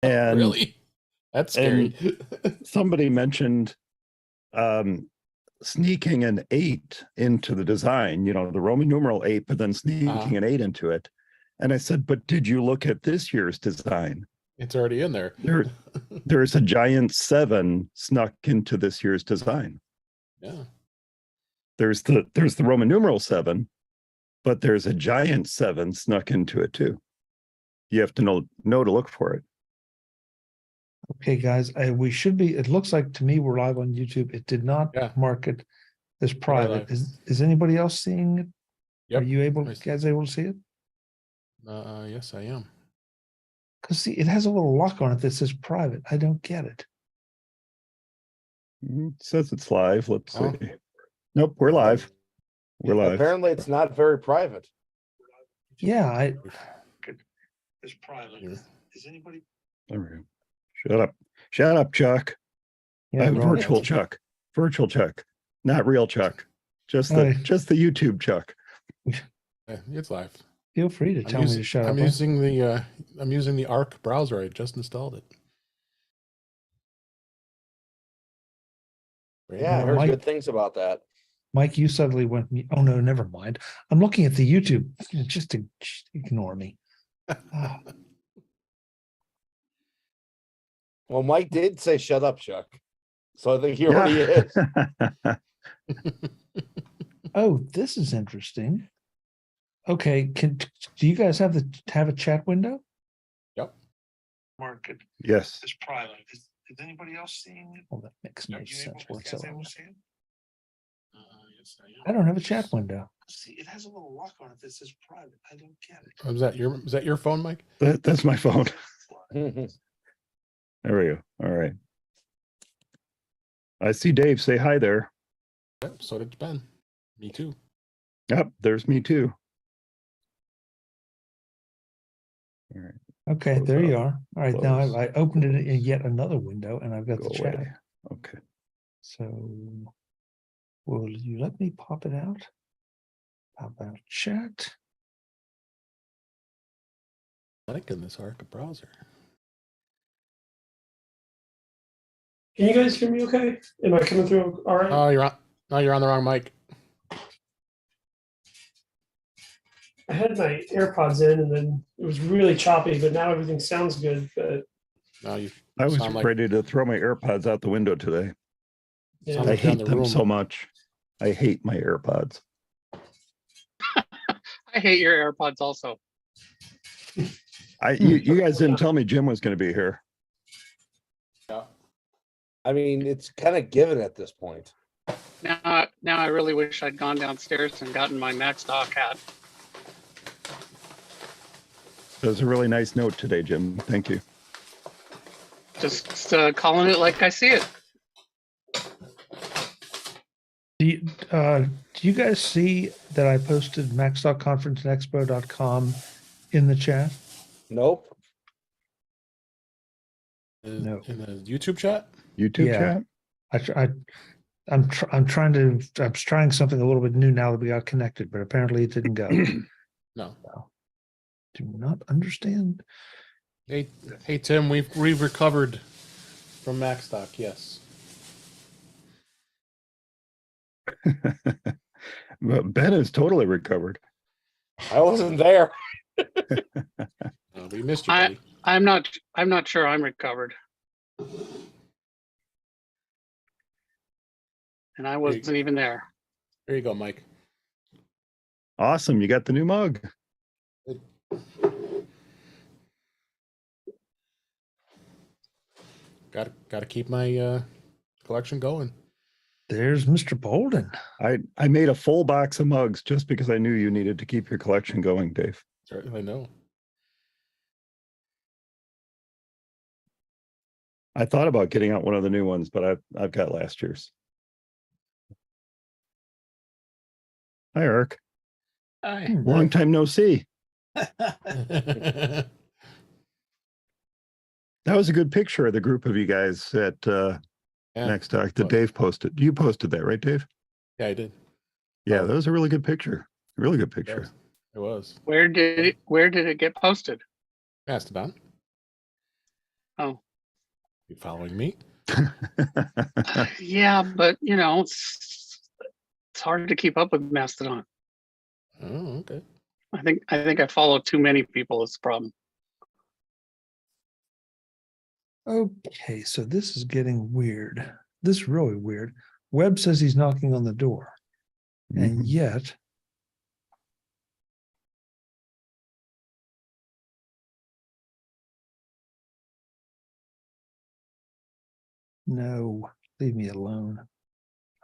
And Really? That's scary. somebody mentioned sneaking an 8 into the design, the Roman numeral 8, but then sneaking an 8 into it. And I said, but did you look at this year's design? It's already in there. There's a giant 7 snuck into this year's design. Yeah. There's the Roman numeral 7, but there's a giant 7 snuck into it too. You have to know to look for it. Okay, guys, we should be. It looks like to me we're live on YouTube. It did not mark it as private. Is anybody else seeing it? Yep. Are you guys able to see it? Yes, I am. Because see, it has a little lock on it that says private. I don't get it. It says it's live. Let's see. Nope, we're live. We're live. Apparently, it's not very private. Yeah, it's private. Is anybody? There we go. Shut up, Chuck. Yeah, virtual Chuck. Virtual Chuck. Not real Chuck. Just the YouTube Chuck. It's live. Feel free to tell me to shut up. I'm using the Arc browser. I just installed it. Yeah, I heard good things about that. Mike, you suddenly went, oh no, never mind. I'm looking at the YouTube. Just ignore me. Well, Mike did say shut up, Chuck. So I think he already is. Oh, this is interesting. Okay, do you guys have a chat window? Yep. Market. Yes. It's private. Is anybody else seeing it? Well, that makes no sense whatsoever. Yes, I don't have a chat window. See, it has a little lock on it that says private. I don't get it. Oh, is that your phone, Mike? That's my phone. There we go. All right. I see Dave. Say hi there. Yep, so did Ben. Me too. Yep, there's me too. All right. Okay, there you are. All right, now I opened it in yet another window and I've got the chat. Okay. So will you let me pop it out? How about chat? Like in this Arc browser. Can you guys hear me okay? Am I coming through all right? Oh, you're on the wrong mic. I had my AirPods in and then it was really choppy, but now everything sounds good. But I was ready to throw my AirPods out the window today. Yeah. I hate them so much. I hate my AirPods. I hate your AirPods also. You guys didn't tell me Jim was going to be here. Yeah. I mean, it's kind of given at this point. Now I really wish I'd gone downstairs and gotten my Macstock hat. That was a really nice note today, Jim. Thank you. Just calling it like I see it. Do you guys see that I posted max.conferenceexpo.com in the chat? Nope. No. In the YouTube chat? YouTube chat? I'm trying something a little bit new now that we got connected, but apparently it didn't go. No. Do not understand. Hey Tim, we've recovered from Macstock, yes. Ben is totally recovered. I wasn't there. We missed you, buddy. I'm not sure I'm recovered. And I wasn't even there. There you go, Mike. Awesome. You got the new mug. Got to keep my collection going. There's Mr. Bolden. I made a full box of mugs just because I knew you needed to keep your collection going, Dave. Certainly know. I thought about getting out one of the new ones, but I've got last year's. Hi, Eric. Hi. Long time no see. That was a good picture of the group of you guys at Next Talk that Dave posted. You posted that, right, Dave? Yeah, I did. Yeah, that was a really good picture. Really good picture. It was. Where did it get posted? Mastodon. Oh, You following me? yeah, but you know, it's hard to keep up with Mastodon. Oh, okay. I think I follow too many people. Is the problem. Okay, so this is getting weird. This is really weird. Webb says he's knocking on the door, and yet no, leave me alone.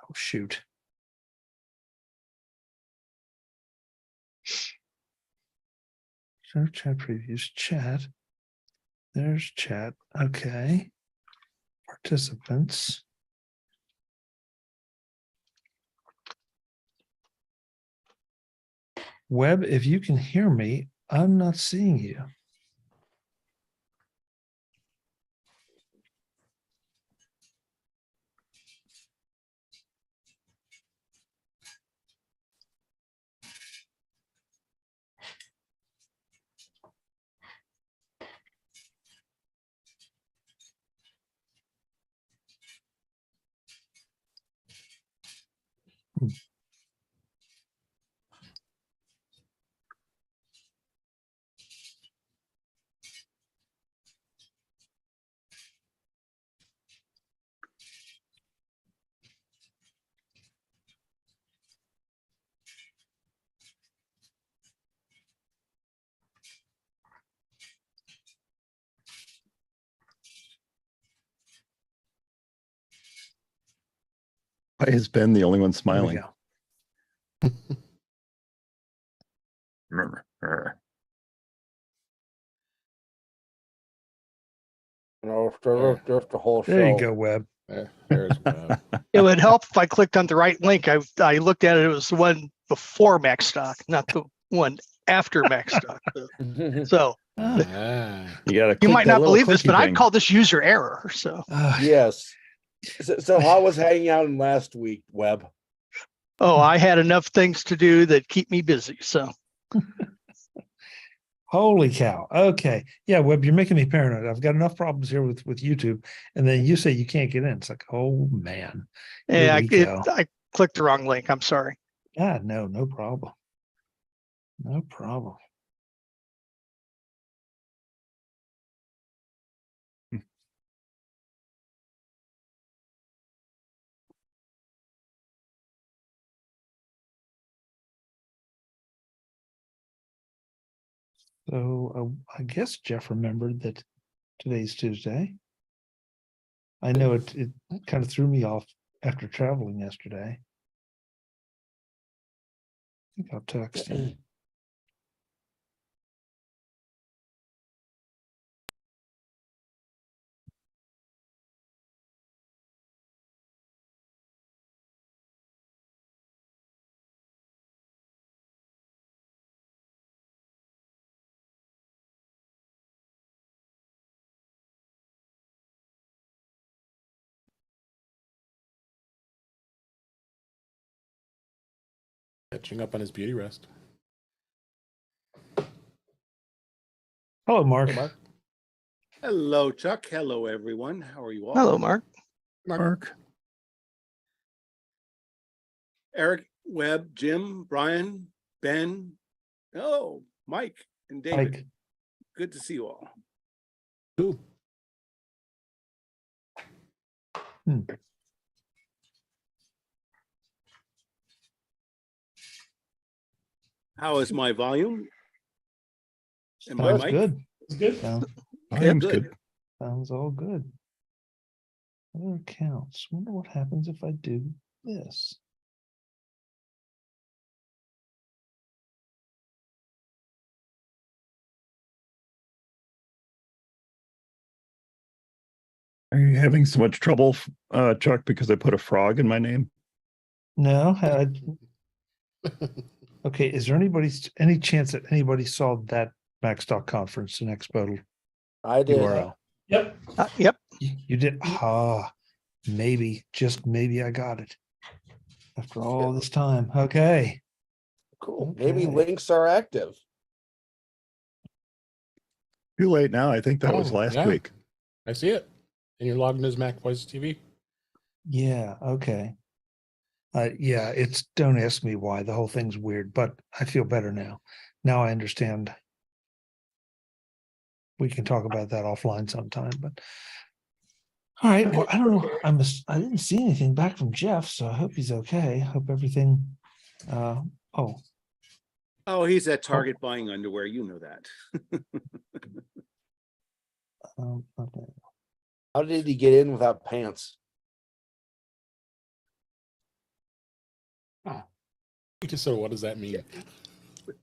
Oh shoot. So chat previews, chat. There's chat. Okay. Participants. Webb, if you can hear me, I'm not seeing you. Why is Ben the only one There we smiling? go. No, there's the whole show. There you go, Webb. There's Webb. It would help if I clicked on the right link. I looked at it. It was the one before Macstock, not the one after Macstock. So You gotta. you might not believe this, but I thing. call this user error. So Yes. So how was hanging out in last week, Webb? I had enough things to do that keep me busy. So Holy cow. Okay. Yeah, Webb, you're making me paranoid. I've got enough problems here with YouTube. And then you say you can't get in. It's like, oh man. Here yeah, we go. I clicked the wrong link. I'm sorry. No problem. No problem. So I guess Jeff remembered that today's Tuesday. I know it kind of threw me off after traveling yesterday. I think I'll text him. Catching up on his beauty rest. Hello, Mark. Hey, Mark. Hello, Chuck. Hello, everyone. How are you all? Hello, Mark. Mark. Eric, Webb, Jim, Brian, Ben. Oh, Mike and David. Mike. Good to see you all. Cool. How is my volume? And my Sounds mic? good. It's good. Volume's good. Sounds all good. Other accounts. Wonder what happens if I do this. Are you having so much trouble, Chuck, because I put a frog in my name? No. Okay. Is there any chance that anybody saw that Macstock conference in Expo I did. URL? Yep. Yep. You did. Maybe, just maybe I got it after all this time. Okay. Cool. Maybe Okay. links are active. Too late now. I think that was last yeah. week. I see it. And you're logged in as MacVoices TV. Yeah, okay. Yeah, don't ask me why. The whole thing's weird, but I feel better now. Now I understand. We can talk about that offline sometime, but all right. Well, I don't know. I didn't see anything back from Jeff, so I hope he's okay. Hope everything Oh, he's at Target buying underwear. You know that. okay. How did he get in without pants? So what does that mean?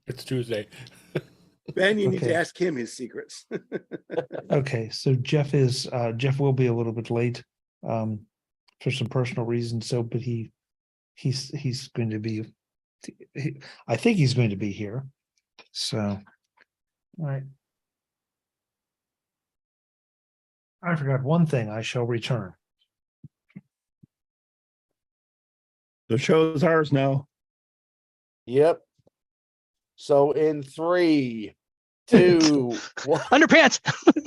It's Tuesday. Ben, you need Okay. to ask him his secrets. Okay, so Jeff will be a little bit late for some personal reasons. So, but he's going to be. I think he's going to be here. So, all right. I forgot one thing. I shall return. The show's ours now. Yep. So in 3, 2, 1. Underpants.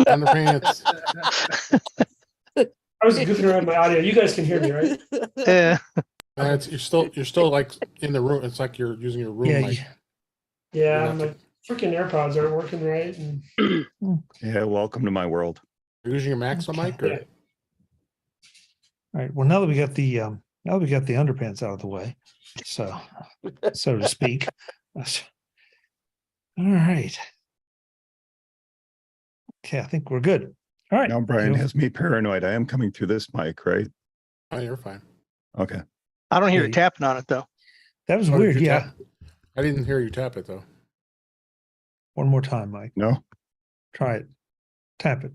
Underpants. I was goofing around my audio. You guys can hear me, right? Yeah. You're still like in the room. It's like you're using your room Yeah, mic. Yeah, my freaking AirPods aren't working right. And Yeah, welcome to my world. You're using your Max mic, or Yeah. all right. Well, now that we got the underpants out of the way, so to speak. All right. Okay, I think we're good. All right. Now Brian has me paranoid. I am coming through this mic, right? oh, you're fine. Okay. I don't hear Yeah, you tapping on it though. That was Oh, did weird. you Yeah. tap? I didn't hear you tap it though. One more time, Mike. No? Try it. Tap it.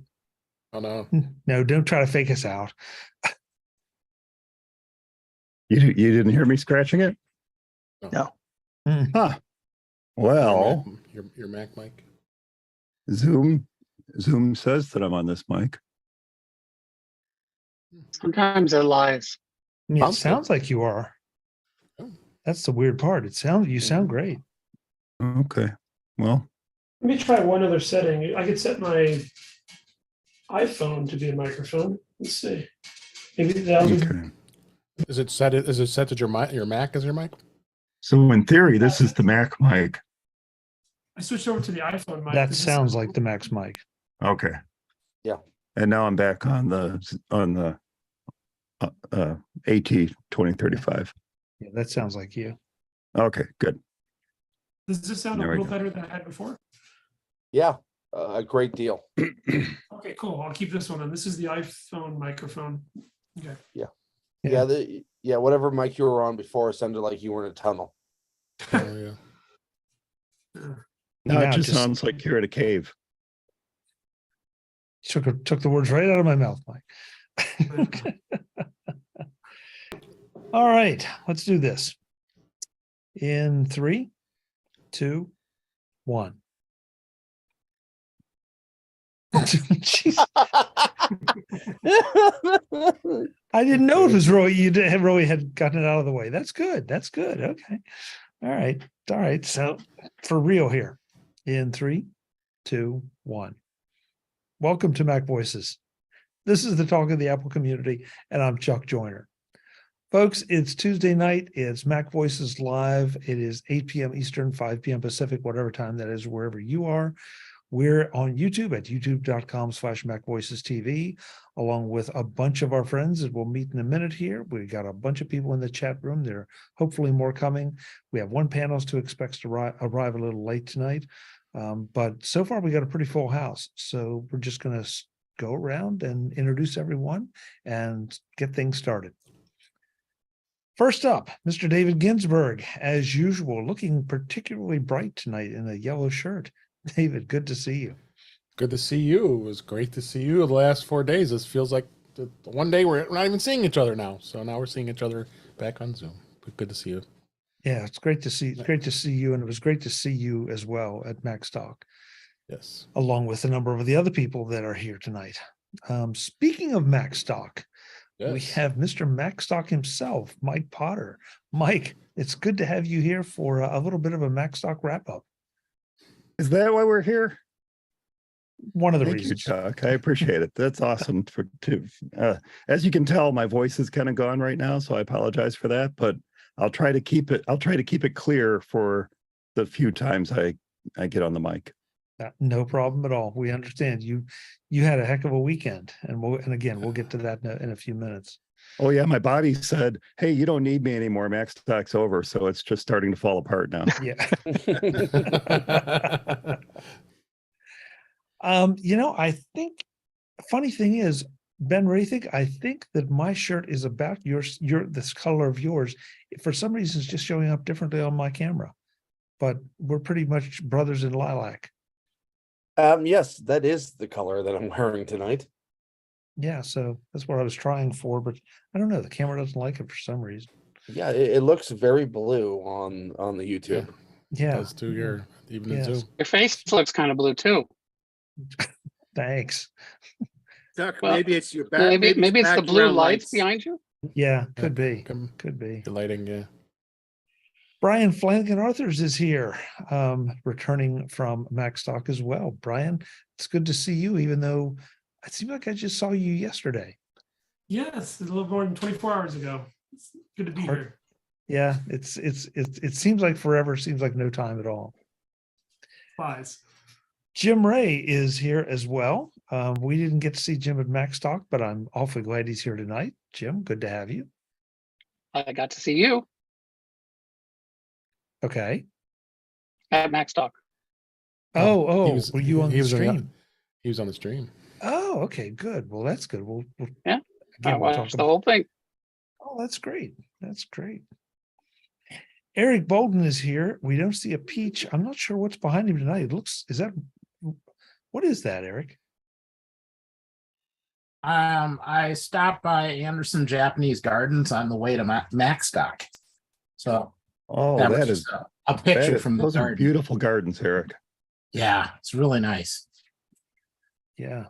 Oh no. No, don't try to fake us out. You didn't hear me scratching it? No. Huh. Well, Your Mac mic. Zoom says that I'm on this mic. Sometimes they're lies. Yeah, it Sounds good. sounds like you are. Oh. That's the weird part. You sound great. Okay. Well, let me try one other setting. I could set my iPhone to be a microphone. Let's see. Maybe that'll be. okay. Is it set to your Mac as your mic? So in theory, this is the Mac mic. I switched over to the iPhone mic. That Does this sounds sound like the Max mic. Okay. Yeah. And now I'm back on the AT 2035. Yeah, that sounds like you. Okay, good. Does this sound a There we little go. better than I had before? Yeah, a great deal. Okay, cool. I'll keep this one on. This is the iPhone microphone. Okay. Yeah, whatever mic you were on before sounded like you were in a tunnel. Oh yeah. Now it Now just just- sounds like you're at a cave. Took the words right out of my mouth, Mike. All right, let's do this. In 3, 2, 1. Jeez, I didn't know it was Roy. Roy had gotten it out of the way. That's good. That's good. Okay. All right. All right. So for real here. In 3, 2, 1. Welcome to MacVoices. This is the talk of the Apple community, and I'm Chuck Joyner. Folks, it's Tuesday night. It's MacVoices Live. It is 8 p.m. Eastern, 5 p.m. Pacific, whatever time that is, wherever you are. We're on YouTube at youtube.com/MacVoicesTV, along with a bunch of our friends that we'll meet in a minute here. We got a bunch of people in the chat room. There are hopefully more coming. We have one panelist who expects to arrive a little late tonight. But so far we got a pretty full house. So we're just going to go around and introduce everyone and get things started. First up, Mr. David Ginsburg, as usual, looking particularly bright tonight in a yellow shirt. David, good to see you. Good to see you. It was great to see you the last 4 days. This feels like the one day we're not even seeing each other now. So now we're seeing each other back on Zoom. But good to see you. Yeah, it's great to see. It's great to see you, and it was great to see you as well at MacStock, Yes. along with a number of the other people that are here tonight. Speaking of MacStock, Yes. we have Mr. MacStock himself, Mike Potter. Mike, it's good to have you here for a little bit of a MacStock wrap up. Is that why we're here? one of the Thank you, reasons. Chuck. I appreciate it. That's awesome. As you can tell, my voice is kind of gone right now, so I apologize for that. But I'll try to keep it. I'll try to keep it clear for the few times I get on the mic. No problem at all. We understand you. You had a heck of a weekend, and again, we'll get to that in a few minutes. Oh yeah, my body said, "Hey, you don't need me anymore. Max Stock's over." So it's just starting to fall apart now. Yeah. I think funny thing is, Ben Rathig, I think that my shirt is about this color of yours. For some reason, it's just showing up differently on my camera, but we're pretty much brothers in lilac. Yes, that is the color that I'm wearing tonight. Yeah, so that's what I was trying for, but I don't know. The camera doesn't like it for some reason. Yeah, it looks very blue on the YouTube. Yeah, Does too. Your even the Yes. Zoom. Your face looks kind of blue too. thanks. Chuck, Well, maybe it's your back. Maybe it's the blue background lights behind you. Yeah, could be. Come Could be. the lighting, yeah. Brian Flanagan Arthurs is here, returning from Macstock as well. Brian, it's good to see you, even though it seemed like I just saw you yesterday. Yes, a little more than 24 hours ago. It's good to be Hard- here. Yeah, it seems like forever, seems like no time at all. Flies. Jim Ray is here as well. We didn't get to see Jim at Macstock, but I'm awfully glad he's here tonight. Jim, good to have you. I got to see you Okay. at Max Talk. Were you on the stream? He was on the stream. Oh, okay, good. Well, that's good. Yeah, I again, we'll talk watched the about. whole thing. Oh, that's great. That's great. Eric Bolden is here. We don't see a peach. I'm not sure what's behind him tonight. It looks, what is that, Eric? I stopped by Anderson Japanese Gardens on the way to Macstock. So Oh, that was that just is a picture from the those are garden. beautiful gardens, Eric. Yeah, it's really nice. Yeah,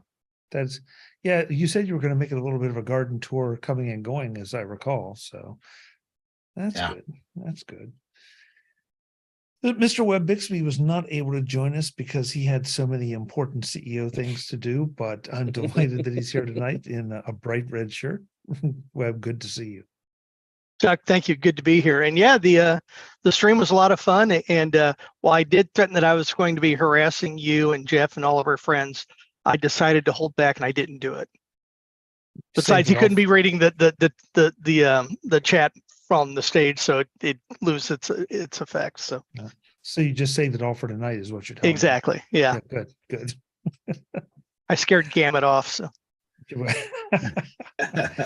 you said you were going to make it a little bit of a garden tour coming and going, as I recall. So that's Yeah. good. That's good. Mr. Webb Bixby was not able to join us because he had so many important CEO things to do, but I'm delighted that he's here tonight in a bright red shirt. Webb, good to see you. Chuck, thank you. Good to be here. And yeah, the stream was a lot of fun. And while I did threaten that I was going to be harassing you and Jeff and all of our friends, I decided to hold back and I didn't do it. Besides, you couldn't be reading the chat from the stage, so it loses its effect. So you just saved it all for tonight, is what you're telling me. exactly. Yeah. Good. I scared Gamut off. So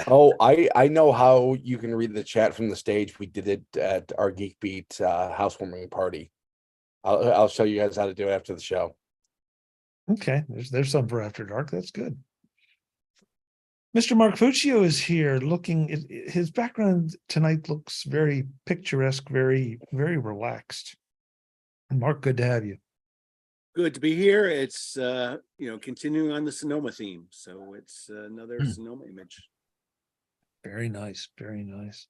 Oh, I know how you can read the chat from the stage. We did it at our Geek Beat housewarming party. I'll show you guys how to do it after the show. Okay, there's some for after dark. That's good. Mr. Mark Fuccio is here looking, his background tonight looks very picturesque, very, very relaxed. Mark, good to have you. Good to be here. It's continuing on the Sonoma theme, so it's another Sonoma image. Very nice, very nice.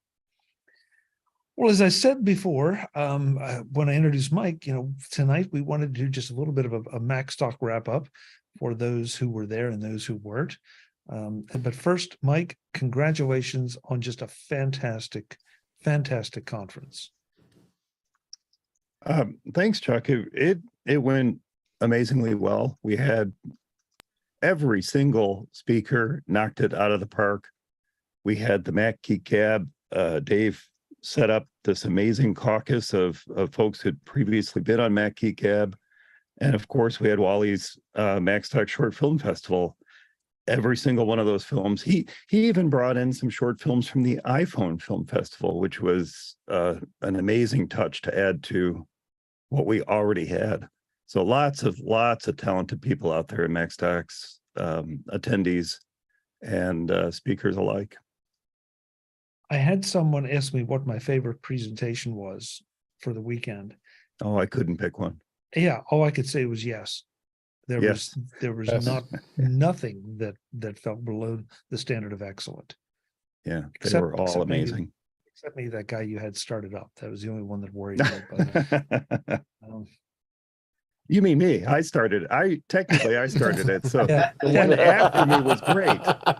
Well, as I said before, when I introduced Mike, tonight we wanted to do just a little bit of a Macstock wrap up for those who were there and those who weren't. But first, Mike, congratulations on just a fantastic conference. Thanks, Chuck. It went amazingly well. We had every single speaker knocked it out of the park. We had the Mac Geek Gab. Dave set up this amazing caucus of folks who'd previously been on Mac Geek Gab. And of course, we had Wally's Macstock Short Film Festival. Every single one of those films. He even brought in some short films from the iPhone Film Festival, which was an amazing touch to add to what we already had. So lots of talented people out there in Macstock's, attendees and speakers alike. I had someone ask me what my favorite presentation was for the weekend. Oh, I couldn't pick one. Yeah, all I could say was yes. There was Yes. nothing that fell below the standard of excellent. Yeah, they Except- were all except maybe- amazing. Except maybe that guy you had started up. That was the only one that worried me. But You mean me? I started. I started it. So Yeah. the one after me was great.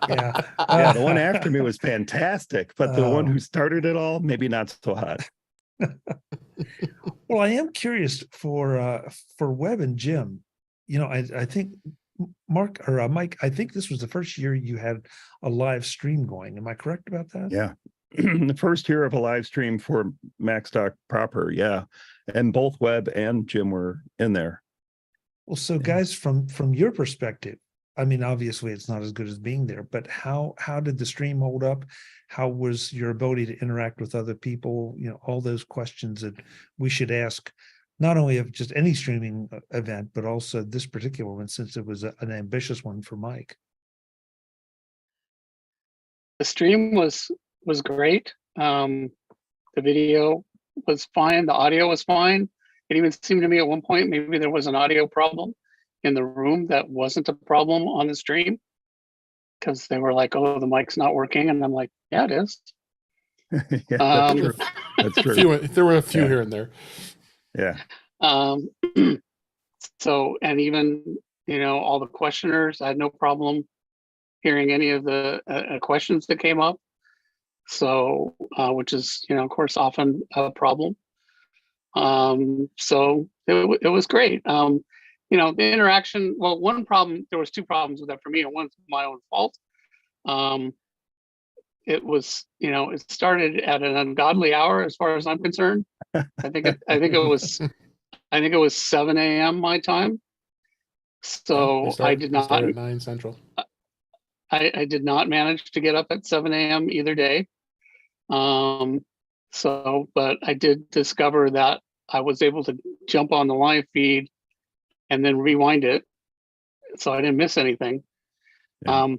Yeah. Yeah, the one after me was fantastic, but the one Oh. who started it all, maybe not so hot. Well, I am curious for Webb and Jim. You know, I think Mark or Mike, I think this was the first year you had a live stream going. Am I correct about that? Yeah. The first year of a live stream for MacStock proper. Yeah. And both Webb and Jim were in there. Well, so guys, from your perspective, I mean, obviously it's not as good as being there, but how did the stream hold up? How was your ability to interact with other people? You know, all those questions that we should ask, not only of just any streaming event, but also this particular one, since it was an ambitious one for Mike. The stream was great. The video was fine. The audio was fine. It even seemed to me at one point maybe there was an audio problem in the room that wasn't a problem on the stream, because they were like, "Oh, the mic's not working," and I'm like, "Yeah, it is." Yeah, that's true. That's true. There were a few Yeah. here and there. Yeah. So, and even, you know, all the questioners, I had no problem hearing any of the questions that came up. So, which is, you know, of course, often a problem. So it was great. You know, the interaction, well, there was two problems with that for me, and one's my own fault. It was, you know, it started at an ungodly hour as far as I'm concerned. I think it was 7 a.m. my time. So I did not at 9 Central. I did not manage to get up at 7 a.m. either day. So, but I did discover that I was able to jump on the live feed and then rewind it, so I didn't miss anything. Yeah.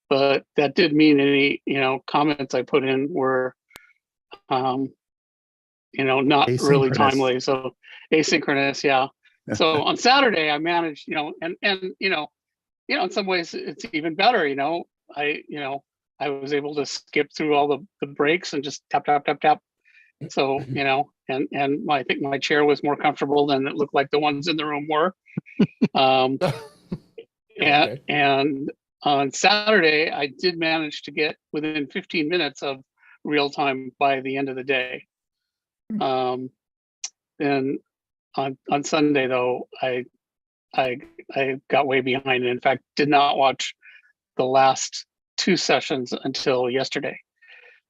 But that did mean any, you know, comments I put in were, you know, not really Asynchronous. timely. So asynchronous, yeah. So on Saturday I managed, you know, and you know, in some ways it's even better, you know. I was able to skip through all the breaks and just tap tap tap tap. So, you know, and I think my chair was more comfortable than it looked like the ones in the room were. Okay. And on Saturday, I did manage to get within 15 minutes of real time by the end of the day. Then on Sunday though, I got way behind, and in fact did not watch the last two sessions until yesterday.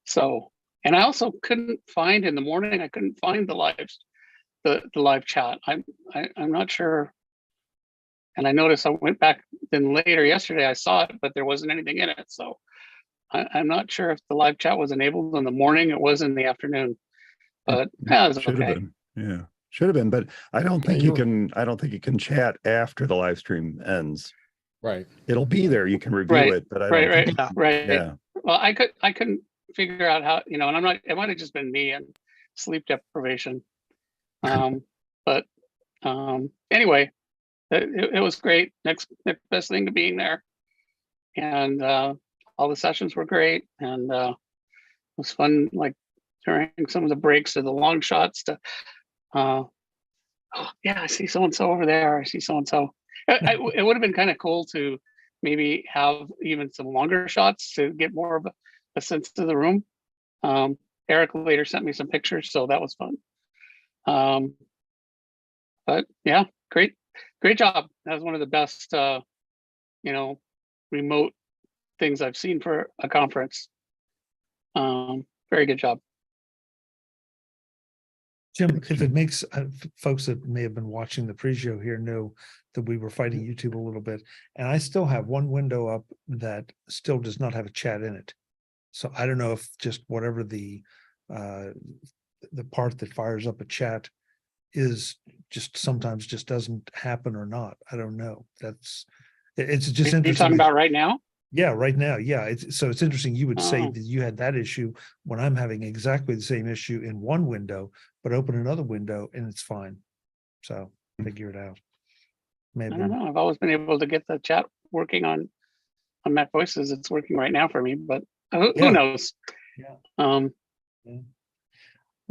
So, and I also couldn't find in the morning, I couldn't find the live chat. I'm not sure. And I noticed I went back then later yesterday, I saw it, but there wasn't anything in it. So I'm not sure if the live chat was enabled in the morning. It was in the afternoon, but yeah, it was Should have okay. been. Yeah. Should have been, but I don't think you can chat after the live stream ends. Right. It'll be there. You can review it, but I don't think, Right. yeah. Well, I couldn't figure out how, you know, and it might have just been me and sleep deprivation. But anyway, it was great. Next best thing to being there. And all the sessions were great. And it was fun, like during some of the breaks or the long shots to, oh, yeah, I see so-and-so over there. I see so-and-so. It would have been kind of cool to maybe have even some longer shots to get more of a sense of the room. Eric later sent me some pictures, so that was fun. But yeah, great job. That was one of the best, you know, remote things I've seen for a conference. Very good job. Jim, if it makes folks that may have been watching the pre-show here know that we were fighting YouTube a little bit, and I still have one window up that still does not have a chat in it. So I don't know if just whatever the part that fires up a chat is just sometimes just doesn't happen or not. I don't know. It's just interesting. You're talking about right now? Yeah, right now. Yeah. So it's interesting. You would say Oh. that you had that issue when I'm having exactly the same issue in one window, but open another window and it's fine. So figure it out. I don't know. I've always been able to get the chat working on MacVoices. It's working right now for me, but who Yeah. knows? Yeah.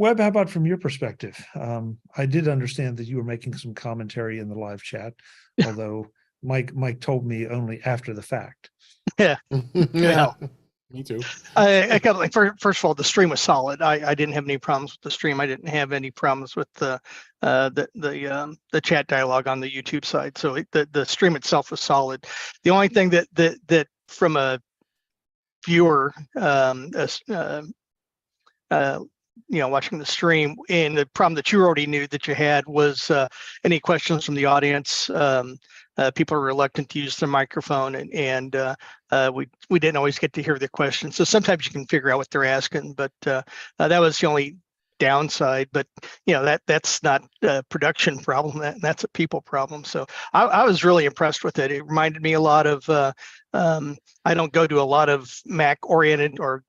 Webb, how about from your perspective? I did understand that you were making some commentary in the live chat, although Mike told me only after the fact. Yeah, Well, me too. I got like first of all, the stream was solid. I didn't have any problems with the stream. I didn't have any problems with the chat dialogue on the YouTube side. So the stream itself was solid. The only thing that from a viewer, watching the stream, and the problem that you already knew that you had was any questions from the audience. People are reluctant to use their microphone, and we didn't always get to hear the questions. So sometimes you can figure out what they're asking, but that was the only downside. But that's not a production problem. That's a people problem. So I was really impressed with it. It reminded me a lot of. I don't go to a lot of Mac oriented or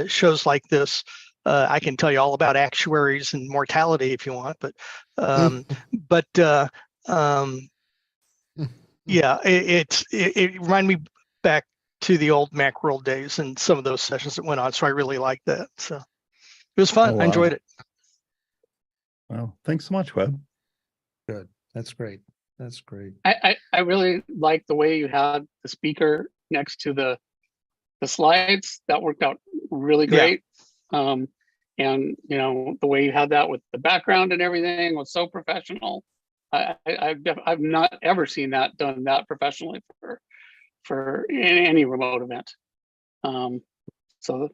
shows like this. I can tell you all about actuaries and mortality if you want, but yeah, it reminded me back to the old Macworld days and some of those sessions that went on. So I really liked that. So it was fun. Oh, I wow. enjoyed it. Well, thanks so much, Webb. Good. That's great. That's great. I really like the way you had the speaker next to the slides. That worked out really great. And the way you had that with the background and everything was so professional. I've not ever seen that done that professionally for any remote event. So,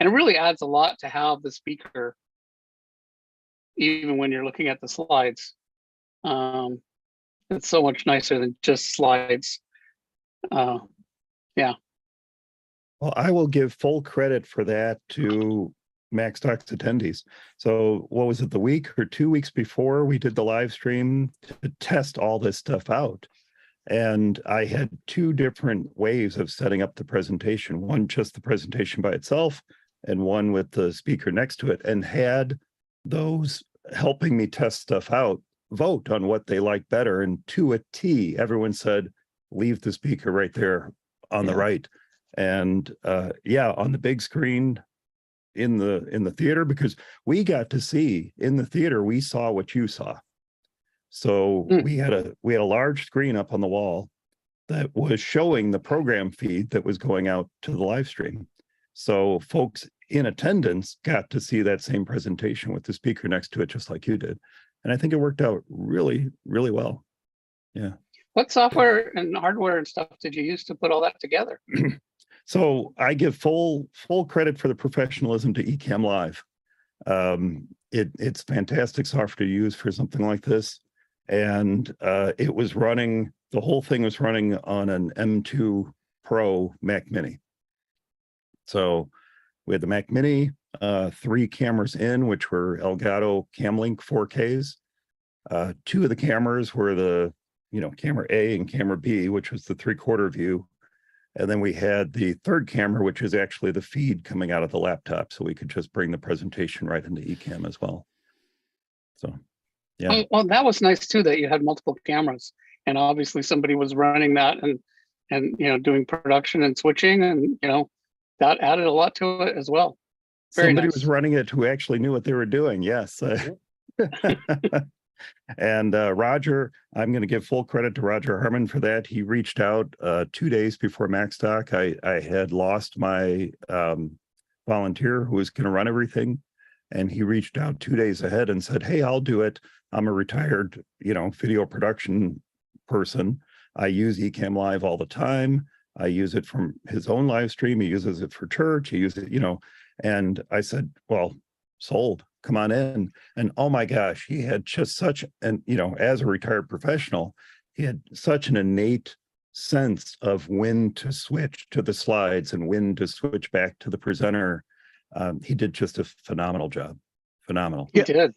and it really adds a lot to have the speaker, even when you're looking at the slides. It's so much nicer than just slides. Yeah. Well, I will give full credit for that to MacStock's attendees. So what was it, the week or 2 weeks before we did the live stream to test all this stuff out? And I had two different ways of setting up the presentation. One, just the presentation by itself, and one with the speaker next to it, and had those helping me test stuff out vote on what they like better. And to a T, everyone said, leave the speaker right there on the right. And on the big screen in the theater, because we got to see in the theater, we saw what you saw. So we had a large screen up on the wall that was showing the program feed that was going out to the live stream. So folks in attendance got to see that same presentation with the speaker next to it, just like you did. And I think it worked out really, really well. Yeah. What software and hardware and stuff did you use to put all that together? So I give full credit for the professionalism to Ecamm Live. It's fantastic software to use for something like this. And it was running, the whole thing was running on an M2 Pro Mac Mini. So we had the Mac Mini, 3 cameras in, which were Elgato Camlink 4Ks. 2 of the cameras were the, camera A and camera B, which was the 3/4 view. And then we had the third camera, which is actually the feed coming out of the laptop. So we could just bring the presentation right into Ecamm as well. So, yeah. Well, that was nice too, that you had multiple cameras, and obviously somebody was running that and doing production and switching, and that added a lot to it as well. Somebody was running it who actually knew what they were doing. Yes. And Roger, I'm going to give full credit to Roger Harmon for that. He reached out 2 days before MacStock. I had lost my volunteer who was going to run everything. And he reached out 2 days ahead and said, hey, I'll do it. I'm a retired, video production person. I use Ecamm Live all the time. I use it from his own live stream. He uses it for church. He uses it, and I said, well, sold. Come on in. And oh my gosh, he had just such an, as a retired professional, he had such an innate sense of when to switch to the slides and when to switch back to the presenter. He did just a phenomenal job. Phenomenal. He did.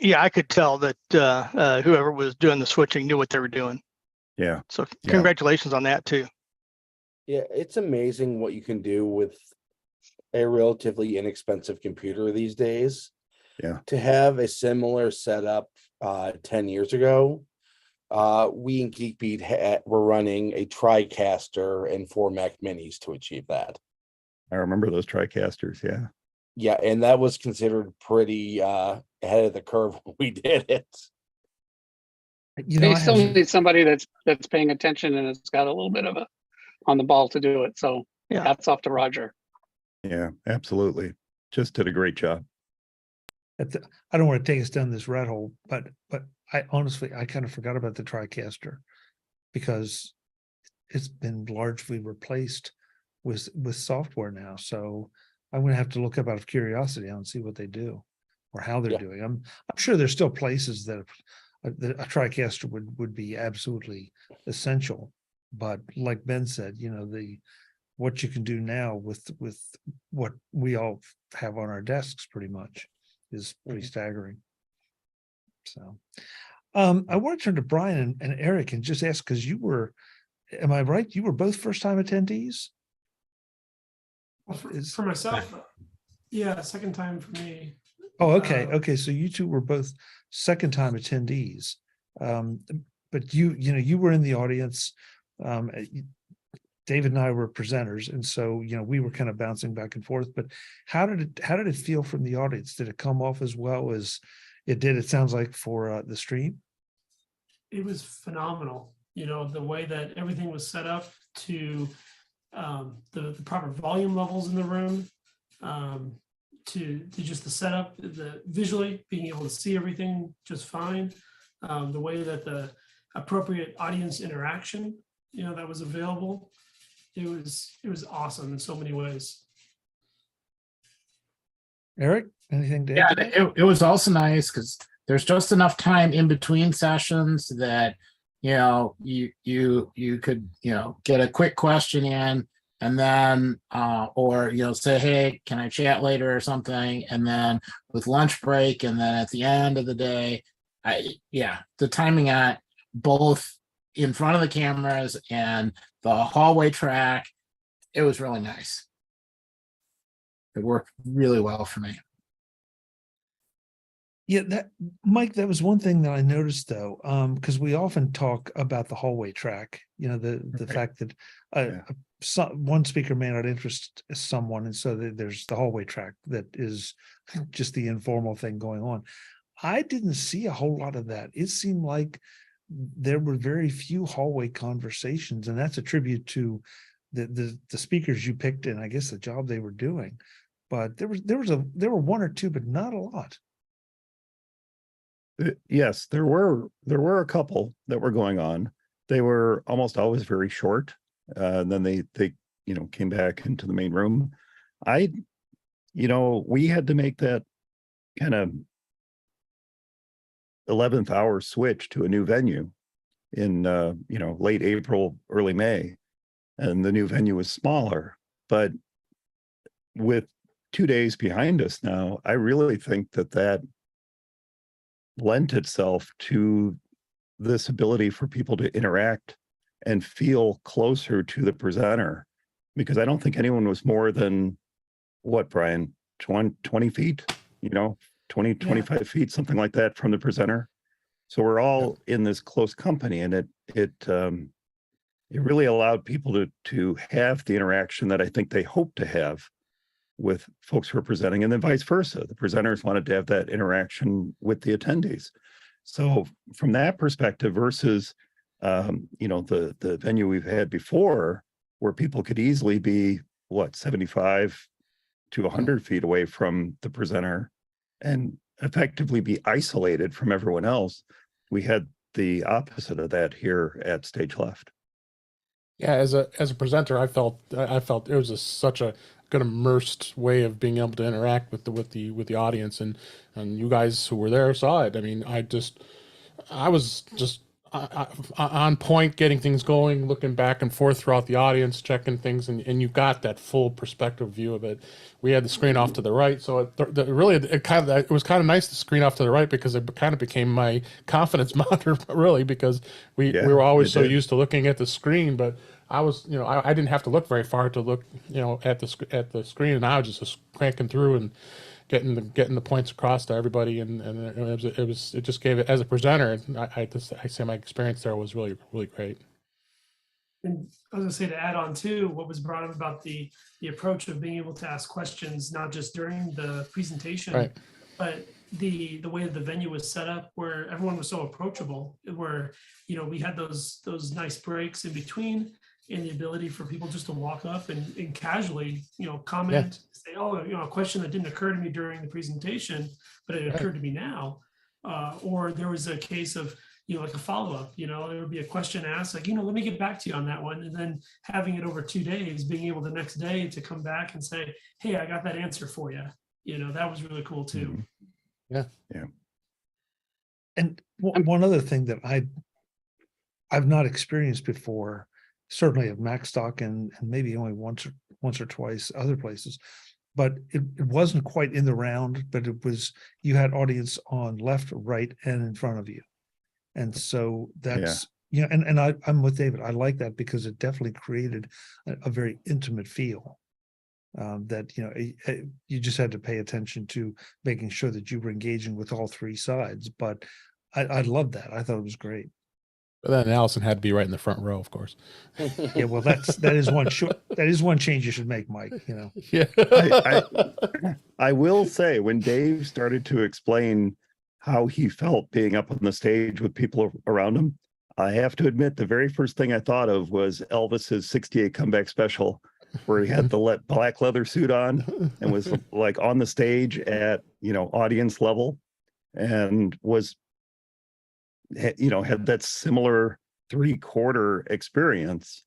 Yeah, I could tell that whoever was doing the switching knew what they were doing. Yeah. So congratulations on that too. Yeah, it's amazing what you can do with a relatively inexpensive computer these days. Yeah. To have a similar setup 10 years ago, we in GeekBeat were running a TriCaster and 4 Mac Minis to achieve that. I remember those TriCasters. Yeah. Yeah, and that was considered pretty ahead of the curve when we did it. You know, They I still have, need somebody that's paying attention and has got a little bit of a on the ball to do it. So Yeah. hats off to Roger. Yeah, absolutely. Just did a great job. I don't want to take us down this rat hole, but I honestly, I kind of forgot about the TriCaster because it's been largely replaced with software now. So I'm going to have to look up out of curiosity and see what they do or how they're Yeah. doing. I'm sure there's still places that a TriCaster would be absolutely essential. But like Ben said, you know, what you can do now with what we all have on our desks pretty much is pretty staggering. So I want to turn to Brian and Eric and just ask, because you were, am I right? You were both first-time attendees? Well, for myself, yeah, second time for me. Oh, okay. Okay. So you two were both second-time attendees. But you were in the audience. David and I were presenters, and so we were kind of bouncing back and forth. But how did it feel from the audience? Did it come off as well as it did? It sounds like for the stream. It was phenomenal. The way that everything was set up to the proper volume levels in the room, to just the setup, the visually being able to see everything just fine, the way that the appropriate audience interaction, that was available. It was awesome in so many ways. Eric, anything to Yeah, add to that? it was also nice because there's just enough time in between sessions that you could get a quick question in, and then or say, hey, can I chat later or something, and then with lunch break, and then at the end of the day, the timing at both in front of the cameras and the hallway track, it was really nice. It worked really well for me. Yeah, Mike, that was one thing that I noticed though, because we often talk about the hallway track, the Right. fact that Yeah. one speaker may not interest someone, and so there's the hallway track that is just the informal thing going on. I didn't see a whole lot of that. It seemed like there were very few hallway conversations, and that's a tribute to the speakers you picked and I guess the job they were doing. But there were one or two, but not a lot. Yes, there were a couple that were going on. They were almost always very short. And then they came back into the main room. We had to make that kind of 11th hour switch to a new venue in late April, early May, and the new venue was smaller. But with 2 days behind us now, I really think that lent itself to this ability for people to interact and feel closer to the presenter, because I don't think anyone was more than what, Brian, 20 feet, 20, 25 feet, something like that from the presenter. So we're all in this close company, and it really allowed people to have the interaction that I think they hope to have with folks who are presenting, and then vice versa. The presenters wanted to have that interaction with the attendees. So from that perspective versus, the venue we've had before, where people could easily be 75 to 100 feet away from the presenter and effectively be isolated from everyone else, we had the opposite of that here at Stage Left. Yeah, as a presenter, I felt it was such a good immersed way of being able to interact with the audience, and you guys who were there saw it. I mean, I was just on point, getting things going, looking back and forth throughout the audience, checking things, and you got that full perspective view of it. We had the screen off to the right, so it was kind of nice, the screen off to the right, because it kind of became my confidence monitor, really, because we were always so used to looking at the screen, but I was, I didn't have to look very far to look, at the screen, and I was just cranking through and getting the points across to everybody, and it just gave it, as a presenter, I say my experience there was really, really great. And I was gonna say, to add on to what was brought up about the approach of being able to ask questions, not just during the presentation, Right. but the way the venue was set up, where everyone was so approachable, where, you know, we had those nice breaks in between, and the ability for people just to walk up and casually, you know, comment, say, oh, you know, a question that didn't occur to me during the presentation, but it occurred to me now. Or there was a case of, you know, like a follow-up, you know, there would be a question asked, like, you know, let me get back to you on that one. And then having it over 2 days, being able the next day to come back and say, hey, I got that answer for you. You know, that was really cool too. And one other thing that I've not experienced before, certainly at Macstock and maybe only once or twice other places, but it wasn't quite in the round, but it was, you had audience on left, right, and in front of you. And so that's, you know, and I'm with David. I like that because it definitely created a very intimate feel. That, you know, you just had to pay attention to making sure that you were engaging with all three sides. But I love that. I thought it was great. But then Allison had to be right in the front row, of course. Yeah, well, that is one change you should make, Mike. You know. Yeah. I will say, when Dave started to explain how he felt being up on the stage with people around him, I have to admit, the very first thing I thought of was Elvis's 68 comeback special, where he had the black leather suit on and was like on the stage at, you know, audience level, and was, you know, had that similar 3/4 experience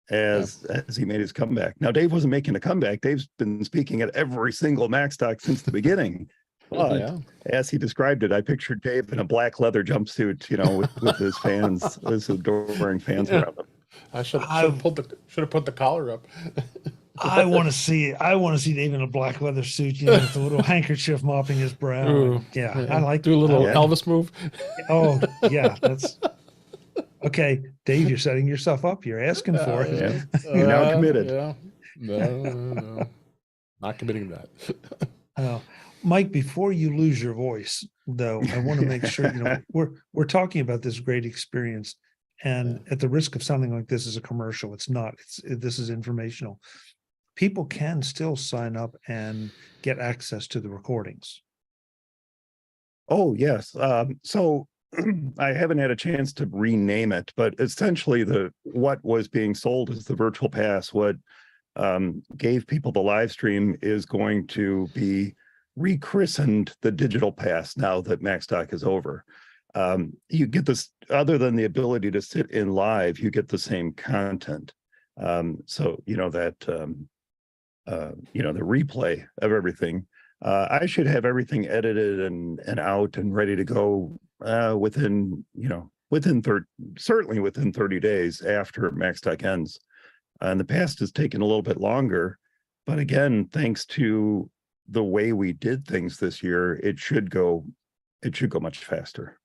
as he made his comeback. Now, Dave wasn't making a comeback. Dave's been speaking at every single Macstock since the beginning. But as he described it, I pictured Dave in a black leather jumpsuit, you know, with his fans, his adoring fans around him. I should have put the collar up. I want to see Dave in a black leather suit, you know, with a little handkerchief mopping his brow. Ooh, I like do a little Yeah. Elvis move. Oh yeah, that's okay. Dave, you're setting yourself up. You're asking for it. Yeah. You're now committed. Yeah. No. Not committing to that. Mike, before you lose your voice, though, I want to make sure, you know, we're talking about this great experience, and at the risk of sounding like this is a commercial, it's not. This is informational. People can still sign up and get access to the recordings. Oh, yes. So I haven't had a chance to rename it, but essentially what was being sold as the virtual pass, what gave people the live stream, is going to be rechristened the digital pass now that Macstock is over. You get this, other than the ability to sit in live, you get the same content. So, you know, that, you know, the replay of everything. I should have everything edited and out and ready to go within, you know, certainly within 30 days after Macstock ends. And the past has taken a little bit longer, but again, thanks to the way we did things this year, it should go much faster.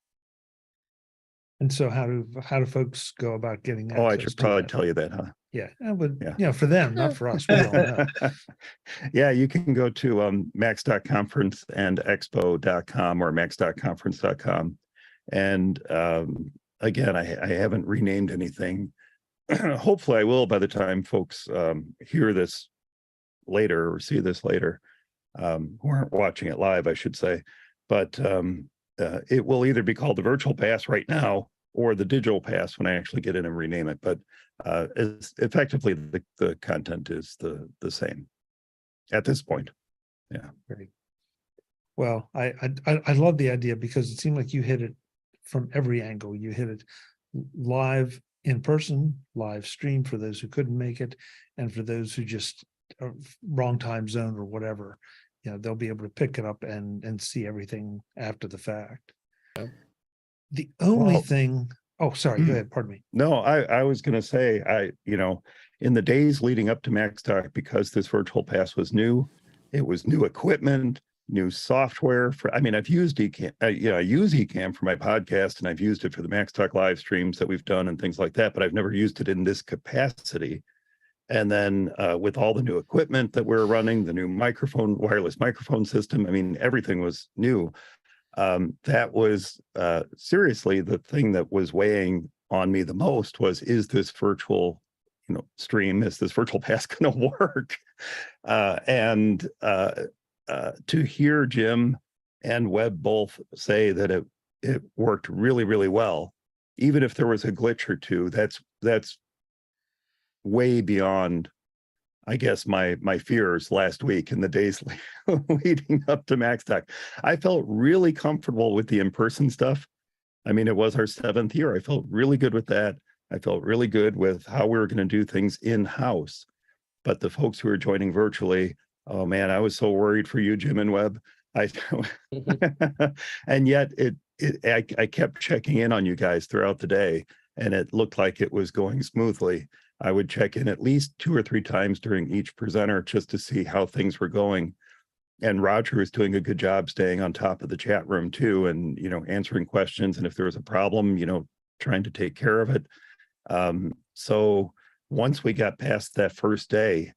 And so how do folks go about getting access? Oh, I should probably that? tell you that, huh? Yeah, but Yeah. you know, for them, not for us. We all know. Yeah, you can go to max.conferenceandexpo.com or max.conference.com. And again, I haven't renamed anything. Hopefully I will by the time folks hear this later or see this later, who aren't watching it live, I should say. But it will either be called the virtual pass right now or the digital pass when I actually get in and rename it. But it's effectively the content is the same at this point. Yeah. Great. Well, I love the idea because it seemed like you hit it from every angle. You hit it live, in person, live stream for those who couldn't make it, and for those who just are wrong time zone or whatever, you know, they'll be able to pick it up and see everything after the fact. Yep. The only thing, oh, sorry, go ahead, pardon me. No, I was going to say, you know, in the days leading up to Macstock, because this virtual pass was new, it was new equipment, new software for, I mean, I've used Ecamm, you know, I use Ecamm for my podcast, and I've used it for the Macstock live streams that we've done and things like that, but I've never used it in this capacity. And then with all the new equipment that we're running, the new wireless microphone system, I mean, everything was new. That was seriously the thing that was weighing on me the most was, is this virtual, stream, is this virtual pass going to work? And to hear Jim and Webb both say that it worked really, really well, even if there was a glitch or two, that's way beyond, I guess, my fears last week and the days leading up to MacStock. I felt really comfortable with the in-person stuff. I mean, it was our 7th year. I felt really good with that. I felt really good with how we were going to do things in-house. But the folks who were joining virtually, oh man, I was so worried for you, Jim and Webb. And yet I kept checking in on you guys throughout the day, and it looked like it was going smoothly. I would check in at least 2 or 3 times during each presenter just to see how things were going. And Roger is doing a good job staying on top of the chat room too, and answering questions. And if there was a problem, trying to take care of it. So once we got past that first day,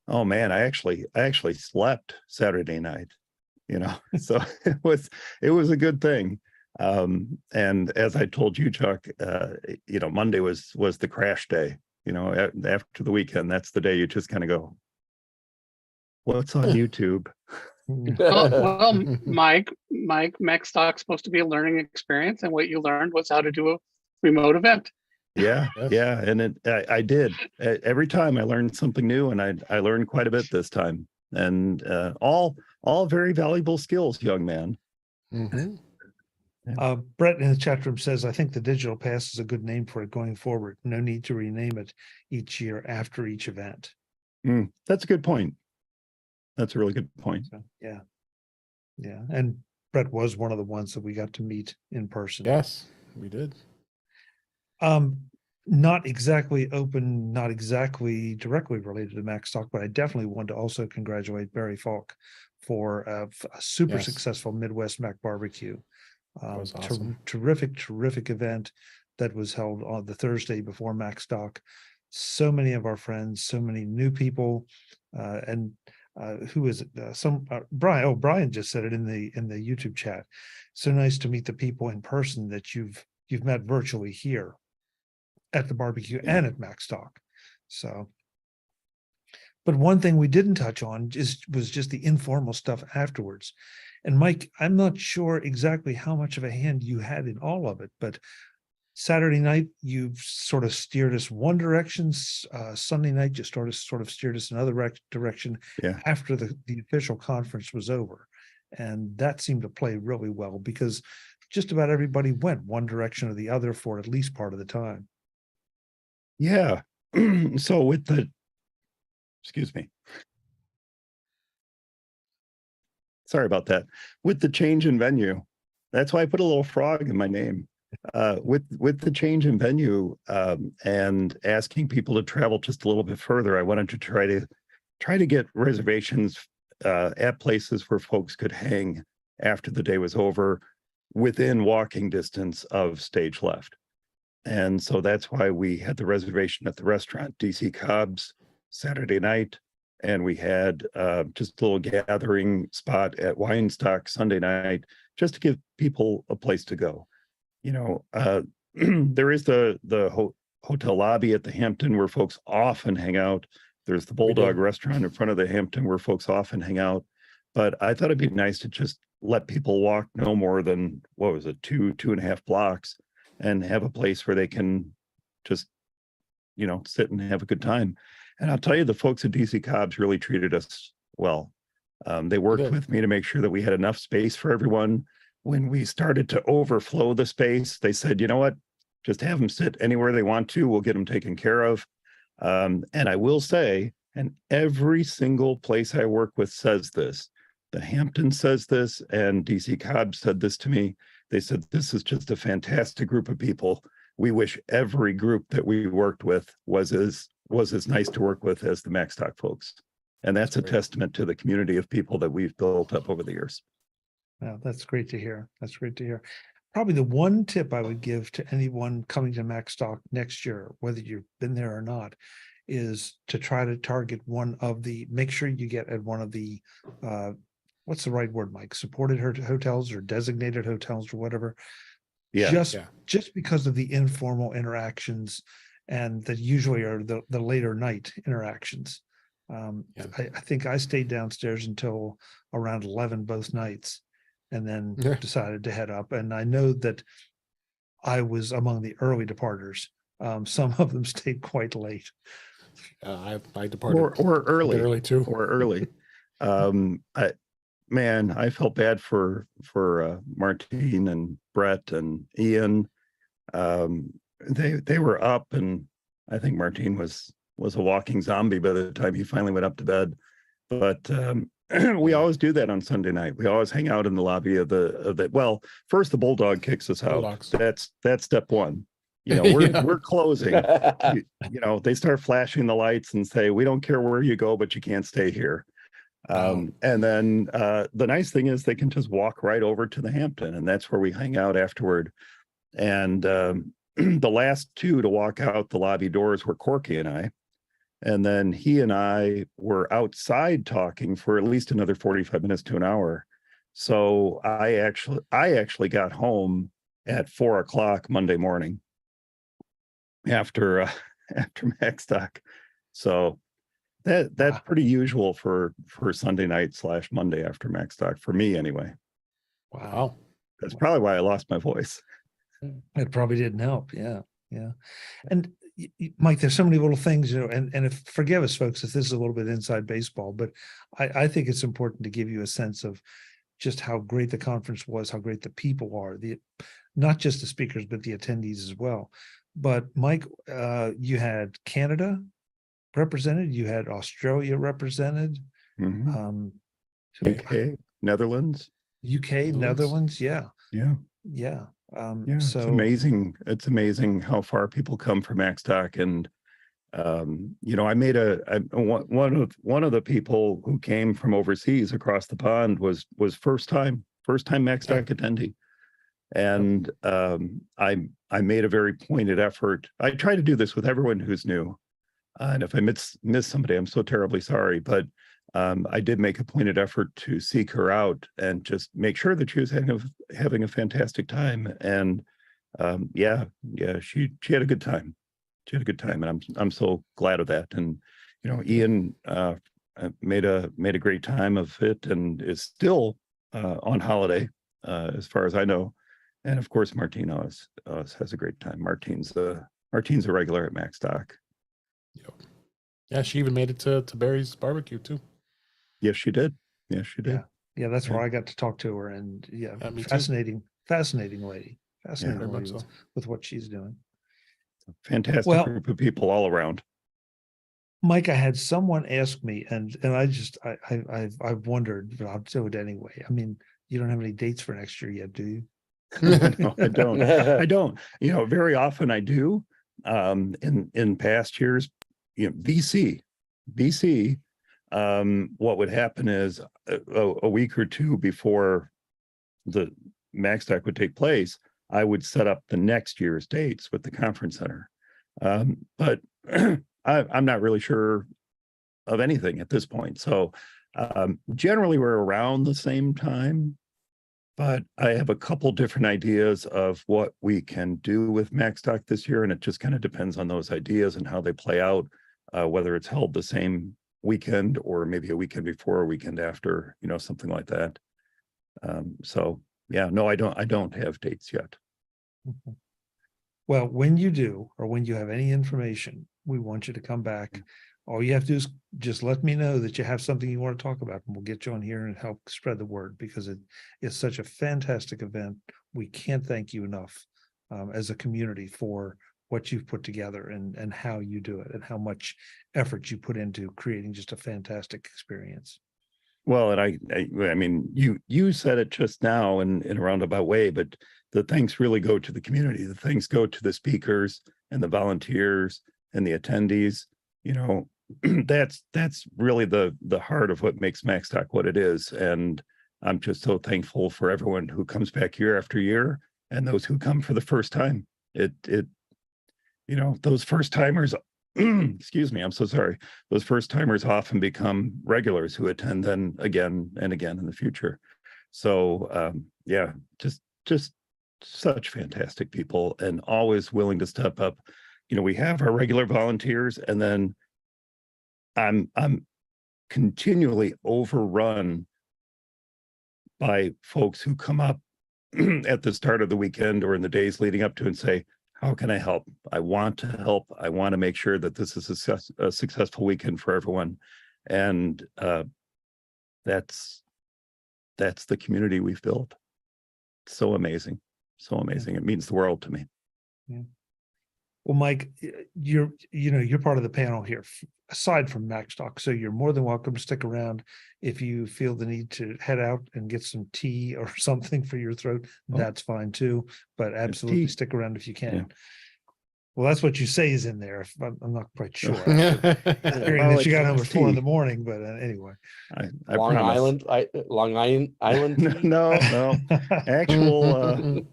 oh man, I actually slept Saturday night. So it was a good thing. And as I told you, Chuck, Monday was the crash day. After the weekend, that's the day you just kind of go, what's on YouTube? Well, Mike, MacStock's supposed to be a learning experience, and what you learned was how to do a remote event. Yeah, Yes. yeah, and I did. Every time I learned something new, and I learned quite a bit this time, and all very valuable skills, young man. Mhm. Brett in the chat room says, I think the digital pass is a good name for it going forward. No need to rename it each year after each event. That's a good point. That's a really good point. So, yeah. And Brett was one of the ones that we got to meet in person. Yes, we did. Not exactly open, not exactly directly related to MacStock, but I definitely want to also congratulate Barry Falk for a super Yes. successful Midwest Mac Barbecue. That was awesome. Terrific event that was held on the Thursday before MacStock. So many of our friends, so many new people, and who is it? Brian. Oh, Brian just said it in the YouTube chat. So nice to meet the people in person that you've met virtually here at the barbecue and at MacStock. So, but one thing we didn't touch on was just the informal stuff afterwards. And Mike, I'm not sure exactly how much of a hand you had in all of it, but Saturday night you sort of steered us one direction. Sunday night you sort of steered us another direction. Yeah. After the official conference was over, and that seemed to play really well because just about everybody went one direction or the other for at least part of the time. Yeah. So excuse me. Sorry about that. With the change in venue, that's why I put a little frog in my name. With the change in venue and asking people to travel just a little bit further, I wanted to try to get reservations at places where folks could hang after the day was over, within walking distance of stage left. And so that's why we had the reservation at the restaurant DC Cobb's Saturday night, and we had just a little gathering spot at Weinstock Sunday night, just to give people a place to go. There is the hotel lobby at the Hampton where folks often hang out. There's the Bulldog restaurant in front of the Hampton where folks often hang out. But I thought it'd be nice to just let people walk no more than, 2.5 blocks, and have a place where they can just, sit and have a good time. And I'll tell you, the folks at DC Cobb's really treated us well. They worked with me to make sure that we had enough space for everyone. When we started to overflow the space, they said, you know what, just have them sit anywhere they want to. We'll get them taken care of. And I will say, and every single place I work with says this, the Hampton says this, and DC Cobb said this to me. They said, this is just a fantastic group of people. We wish every group that we worked with was as nice to work with as the MacStock folks. And that's a testament to the community of people that we've built up over the years. Well, that's great to hear. That's great to hear. Probably the one tip I would give to anyone coming to MacStock next year, whether you've been there or not, is to try to target make sure you get at one of the, what's the right word, Mike? Supported hotels or designated hotels or whatever. Yeah. Just because of the informal interactions and that usually are the later night interactions. I think I stayed downstairs until around 11 both nights and then decided to head up. And I know that I was among the early departers. Some of them stayed quite late. I departed or a bit early too. or early. I felt bad for Martine and Brett and Ian. They were up, and I think Martine was a walking zombie by the time he finally went up to bed. But we always do that on Sunday night. We always hang out in the lobby of the. Well, first the Bulldog kicks us out. Bulldogs. That's step one. We're closing. They start flashing the lights and say, "We don't care where you go, but you can't stay here." And then the nice thing is they can just walk right over to the Hampton, and that's where we hang out afterward. And the last two to walk out the lobby doors were Corky and I. And then he and I were outside talking for at least another 45 minutes to an hour. So I actually got home at 4:00 Monday morning after MacStock. So that's pretty usual for Sunday night / Monday after MacStock for me anyway. Wow. That's probably why I lost my voice. It probably didn't help. Yeah. And Mike, there's so many little things, and if forgive us, folks, if this is a little bit inside baseball, but I think it's important to give you a sense of just how great the conference was, how great the people are, not just the speakers, but the attendees as well. But Mike, you had Canada represented, you had Australia represented, UK, Netherlands. Netherlands, yeah. It's amazing. It's amazing how far people come from MacStock. And I made one of the people who came from overseas across the pond was first time MacStock attendee. And I made a very pointed effort. I try to do this with everyone who's new. And if I miss somebody, I'm so terribly sorry. But I did make a pointed effort to seek her out and just make sure that she was having a fantastic time. And she had a good time. She had a good time, and I'm so glad of that. And Ian made a great time of it, and is still on holiday as far as I know. And of course, Martine always has a great time. Martine's a regular at MacStock. Yeah, she even made it to Barry's barbecue too. Yes, she did. Yes, she did. Yeah, that's where I got to talk to her, and fascinating lady. Fascinating lady with what she's doing. Fantastic group of people all around. Mike, I had someone ask me, and I've wondered, but I'll do it anyway. I mean, you don't have any dates for next year yet, do you? No, I don't. I don't. Very often I do. In past years, BC. What would happen is a week or two before the MacStock would take place, I would set up the next year's dates with the conference center. But I'm not really sure of anything at this point. So generally we're around the same time, but I have a couple different ideas of what we can do with MacStock this year. And it just kind of depends on those ideas and how they play out, whether it's held the same weekend or maybe a weekend before, a weekend after, something like that. No, I don't have dates yet. Well, when you do, or when you have any information, we want you to come back. All you have to do is just let me know that you have something you want to talk about, and we'll get you on here and help spread the word, because it is such a fantastic event. We can't thank you enough as a community for what you've put together and how you do it and how much effort you put into creating just a fantastic experience. Well, and I mean, you said it just now in a roundabout way, but the thanks really go to the community. The thanks go to the speakers and the volunteers and the attendees. That's really the heart of what makes MacStock what it is. And I'm just so thankful for everyone who comes back year after year, and those who come for the first time. Those first timers, excuse me, I'm so sorry. Those first timers often become regulars who attend then again and again in the future. So just such fantastic people and always willing to step up. We have our regular volunteers, and then I'm continually overrun by folks who come up at the start of the weekend or in the days leading up to and say, how can I help? I want to help. I want to make sure that this is a successful weekend for everyone. And that's the community we've built. So amazing. So amazing. It means the world to me. Yeah. Well, Mike, you're part of the panel here, aside from Max Talk. So you're more than welcome to stick around if you feel the need to head out and get some tea or something for your throat. That's fine too. But absolutely stick around if you can. Yeah. Well, that's what you say is in there. I'm not quite sure. Hearing that you got home at 4 a.m, but anyway. I promise. Long Island tea? No. Actual,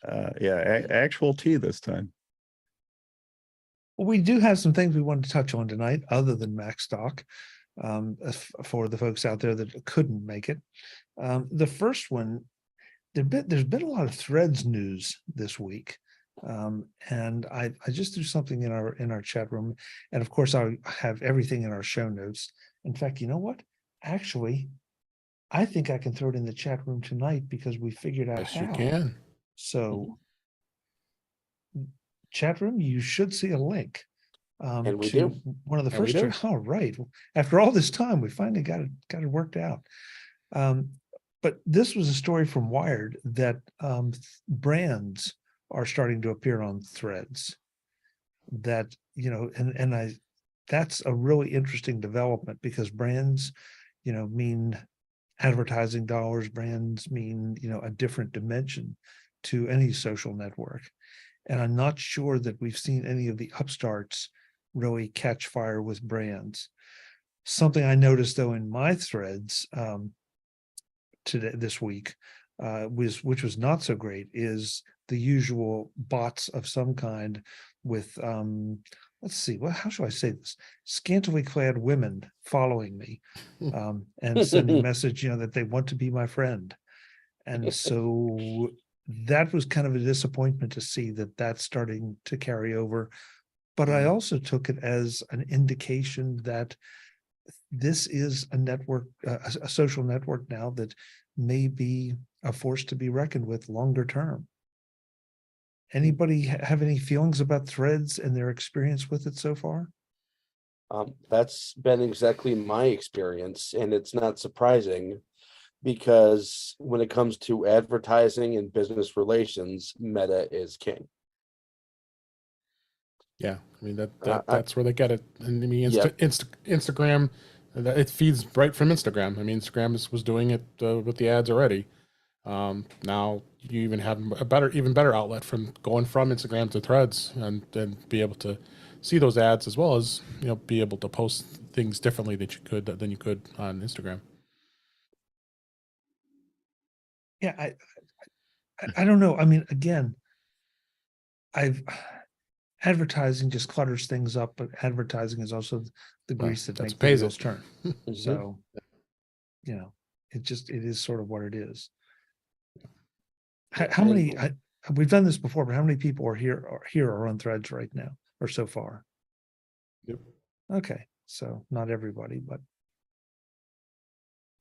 actual tea this time. Well, we do have some things we wanted to touch on tonight, other than Max Talk, for the folks out there that couldn't make it. The first one, there's been a lot of Threads news this week. And I just threw something in our chat room, and of course I have everything in our show notes. In fact, you know what? Actually, I think I can throw it in the chat room tonight because we figured out Yes, how. you can. So, chat room, you should see a link. And we to do. One of the And we first. do. All right. After all this time, we finally got it worked out. But this was a story from Wired that brands are starting to appear on Threads. That, that's a really interesting development, because brands, mean advertising dollars. Brands mean, a different dimension to any social network. And I'm not sure that we've seen any of the upstarts really catch fire with brands. Something I noticed though in my threads this week, which was not so great, is the usual bots of some kind with let's see, how should I say this? Scantily clad women following me and sending message, that they want to be my friend. And so that was kind of a disappointment to see that that's starting to carry over. But I also took it as an indication that this is a network, a social network now that may be a force to be reckoned with longer term. Anybody have any feelings about Threads and their experience with it so far? That's been exactly my experience, and it's not surprising, because when it comes to advertising and business relations, Meta is king. Yeah, I mean that's where they get it. And I mean, Instagram, it feeds right from Instagram. I mean, Instagram was doing it with the ads already. Now you even have even better outlet from going from Instagram to Threads, and then be able to see those ads, as well as be able to post things differently than you could on Instagram. Yeah, I don't know. I mean, again, advertising just clutters things up, but advertising is also the grease that makes the wheels turn. So, it is sort of what it is. How many? We've done this before, but how many people are here on Threads right now, or so far? Yep. Okay, so not everybody, but,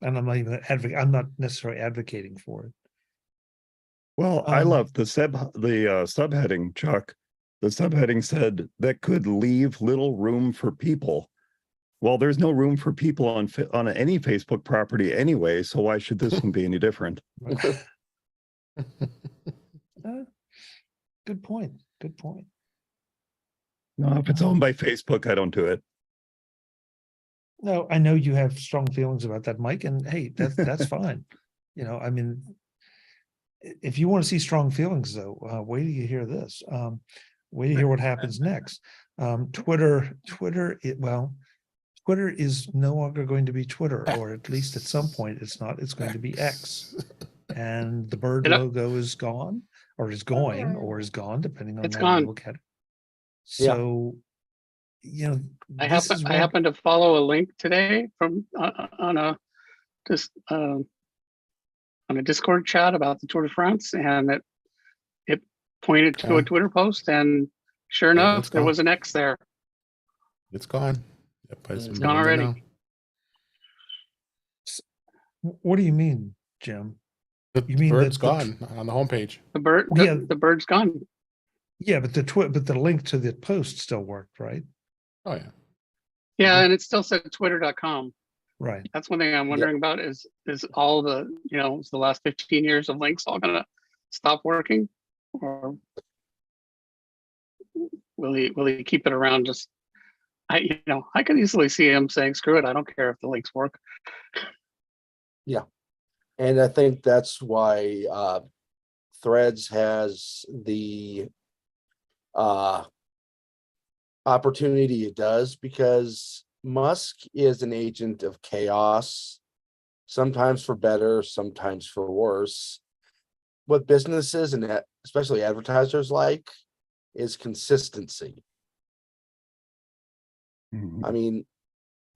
and I'm not even I'm not necessarily advocating for it. Well, I love the subheading, Chuck. The subheading said that could leave little room for people. Well, there's no room for people on any Facebook property anyway, so why should this one be any different? Good point. Good point. No, if it's owned by Facebook, I don't do it. No, I know you have strong feelings about that, Mike, and hey, that's fine. I mean, if you want to see strong feelings, though, wait till you hear this. Wait to hear what happens next. Twitter is no longer going to be Twitter, or at least at some point it's not. It's going to be X. And the bird logo is gone, or is going, or is gone, depending on how you look at it. So, I happened to follow a link today from on a Discord chat about the Tour de France, and pointed to Yeah. a Twitter post, and sure Yeah, enough, it's there gone. was an X there. It's gone. Yep, It's I'm gone in there already. now. What do you mean, Jim? The You mean bird's that gone on the homepage. The bird, Well, yeah. the bird's gone. Yeah, but but the link to the post still worked, right? Oh yeah. Yeah, and it still said twitter.com. Right. That's one thing I'm wondering about is all the, is the last 15 years of links all gonna stop working? Or will he keep it around? Just I could easily see him saying, screw it, I don't care if the links work. And I think that's why Threads has the opportunity it does, because Musk is an agent of chaos, sometimes for better, sometimes for worse. What businesses and especially advertisers like is consistency. Mhm. I mean,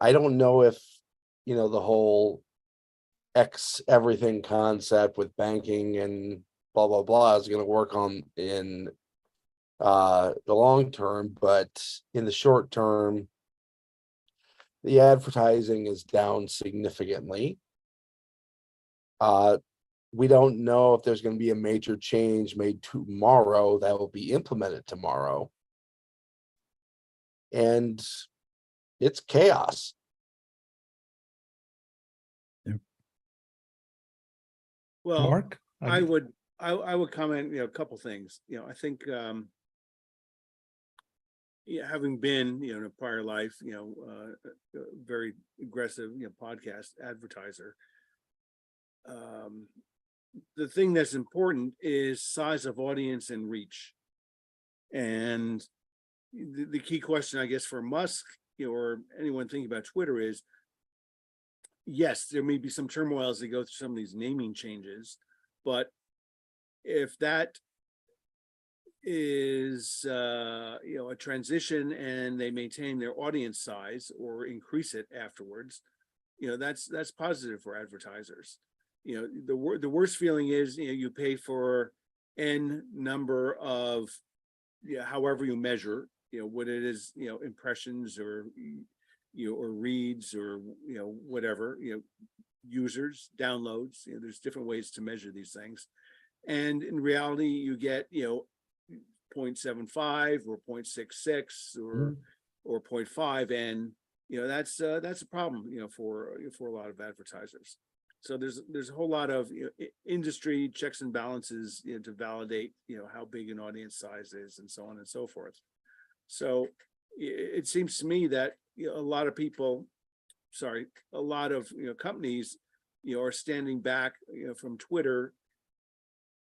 I don't know if, the whole X everything concept with banking and blah, blah, blah is going to work in the long term, but in the short term, the advertising is down significantly. We don't know if there's going to be a major change made tomorrow that will be implemented tomorrow. And it's chaos. Well, Mark? I would comment, a couple things. I think having been, in a prior life, a very aggressive, podcast advertiser. The thing that's important is size of audience and reach. And the key question, I guess, for Musk, or anyone thinking about Twitter is, yes, there may be some turmoil as they go through some of these naming changes, but if that is a transition and they maintain their audience size or increase it afterwards, that's positive for advertisers. The worst feeling is you pay for n number of however you measure what it is, impressions or or reads or whatever, users, downloads. There's different ways to measure these things, and in reality you get 0.75 or 0.66 or 0.5, and that's a problem for a lot of advertisers. So there's a whole lot of industry checks and balances to validate how big an audience size is, and so on and so forth. So it seems to me that a lot of people, a lot of companies are standing back from Twitter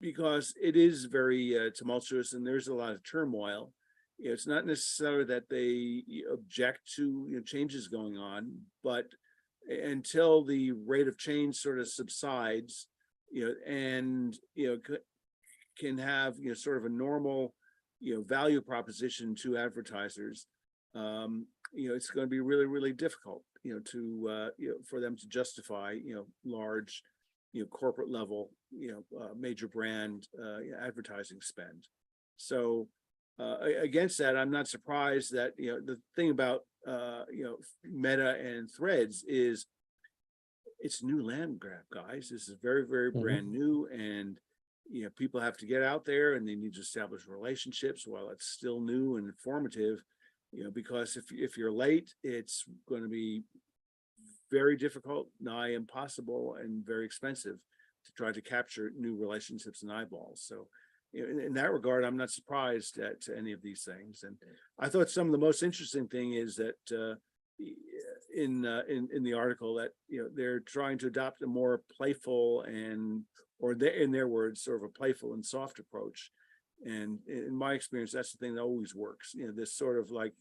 because it is very tumultuous and there's a lot of turmoil. It's not necessarily that they object to changes going on, but until the rate of change sort of subsides, and can have sort of a normal value proposition to advertisers, it's going to be really, really difficult to for them to justify large corporate level major brand advertising spend. So against that, I'm not surprised that the thing about Meta and Threads is it's new land grab, guys. This is very, very brand new, and people have to get out there and they need to establish relationships while it's still new and informative. Because if you're late, it's going to be very difficult, nigh impossible, and very expensive to try to capture new relationships and eyeballs. So in that regard, I'm not surprised at any of these things. And I thought some of the most interesting thing is that in the article that they're trying to adopt a more playful or in their words, sort of a playful and soft approach. And in my experience, that's the thing that always works. This sort of like,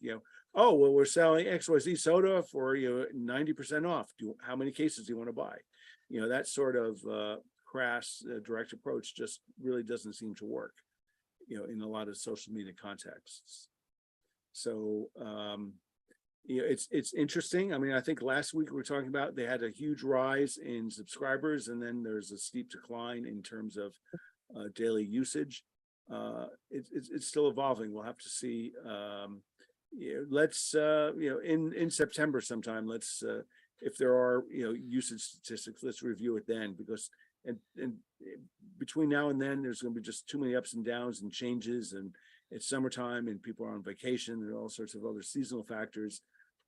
oh, well, we're selling XYZ soda for 90% off. How many cases do you want to buy? That sort of crass direct approach just really doesn't seem to work, in a lot of social media contexts. So it's interesting. I mean, I think last week we were talking about they had a huge rise in subscribers, and then there's a steep decline in terms of daily usage. it's still evolving. We'll have to see. Let's in September sometime. Let's if there are usage statistics, let's review it then, because and between now and then there's going to be just too many ups and downs and changes, and it's summertime and people are on vacation and all sorts of other seasonal factors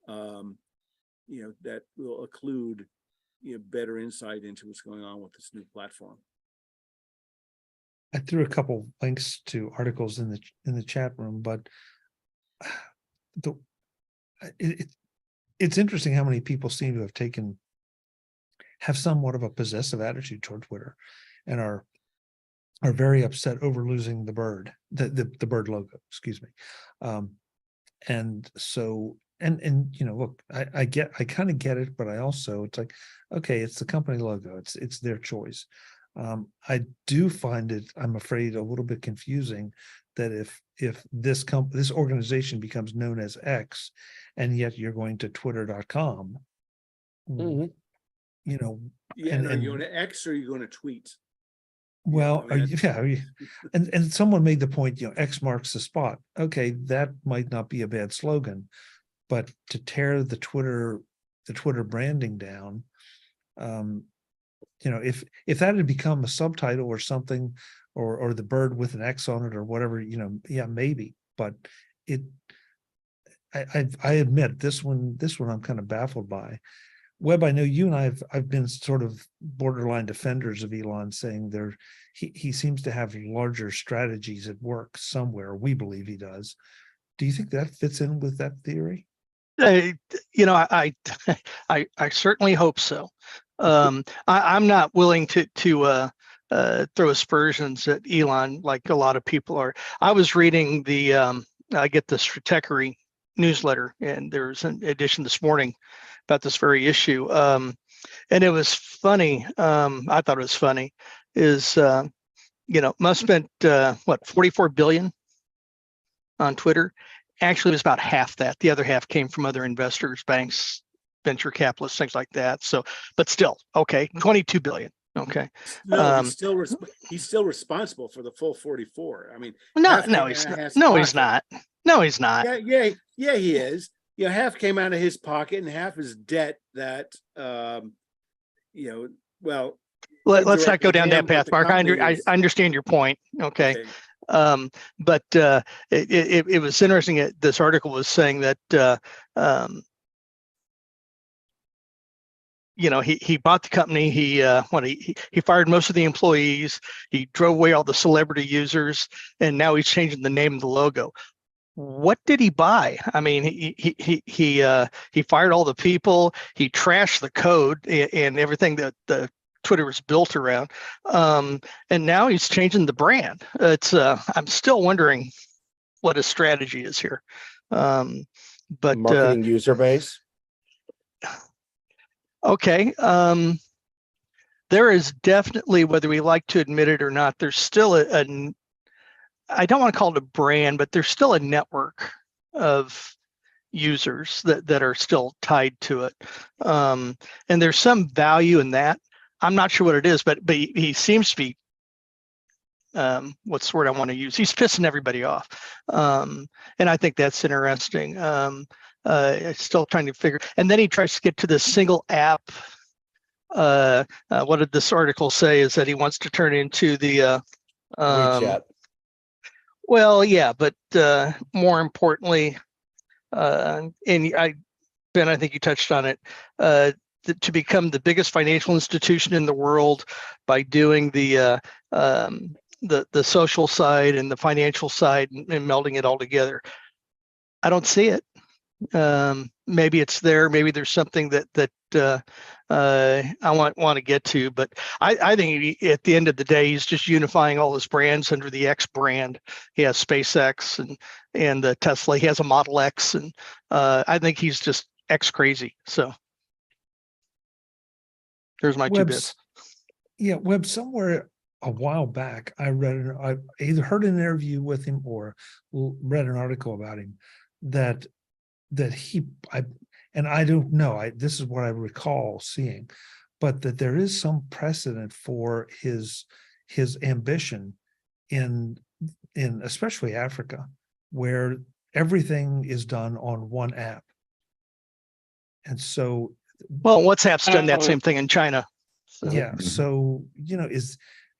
that will occlude better insight into what's going on with this new platform. I threw a couple links to articles in the chat room, but it's interesting how many people seem to have somewhat of a possessive attitude toward Twitter, and are very upset over losing the bird, the bird logo, excuse me. And so, and look, I kind of get it, but I also, it's like, okay, it's the company logo, it's their choice. I do find it, I'm afraid, a little bit confusing that if this organization becomes known as X, and yet you're going to twitter.com, Mhm. Yeah, and are you going to X or are you going to tweet? well, I mean, and someone made the point, X marks the spot. Okay, that might not be a bad slogan, but to tear the Twitter branding down, if that had become a subtitle or something, or the bird with an X on it or whatever, yeah, maybe. But I admit this one I'm kind of baffled by. Webb, I know you and I've been sort of borderline defenders of Elon, saying he seems to have larger strategies at work somewhere. We believe he does. Do you think that fits in with that theory? I certainly hope so. I'm not willing to throw aspersions at Elon like a lot of people are. I was reading I get the Stratechery newsletter, and there's an edition this morning about this very issue. And it was funny. I thought it was funny. Musk spent what, 44 billion on Twitter. Actually, it was about half that. The other half came from other investors, banks, venture capitalists, things like that. So, but still, okay, 22 billion. Okay. No, he's still responsible for the full 44. I mean, No, he's not. No, he's not. No, he's not. Yeah, he is. Half came out of his pocket and half is debt that, well. Let's not go down that path, Mark. I understand your point. Okay. But it was interesting. This article was saying that he bought the company. He fired most of the employees. He drove away all the celebrity users, and now he's changing the name of the logo. What did he buy? I mean, he fired all the people. He trashed the code and everything that the Twitter was built around, and now he's changing the brand. I'm still wondering what his strategy is here. But marketing user base. Okay, there is definitely, whether we like to admit it or not, there's still I don't want to call it a brand, but there's still a network of users that are still tied to it, and there's some value in that. I'm not sure what it is, but he seems to be, what's the word I want to use? He's pissing everybody off. And I think that's interesting. Still trying to figure, and then he tries to get to this single app. What did this article say? Is that he wants to turn into the WeChat. Well, yeah, but more importantly, and Ben, I think you touched on it, to become the biggest financial institution in the world by doing the social side and the financial side and melding it all together. I don't see it. Maybe it's there. Maybe there's something that I want to get to, but I think at the end of the day, he's just unifying all his brands under the X brand. He has SpaceX and the Tesla. He has a Model X, and I think he's just X crazy. So there's my 2 bits. Yeah, Webb, somewhere a while back, I either heard an interview with him or read an article about him that I don't know, this is what I recall seeing, but that there is some precedent for his ambition in in especially Africa, where everything is done on one app. And so, Well, WhatsApp's done that Oh, same thing in China. So, yeah, Mhm. so,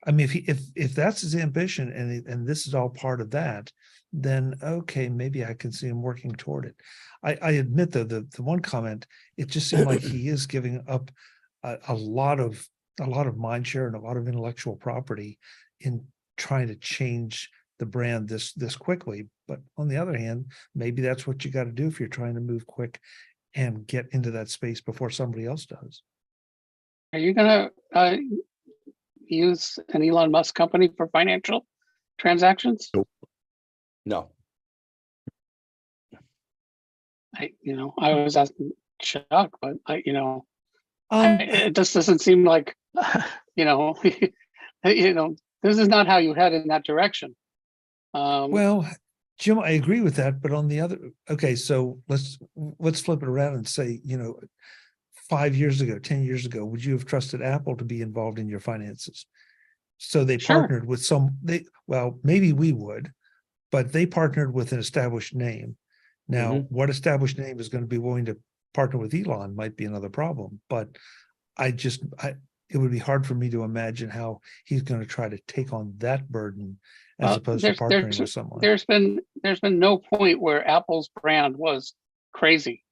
I mean, if that's his ambition and this is all part of that, then okay, maybe I can see him working toward it. I admit though, the one comment, it just seemed like he is giving up a lot of mind share and a lot of intellectual property in trying to change the brand this quickly. But on the other hand, maybe that's what you got to do if you're trying to move quick and get into that space before somebody else does. are you gonna use an Elon Musk company for financial transactions? Nope. No. I was asking Chuck, but it just doesn't seem like, you know, this is not how you head in that direction. Well, Jim, I agree with that, but on the other, okay, so let's flip it around and say, 5 years ago, 10 years ago, would you have trusted Apple to be involved in your finances? So they Sure. partnered with maybe we would, but they partnered with an established name. Now, Mhm. what established name is going to be willing to partner with Elon might be another problem, but it would be hard for me to imagine how he's going to try to take on that burden as Well, opposed to partnering with someone. There's been no point where Apple's brand was crazy.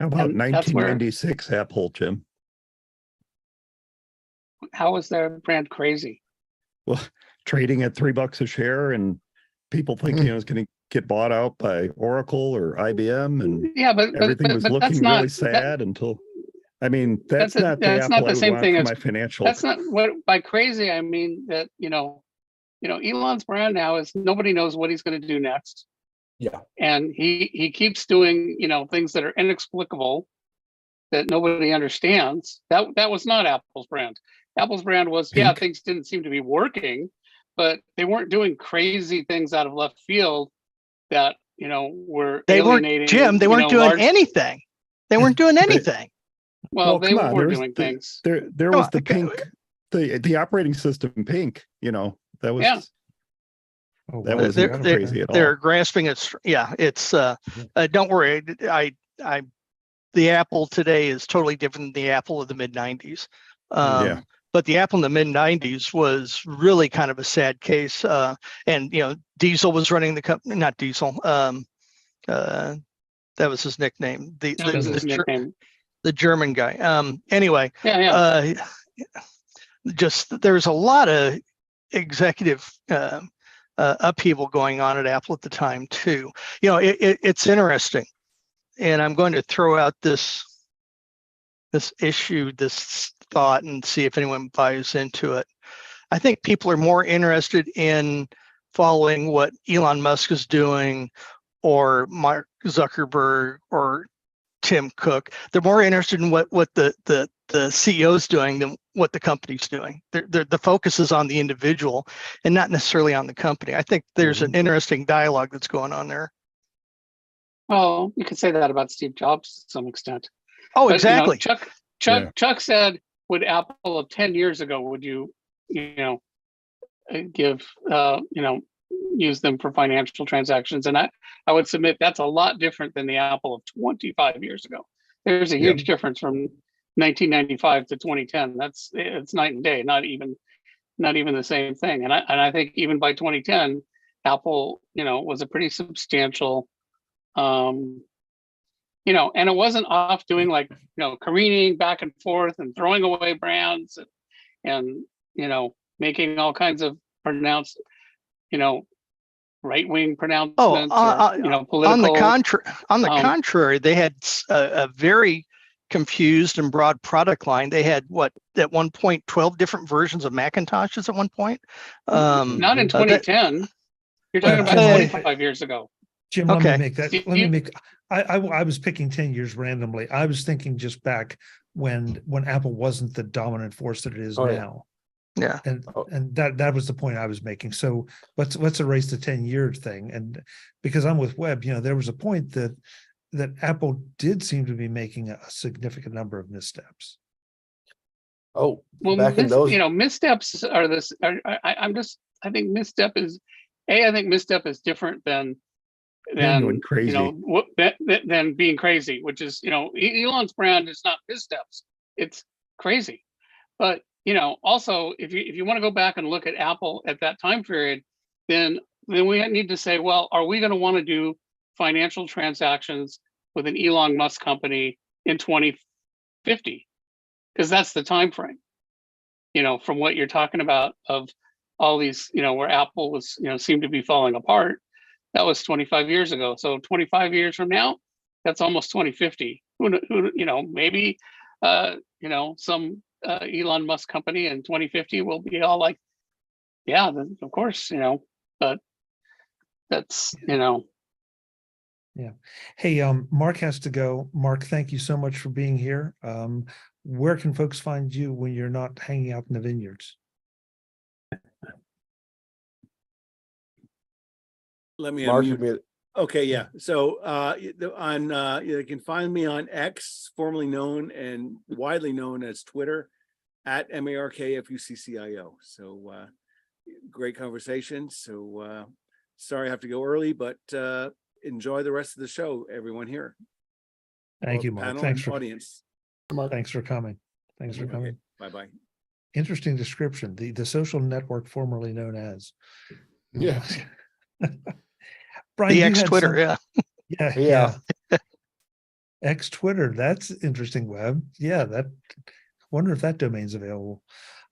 How about And that's where- 1996 Apple, Jim? How is their brand crazy? Well, trading at $3 a share and people thinking it was going to get bought out by Oracle or IBM, and Yeah, but everything was that's looking not really sad until, I mean, that's not the that's Apple not the I would same want thing for as my financial. That's not what by crazy I mean. That Elon's brand now is nobody knows what he's going to do next. Yeah. And he keeps doing things that are inexplicable that nobody understands. That was not Apple's brand. Apple's brand was Pink. things didn't seem to be working, but they weren't doing crazy things out of left field that were they weren't, alienating. Jim, they weren't doing anything. They weren't doing anything. Well, they come on, were there was doing the- things. There Come was on, the okay. pink, the operating system pink, that was, Yeah. Oh, that wow, wasn't they got it crazy there. at all. They're grasping it. It's don't worry. The Apple today is totally different than the Apple of the mid 90s. Yeah. But the Apple in the mid 90s was really kind of a sad case. And Diesel was running the company, not Diesel. That was his nickname. That was his nickname. The German guy. Anyway, Yeah. just there's a lot of executive upheaval going on at Apple at the time too. It's interesting, and I'm going to throw out this issue, this thought, and see if anyone buys into it. I think people are more interested in following what Elon Musk is doing, or Mark Zuckerberg, or Tim Cook. They're more interested in what the CEO's doing than what the company's doing. The focus is on the individual and not necessarily on the company. I think there's an interesting dialogue that's going on there. Well, you could say that about Steve Jobs to some extent. Oh, But, exactly. Chuck said, would Apple of 10 years ago, would you give use them for financial transactions? And I would submit that's a lot different than the Apple of 25 years ago. There's a huge difference from 1995 to 2010. It's night and day, not even the same thing. And I think even by 2010, Apple, was a pretty substantial, and it wasn't off doing careening back and forth and throwing away brands and making all kinds of pronounced, right-wing pronouncements. Political. On the contrary, they had a very confused and broad product line. They had at one point 12 different versions of Macintoshes at one point. Not in 2010. You're talking about 25 years ago. Jim, let Okay. me make that. I was picking 10 years randomly. I was thinking just back when Apple wasn't the dominant force that it is now. Yeah. And that was the point I was making. So let's erase the 10-year thing. And because I'm with Webb, there was a point that Apple did seem to be making a significant number of missteps. Oh, Well, back in those, missteps are this. I think misstep is different than You're going you crazy. know what than being crazy, which is, you know, Elon's brand is not missteps, it's crazy. But you know, also if you want to go back and look at Apple at that time period, then we need to say, well, are we going to want to do financial transactions with an Elon Musk company in 2050? Because that's the time frame, you know, from what you're talking about of all these, you know, where Apple was, you know, seemed to be falling apart. That was 25 years ago. So 25 years from now, that's almost 2050. Who you know, maybe you know, some Elon Musk company in 2050 will be all like, yeah, then of course, you know, but that's, you know. Yeah. Hey, Mark has to go. Mark, thank you so much for being here. Where can folks find you when you're not hanging out in the vineyards? Let me Mark, unmute. you made Okay, yeah. So you can find me on X, formerly known and widely known as Twitter, at MARKFUCCIO. So great conversation. So sorry I have to go early, but enjoy the rest of the show, everyone here. Thank Both you, Mark. panel Thanks and for audience. thanks for coming. Thanks for coming. Bye-bye. Interesting description. The social network formerly known as. Yeah. Brian, The you ex had Twitter, some- yeah. yeah. Yeah. X Twitter. That's interesting web. Yeah, that wonder if that domain's available.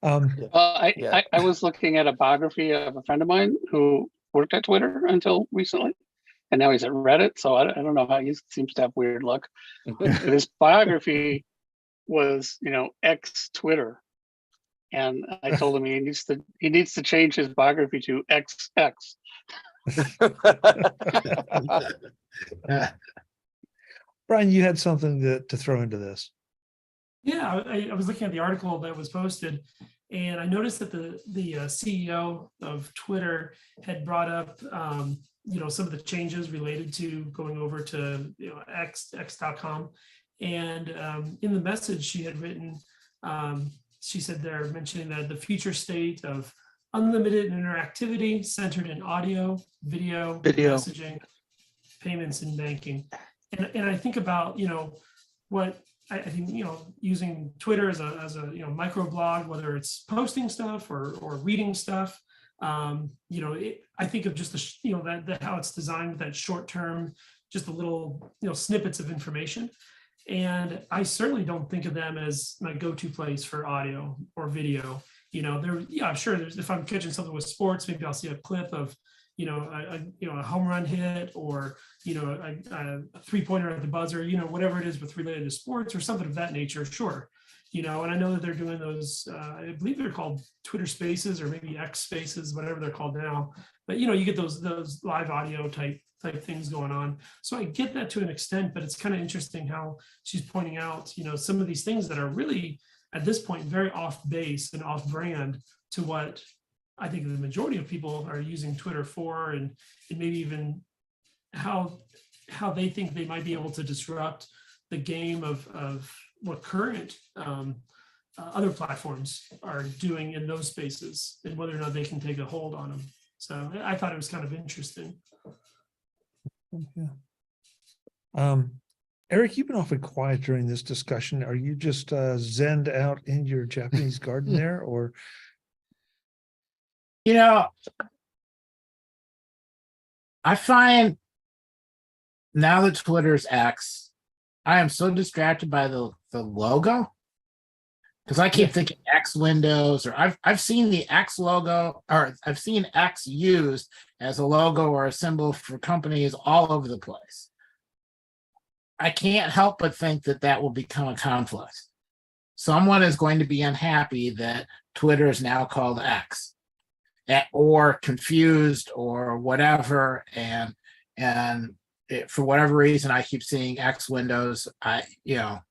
Yeah. I was looking at a biography of a friend of mine who worked at Twitter until recently, and now he's at Reddit. So I don't know how he seems to have weird luck. His biography was, you know, ex Twitter, and I told him he needs to change his biography to XX. Brian, you had something to throw into this. Yeah, I was looking at the article that was posted, and I noticed that the CEO of Twitter had brought up, you know, some of the changes related to going over to, you know, x.com, and in the message she had written, she said they're mentioning that the future state of unlimited interactivity centered in audio, video, messaging, payments, and banking. And I think about, you know, what I think, you know, using Twitter as a you know, micro blog, whether it's posting stuff or reading stuff, you know, I think of just the, you know, that how it's designed with that short term, just a little, you know, snippets of information. And I certainly don't think of them as my go-to place for audio or video. You know, yeah, I'm sure if I'm catching something with sports, maybe I'll see a clip of, you know, a home run hit, or, you know, a 3-pointer at the buzzer, you know, whatever it is with related to sports or something of that nature. Sure. You know, and I know that they're doing those, I believe they're called Twitter Spaces or maybe X Spaces, whatever they're called now. But, you know, you get those live audio type things going on. So I get that to an extent, but it's kind of interesting how she's pointing out, you know, some of these things that are really at this point very off base and off brand to what I think the majority of people are using Twitter for, and maybe even how they think they might be able to disrupt the game of what current other platforms are doing in those spaces, and whether or not they can take a hold on them. So I thought it was kind of interesting. Yeah. Eric, you've been awfully quiet during this discussion. Are you just zenned out in your Japanese garden there, or? You know, I find now that Twitter's X, I am so distracted by the logo, because I keep thinking X Windows, or I've seen the X logo, or I've seen X used as a logo or a symbol for companies all over the place. I can't help but think that that will become a conflict. Someone is going to be unhappy that Twitter is now called X, or confused or whatever, and for whatever reason I keep seeing X Windows. Well,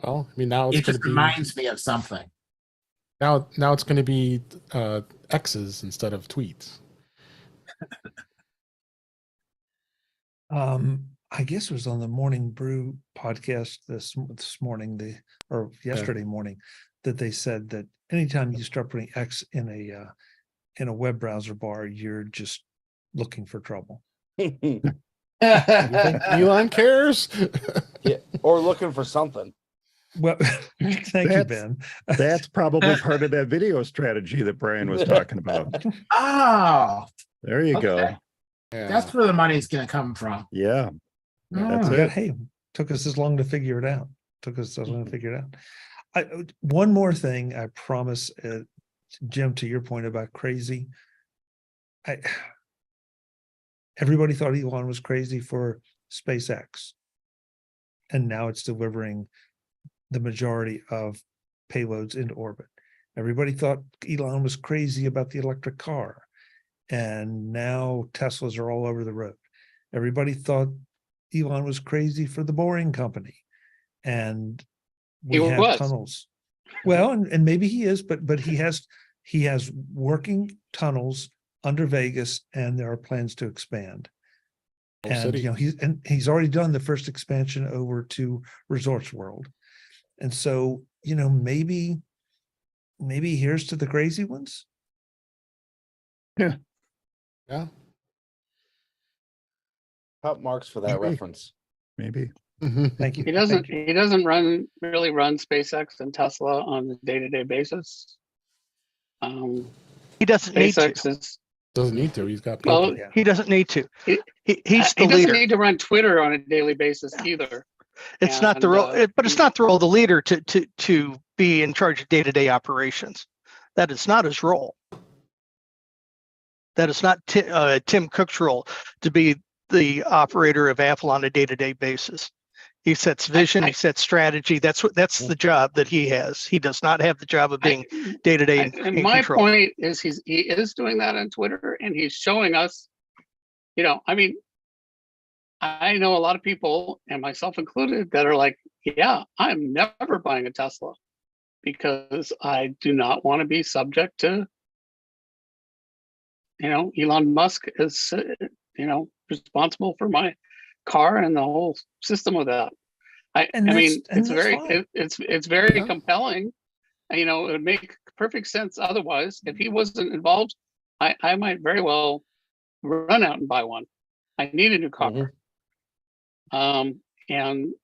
I mean, now it's It going just to be reminds me of something. now it's going to be X's instead of tweets. I guess it was on the Morning Brew podcast this morning, or yesterday morning, that they said that anytime you start putting X in in a web browser bar, you're just looking for trouble. You think Elon cares? Yeah, or looking for something. Well, thank you, That's- Ben. That's probably part of that video strategy that Brian was talking about. Oh, There you go. okay. That's where the money's gonna come from. Yeah, that's Mm. it. Hey, took us this long to figure it out. Took us so long to figure it out. One more thing, I promise, Jim, to your point about crazy. Everybody thought Elon was crazy for SpaceX, and now it's delivering the majority of payloads into orbit. Everybody thought Elon was crazy about the electric car, and now Teslas are all over the road. Everybody thought Elon was crazy for the Boring Company, and we He have was. tunnels. Well, and maybe he is, but he has working tunnels under Vegas, and there are plans to expand. Oh, And city. you know, he's already done the first expansion over to Resorts World. And so, you know, maybe here's to the crazy ones. Yeah. Top marks for that Maybe. reference. Maybe. Thank you. He Thank you. doesn't really run SpaceX and Tesla on a day-to-day basis. He doesn't need to. SpaceX is, Doesn't need to. He's got people. well, Yeah. He doesn't need to. He- He's he the doesn't leader. need to run Twitter on a daily basis either. It's not the and, role, but it's not the role of the leader to be in charge of day-to-day operations. That is not his role. That is not Tim Cook's role to be the operator of Apple on a day-to-day basis. He sets vision, he sets strategy. That's the job that he has. He does not have the job of being day-to-day And in my control. point is he is doing that on Twitter, and he's showing us, you know, I mean, I know a lot of people, and myself included, that are like, yeah, I'm never buying a Tesla because I do not want to be subject to, you know, Elon Musk is, you know, responsible for my car and the whole system of that. I mean, it's very, fine. it's very Yeah. compelling. You know, it would make perfect sense otherwise. If he wasn't involved, I might very well run out and buy one. I need a new car. Mhm. And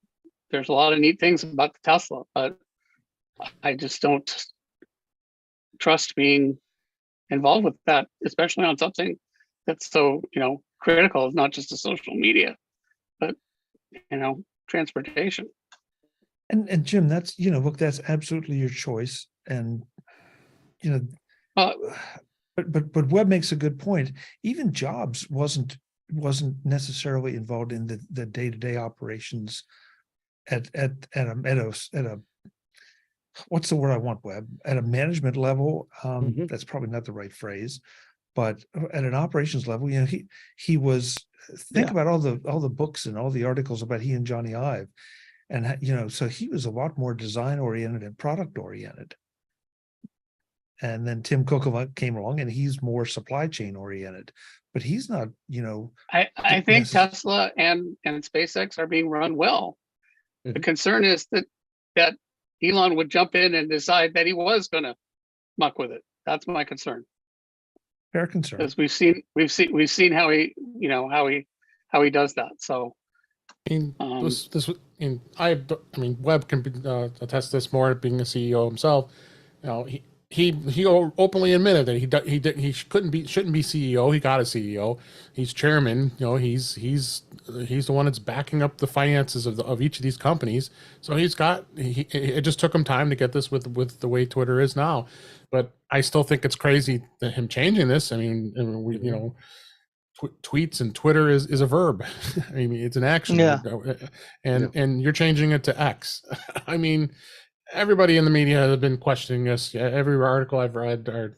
there's a lot of neat things about the Tesla, but I just don't trust being involved with that, especially on something that's so, you know, critical. It's not just a social media, but, you know, transportation. And Jim, that's, you know, look, that's absolutely your choice. And, you know, Uh, but Webb makes a good point. Even Jobs wasn't necessarily involved in the day-to-day operations at a what's the word I want, Webb? At a management level. Mhm. That's probably not the right phrase, but at an operations level, you know, he was, think about all the books and all the articles about he and Johnny Ive. And, you know, so he was a lot more design oriented and product oriented. And then Tim Cook came along and he's more supply chain oriented, but he's not, you know. I think necess- Tesla and SpaceX are being run well. The Mhm. concern is that Elon would jump in and decide that he was going to muck with it. That's my concern, Fair concern. because we've seen how he, you know, how he does that. So I mean, Um, I mean, Webb can attest this more being a CEO himself. You know, he openly admitted that he shouldn't be CEO. He got a CEO. He's chairman. You know, he's the one that's backing up the finances of each of these companies. So it just took him time to get this with the way Twitter is now. But I still think it's crazy that him changing this. I mean, we you know. Tweets and Twitter is a verb. I mean, it's an action. Yeah. And you're changing it to X. I mean, everybody in the media has been questioning this. Every article I've read, or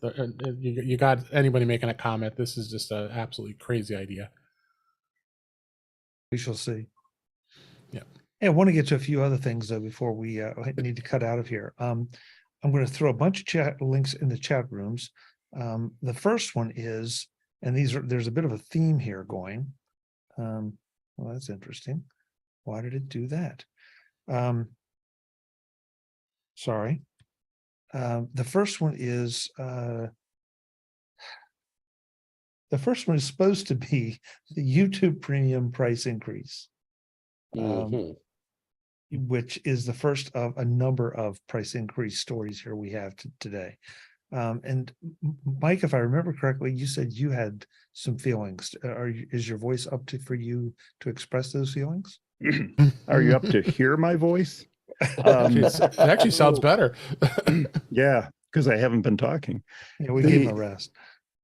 you got anybody making a comment. This is just an absolutely crazy idea. We shall see. Yeah. Hey, I want to get to a few other things though before we need to cut out of here. I'm going to throw a bunch of chat links in the chat rooms. The first one is, and there's a bit of a theme here going. Well, that's interesting. Why did it do that? Sorry. The first one is The first one is supposed to be the YouTube Premium price increase, Mhm. which is the first of a number of price increase stories here we have today. And Mike, if I remember correctly, you said you had some feelings. Is your voice up to for you to express those feelings? Are you up to hear my voice? It actually sounds better. Yeah, because I haven't been talking. Yeah, we gave him a rest.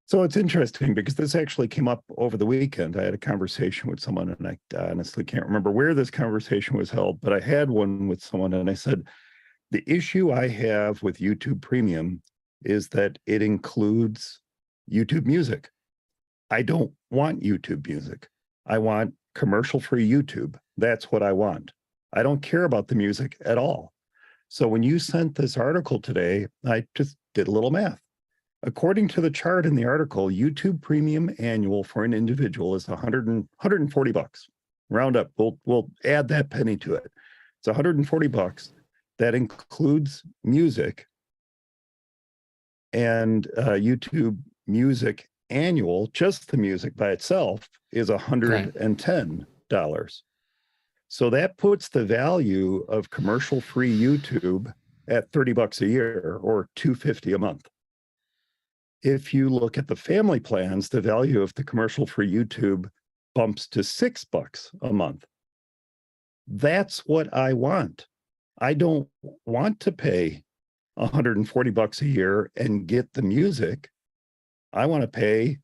So it's interesting because this actually came up over the weekend. I had a conversation with someone, and I honestly can't remember where this conversation was held, but I had one with someone, and I said, the issue I have with YouTube Premium is that it includes YouTube Music. I don't want YouTube Music. I want commercial-free YouTube. That's what I want. I don't care about the music at all. So when you sent this article today, I just did a little math. According to the chart in the article, YouTube Premium annual for an individual is 140 bucks. Round up, we'll add that penny to it. It's 140 bucks. That includes music, and YouTube Music annual, just the music by itself, is $110. So that puts the value of commercial-free YouTube at 30 bucks a year, or $250 a month. If you look at the family plans, the value of the commercial-free YouTube bumps to $6 a month. That's what I want. I don't want to pay 140 bucks a year and get the music. I want to pay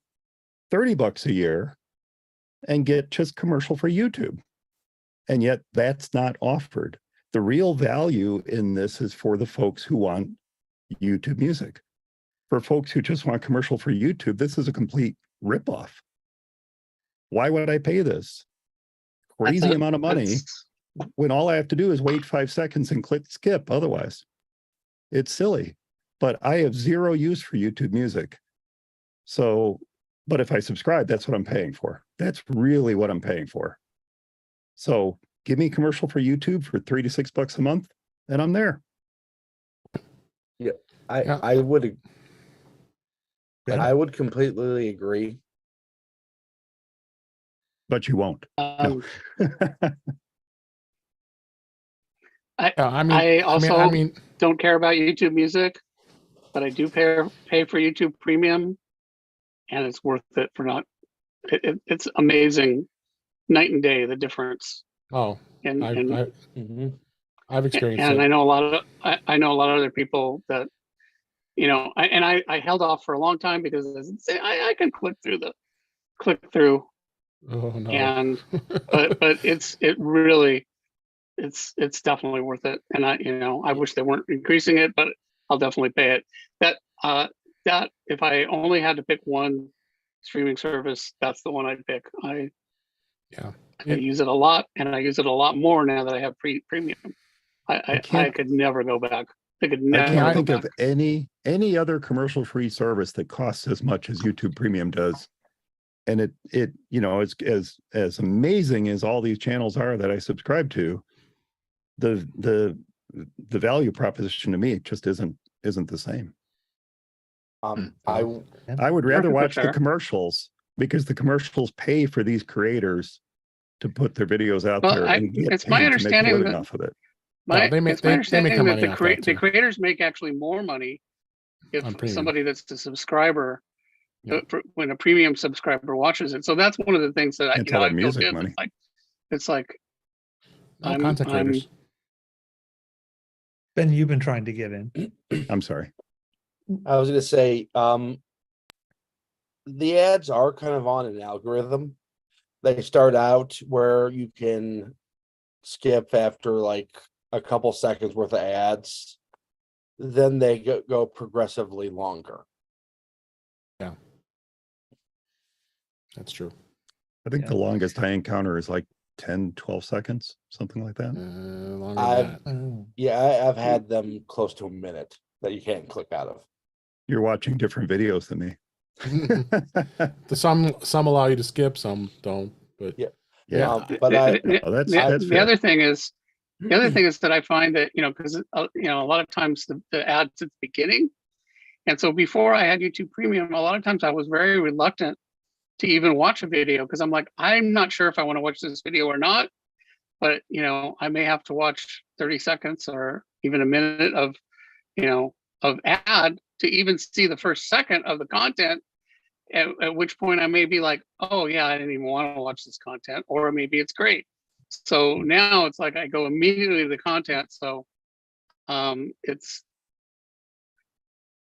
30 bucks a year and get just commercial-free YouTube. And yet that's not offered. The real value in this is for the folks who want YouTube Music. For folks who just want commercial-free YouTube, this is a complete ripoff. Why would I pay this crazy amount of money when all I have to do is wait 5 seconds and click skip otherwise? It's silly, but I have zero use for YouTube Music. So, but if I subscribe, that's what I'm paying for. That's really what I'm paying for. So give me commercial for YouTube for $3 to $6 a month, and I'm there. Yeah, Yeah. I would Ben? I would completely agree. But you won't. No. Yeah, I also I mean, don't care about YouTube Music, but I do pay for YouTube Premium, and it's worth it for not. It's amazing, night and day, the difference. oh, And Mhm. I've experienced and it. I know a lot of other people that, I held off for a long time because I can click through, Oh no. and but it's really it's definitely worth it. And I wish they weren't increasing it, but I'll definitely pay it. That if I only had to pick one streaming service, that's the one I'd pick. I use it a lot, and I use it a lot more now that I have premium. I could never go back. I could never. I can't go think back. of any other commercial-free service that costs as much as YouTube Premium does. And it it's as amazing as all these channels are that I subscribe to, the value proposition to me, it just isn't the same. I would rather watch the commercials, because the commercials pay for these creators to put their videos out there and get it's paid my to make a understanding living that off of it. They make their money that off that the too. creators make actually more money if On premium. somebody that's a subscriber, Yeah. when a premium subscriber watches it. So that's one of the things that I Until that built music in. money. It's like Content creators. Ben, you've been trying to get in. I'm sorry. I was going to say, the ads are kind of on an algorithm. They start out where you can skip after like a couple seconds worth of ads. Then they go progressively longer. Yeah. That's true. I think the longest I encounter is like 10, 12 seconds, something like that. Longer I've than I've had them close to a minute that you can't click out of. You're watching different videos than me. that. Some allow you to skip, some don't. But Yeah. But the other thing is that I find that because a lot of times the ads at the beginning, and so before I had YouTube Premium, a lot of times I was very reluctant to even watch a video because I'm like, I'm not sure if I want to watch this video or not. But I may have to watch 30 seconds or even a minute of of ad to even see the first second of the content. At which point I may be like, oh yeah, I didn't even want to watch this content, or maybe it's great. So now it's like I go immediately to the content. So it's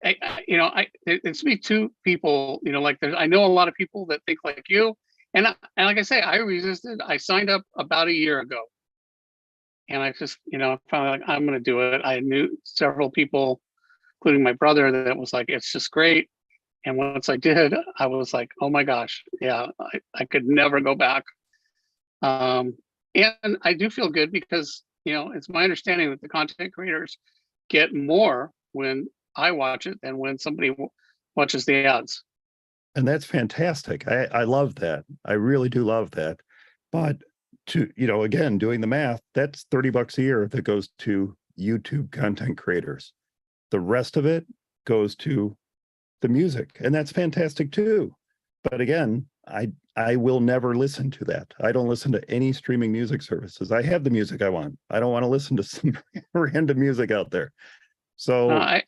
it's me two people, like I know a lot of people that think like you. And like I say, I resisted. I signed up about a year ago. And I just, finally like, I'm going to do it. I knew several people, including my brother, that was like, it's just great. And once I did, I was like, oh my gosh, yeah, I could never go back. And I do feel good because, it's my understanding that the content creators get more when I watch it than when somebody watches the ads. And that's fantastic. I love that. I really do love that. But again, doing the math, that's $30 a year that goes to YouTube content creators. The rest of it goes to the music, and that's fantastic too. But again, I will never listen to that. I don't listen to any streaming music services. I have the music I want. I don't want to listen to some random music out there. So where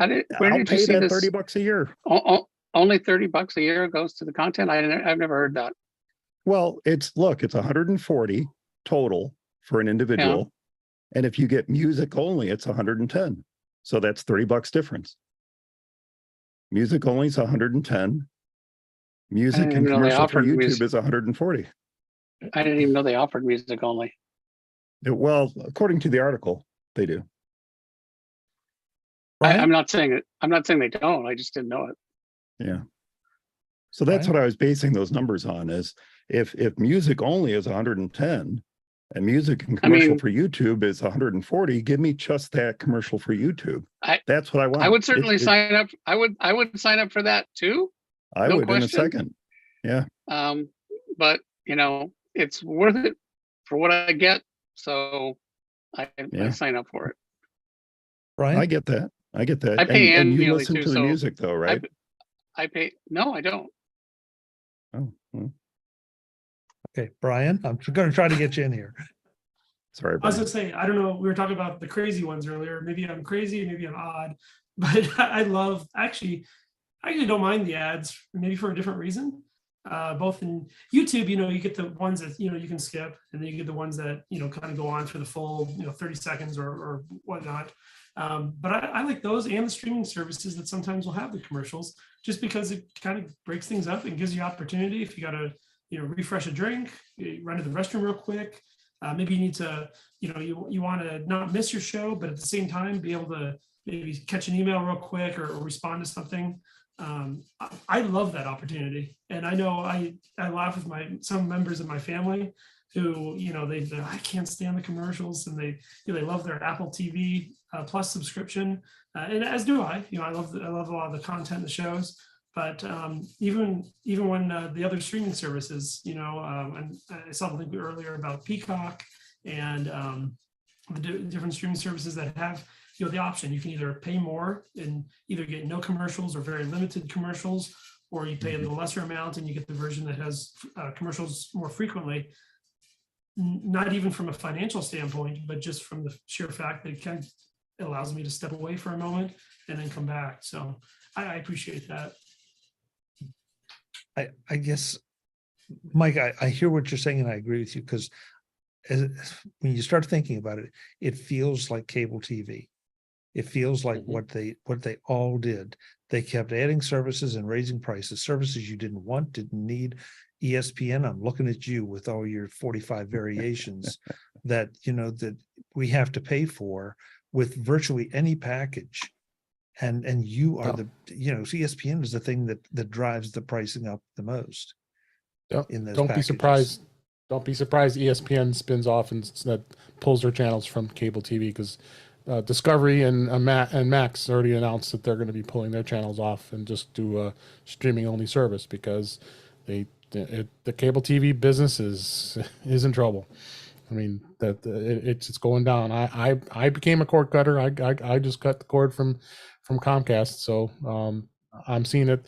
I'll did you pay see that this? $30 a year. Only $30 a year goes to the content. I've never heard that. Well, it's 140 total for an individual. And if you get music only, it's 110. So that's $30 difference. Music only is 110. Music and commercial for YouTube is 140. I didn't even know they offered music only. Well, according to the article, they do. I'm not saying it. I'm not saying they don't. I just didn't know it. Yeah. So that's what I was basing those numbers on, is if music only is 110 and music and commercial for YouTube is 140, give me just that commercial for YouTube. That's what I want. I would certainly sign up. I would sign up for that too. I No would question. in a second. Yeah. But it's worth it for what I get. So I sign up for it. Right. I get that. I pay and you annually listen too, to the so music though, right? I pay. No, I don't. Oh, well, Okay, Brian, I'm going to try to get you in here. sorry. I was Brian. gonna say, I don't know, we were talking about the crazy ones earlier. Maybe I'm crazy, maybe I'm odd, but I actually don't mind the ads, maybe for a different reason. Both in YouTube, you get the ones that, you can skip, and then you get the ones that, kind of go on for the full, 30 seconds or whatnot. But I like those and the streaming services that sometimes will have the commercials, just because it kind of breaks things up and gives you opportunity. If you got to, refresh a drink, you run to the restroom real quick. Maybe you need to, you want to not miss your show, but at the same time be able to maybe catch an email real quick or respond to something. I love that opportunity. And I know I laugh with some members of my family who, I can't stand the commercials, and they love their Apple TV Plus subscription. And as do I, I love a lot of the content, the shows. But even when the other streaming services, and I saw the link earlier about Peacock and the different streaming services that have, the option. You can either pay more and either get no commercials or very limited commercials, or you pay a lesser amount and you get the version that has commercials more frequently. Not even from a financial standpoint, but just from the sheer fact that it allows me to step away for a moment and then come back. So I appreciate that. I guess, Mike, I hear what you're saying, and I agree with you, because when you start thinking about it, it feels like cable TV. It feels like what they all did. They kept adding services and raising prices, services you didn't want, didn't need. ESPN, I'm looking at you with all your 45 variations that we have to pay for with virtually any package. And you are ESPN is the thing that drives the pricing up the most. In those Don't be surprised. Don't be surprised ESPN spins off and pulls their channels from cable TV, because Discovery and Max already announced that they're going to be pulling their channels off and just do a streaming only service, because the cable TV business is in trouble. I mean, it's going down. I became a cord cutter. I just cut the cord from Comcast, so I'm seeing it,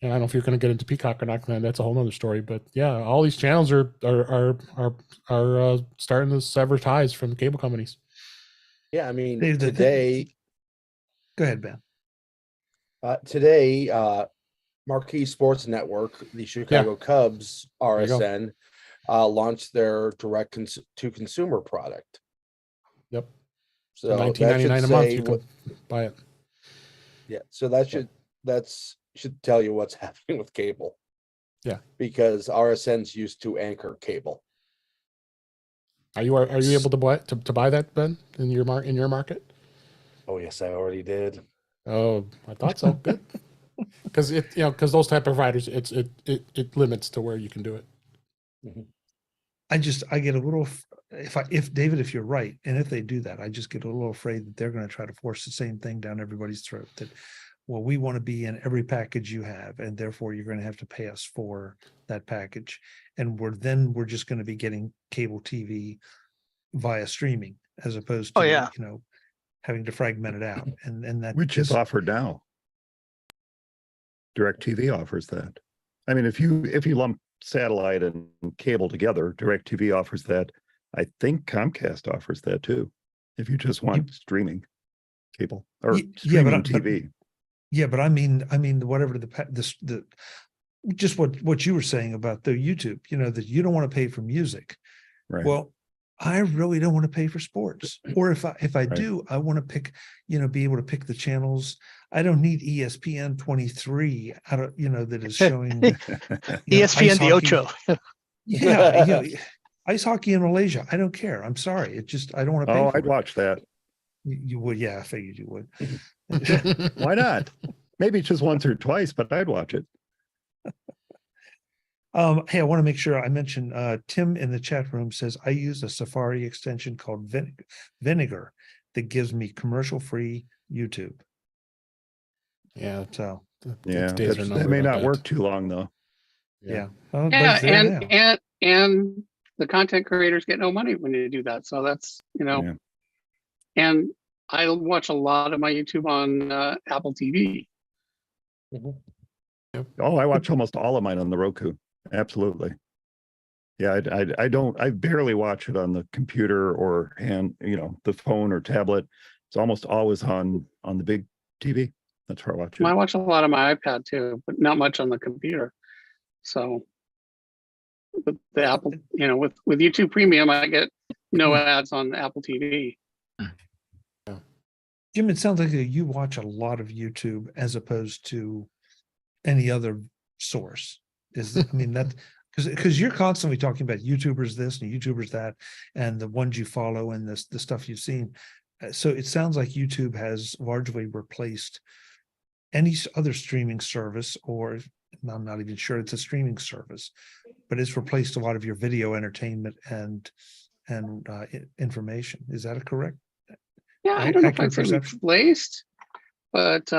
And I don't know if you're going to get into Peacock or not. That's a whole nother story. But yeah, all these channels are starting to sever ties from cable companies. Yeah, I mean, Dave, today, Go ahead, Ben. today, Marquee Sports Network, the Chicago Cubs There you go. RSN, launched their direct to consumer product. Yep. So For that $19.99 should a month, say you what, can buy it. yeah. So should tell you what's happening with cable. Yeah. Because RSN's used to anchor cable. Are you able to buy that, Ben, in your market? Oh yes, I already did. Oh, I thought so. Good. Because because those type of providers, it limits to where you can do it. Mhm. I get a little, if David, if you're right, and if they do that, I just get a little afraid that they're going to try to force the same thing down everybody's throat, that, well, we want to be in every package you have, and therefore you're going to have to pay us for that package. And we're just going to be getting cable TV via streaming, as opposed Oh, to, yeah. having to fragment it out. And that Which is offered now. DirecTV offers that. I mean, if you lump satellite and cable together, DirecTV offers that. I think Comcast offers that too. If you just want streaming cable or streaming TV. Yeah, but I mean, whatever the just what you were saying about the YouTube, that you don't want to pay for music. Right. Well, I really don't want to pay for sports. Or if I Right. do, I want to pick, be able to pick the channels. I don't need ESPN 23 out of, that is showing ESPN the hockey. Ocho. Yeah, ice hockey in Malaysia. I don't care. I'm sorry. It just, I don't want to pay Oh, for I'd it. watch that. You would, yeah, I figured you would. Why not? Maybe just once or twice, but I'd watch it. Hey, I want to make sure I mention, Tim in the chat room says, I use a Safari extension called Vinegar that gives me commercial-free YouTube. Yeah. So, Yeah, days are that may numbered on not that. work too long though. yeah. Well, but Yeah, it's there now. and the content creators get no money when you do that. So that's Yeah. and I watch a lot of my YouTube on Apple TV. Oh, I watch almost all of mine on the Roku. Absolutely. Yeah, I barely watch it on the computer or the phone or tablet. It's almost always on the big TV. That's where I watch it. I watch a lot on my iPad too, but not much on the computer. So with the Apple, with YouTube Premium, I get no ads on Apple TV. Jim, it sounds like you watch a lot of YouTube as opposed to any other source. Because you're constantly talking about YouTubers this and YouTubers that, and the ones you follow and the stuff you've seen. So it sounds like YouTube has largely replaced any other streaming service, or I'm not even sure it's a streaming service, but it's replaced a lot of your video entertainment and information. Is that correct? Yeah, I don't know if Accurate I'd say perception? replaced, but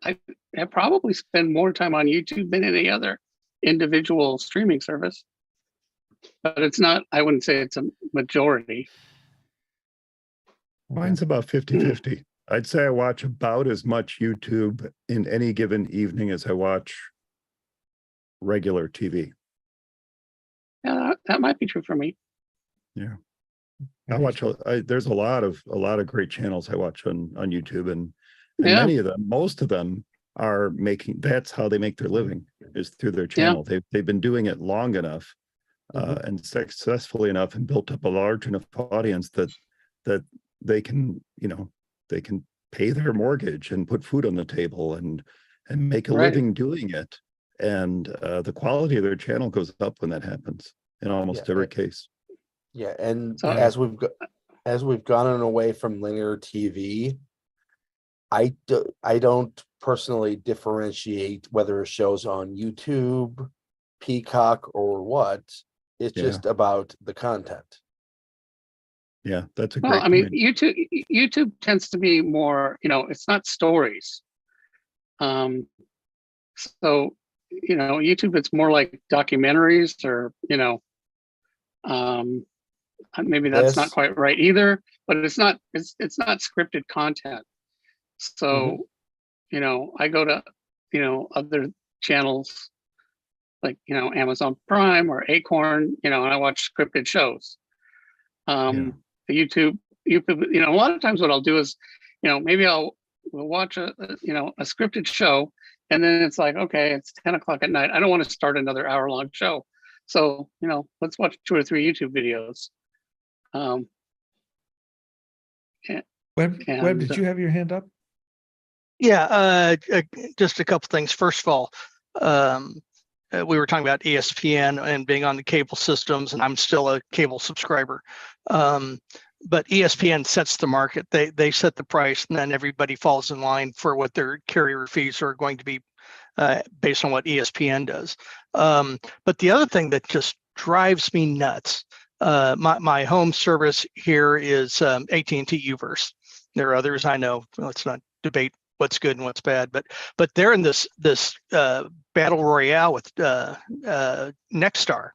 I probably spend more time on YouTube than any other individual streaming service. But it's not, I wouldn't say it's a majority. Mine's about 50-50. I'd say I watch about as much YouTube in any given evening as I watch regular TV. Yeah, that might be true for me. Yeah. I watch there's a lot of great channels I watch on YouTube, and many of them, most of them are that's how they make their living, is through their channel. They've been doing it long enough and successfully enough and built up a large enough audience that they can pay their mortgage and put food on the table and make a living doing it. And the quality of their channel goes up when that happens in almost every case. Yeah, and So- as we've gone away from linear TV, I don't personally differentiate whether a show's on YouTube, Peacock, or what. It's just about the content. Yeah, that's a great Well, I mean, point. YouTube tends to be more, it's not stories. So, YouTube, it's more like documentaries or, maybe that's not quite right either, but it's not scripted content. So, I go to, other channels like, Amazon Prime or Acorn, and I watch scripted shows. The YouTube, a lot of times what I'll do is, maybe we'll watch a scripted show, and then it's like, okay, it's 10 o'clock at night. I don't want to start another hour-long show. So, let's watch 2 or 3 YouTube videos. Webb, did you have your hand up? Yeah, just a couple things. First of all, we were talking about ESPN and being on the cable systems, and I'm still a cable subscriber. But ESPN sets the market. They set the price, and then everybody falls in line for what their carrier fees are going to be based on what ESPN does. But the other thing that just drives me nuts, my home service here is AT&T Uverse. There are others I know. Let's not debate what's good and what's bad, but they're in this battle royale with Nexstar,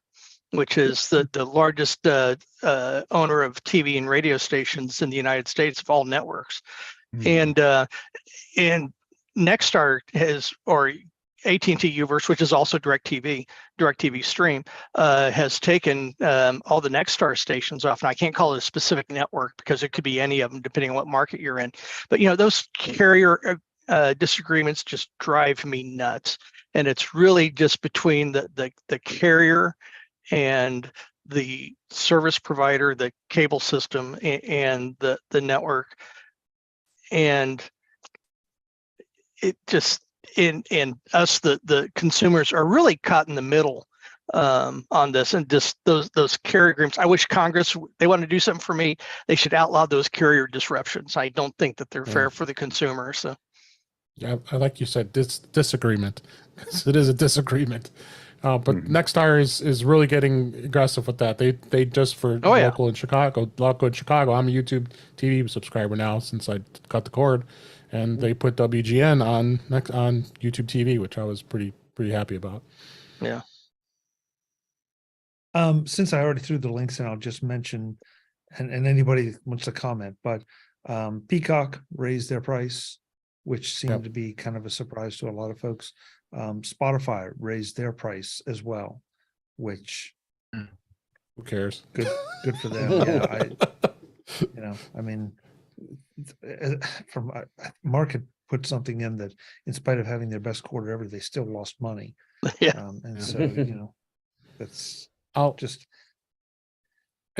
which is the largest owner of TV and radio stations in the United States of all networks. And Nexstar or AT&T Uverse, which is also DirecTV Stream, has taken all the Nexstar stations off. And I can't call it a specific network because it could be any of them depending on what market you're in. But those carrier disagreements just drive me nuts. And it's really just between the carrier and the service provider, the cable system, and the network. And it just in us, the consumers are really caught in the middle on this, and just those carrier agreements. I wish Congress, they want to do something for me. They should outlaw those carrier disruptions. I don't think that they're fair for the consumer. So, yeah, like you said, disagreement. It is a disagreement. But Nexstar is really getting aggressive with that. They just for local in Chicago. I'm a YouTube TV subscriber now since I cut the cord, and they put WGN on YouTube TV, which I was pretty happy about. Yeah. Since I already threw the links in, I'll just mention, and anybody wants to comment, but Peacock raised their price, which seemed to be kind of a surprise to a lot of folks. Spotify raised their price as well, which who cares? Good for them. Yeah, I mean, from Mark had put something in that, in spite of having their best quarter ever, they still lost money. So that's I